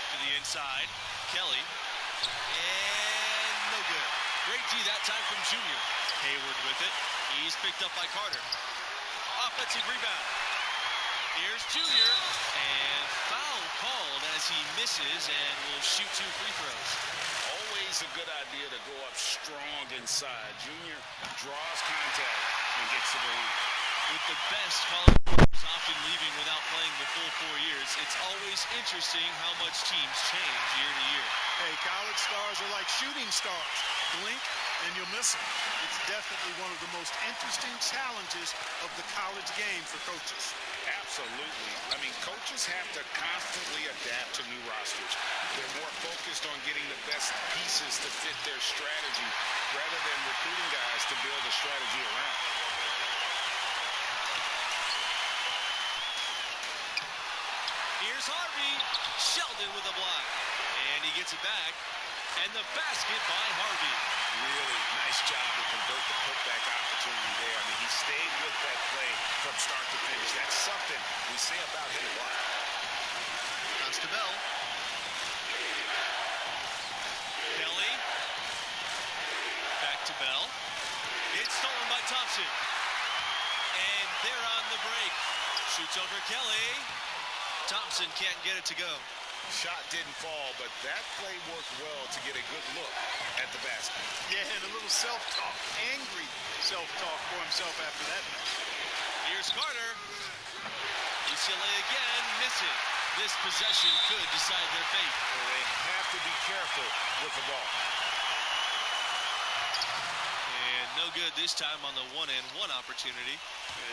To the inside, Kelly. And no good. Great D that time from Junior. Hayward with it. He's picked up by Carter. Offensive rebound. Here's Junior. And foul called as he misses and will shoot 2 free throws. Always a good idea to go up strong inside. Junior draws contact and gets to the line. With the best college players often leaving without playing the full 4 years, it's always interesting how much teams change year to year. Hey, college stars are like shooting stars. Blink and you'll miss them. It's definitely one of the most interesting challenges of the college game for coaches. Absolutely. I mean, coaches have to constantly adapt to new rosters. They're more focused on getting the best pieces to fit their strategy rather than recruiting guys to build a strategy around. Here's Harvey. Sheldon with a block. And he gets it back. And the basket by Harvey. Really nice job to convert the putback opportunity there. I mean, he stayed with that play from start to finish. That's something we say about him a lot. Pass to Bell. Kelly. Back to Bell. It's stolen by Thompson. And they're on the break. Shoots over Kelly. Thompson can't get it to go. Shot didn't fall, but that play worked well to get a good look at the basket. Yeah, and a little self-talk, angry self-talk for himself after that match. Here's Carter. UCLA again missing. This possession could decide their fate. Well, they have to be careful with the ball. And no good this time on the 1-and-1 opportunity.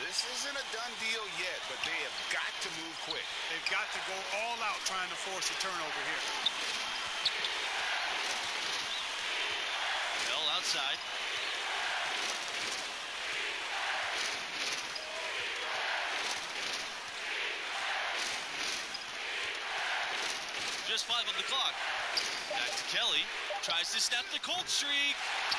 This isn't a done deal yet, but they have got to move quick. They've got to go all out trying to force a turnover here. Bell outside. just 5 on the clock. Back to Kelly. Tries to snap the cold streak.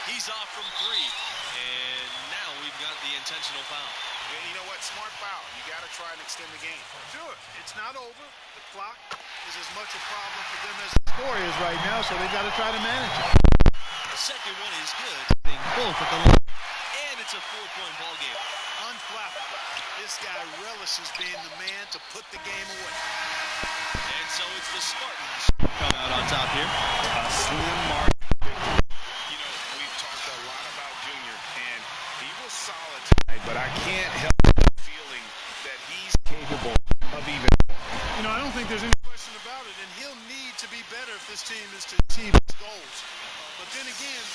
He's off from 3. And now we've got the intentional foul. Yeah, you know what? Smart foul. You got to try and extend the game. Sure, it's not over. The clock is as much a problem for them as the score is right now, so they got to try to manage it. The second one is good. Both at the line. And it's a 4-point ball game. Unflappable. This guy relishes being the man to put the game away. And so it's the Spartans come out on top here. A slim mark. You know, we've talked a lot about Junior, and he was solid tonight, but I can't help feeling that he's capable of even. You know, I don't think there's any question about it, and he'll need to be better if this team is to achieve its goals. But then again,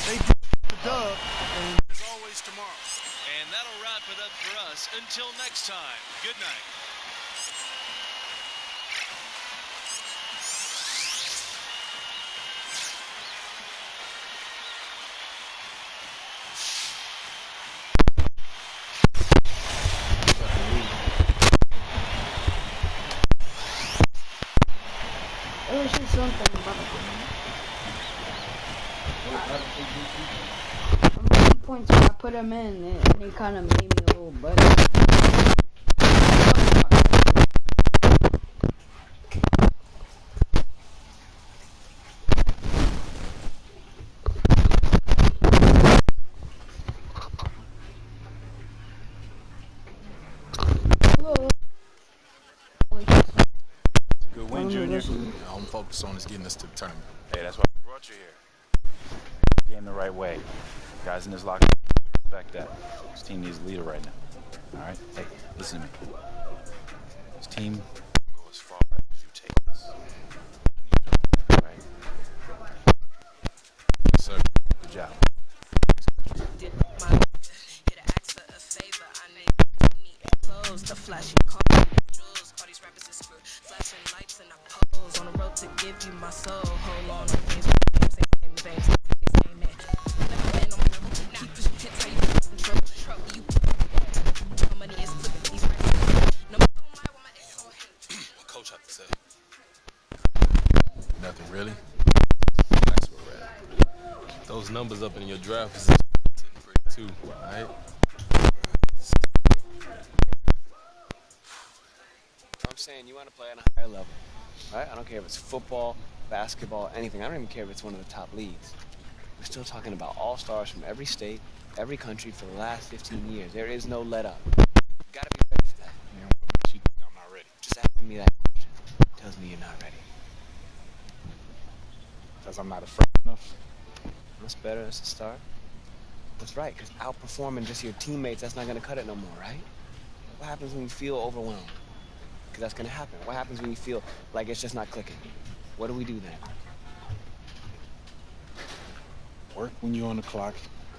they did the dub, and there's always tomorrow. And that'll wrap it up for us. Until next time, good night. It was just something about it. Points I put them in, and it kind of made me a little better. Good win, Junior. I'm focused on is getting us to the tournament. Hey, that's why I brought you here. Game the right way. Guys in this locker room, respect that. This team needs a leader right now. All right? Hey, listen to me. This team will go as far as you take us. Right? Yes, sir. Good job. The flashy car, jewels, all these rappers is screwed. Flashing lights and I pose on the road to give you my soul. Hold on, keep pushing hits, how you control. You money is flipping these racks. No matter what my ex on him. What coach have to say? Nothing really. That's where we're at. Those numbers up in your draft is pretty too, right? I'm saying you want to play on a higher level, right? I don't care if it's football, basketball, anything. I don't even care if it's one of the top leagues. We're still talking about all-stars from every state, every country for the last 15 years. There is no let-up. You gotta be ready for that. I'm not ready. Just asking me that question tells me you're not ready. Because I'm not afraid enough. That's better as a start. That's right, because outperforming just your teammates, that's not gonna cut it no more, right? What happens when you feel overwhelmed? Because that's gonna happen. What happens when you feel like it's just not clicking? What do we do then? Work when you're on the clock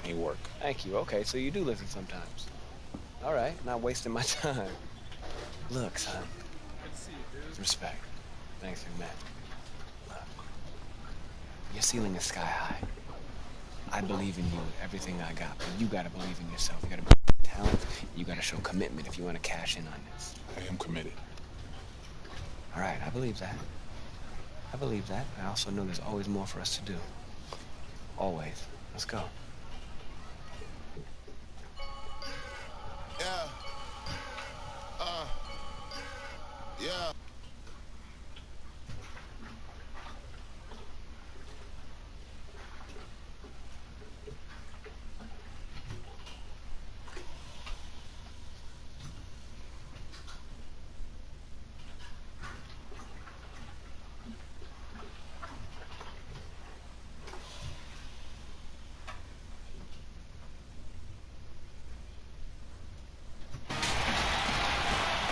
ain't work. Thank you. Okay, so you do listen sometimes. All right, not wasting my time. Look, son. Respect. Thanks, we met. Look, your ceiling is sky high. I believe in you, everything I got, but you gotta believe in yourself. You gotta believe in talent. You gotta show commitment if you want to cash in on this. I am committed. All right, I believe that. I believe that. I also know there's always more for us to do. Always. Let's go. Yeah. Yeah.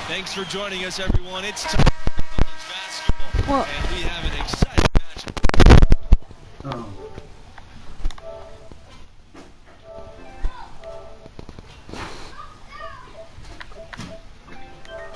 Thanks for joining us, everyone. It's time for college basketball, and we have an exciting matchup.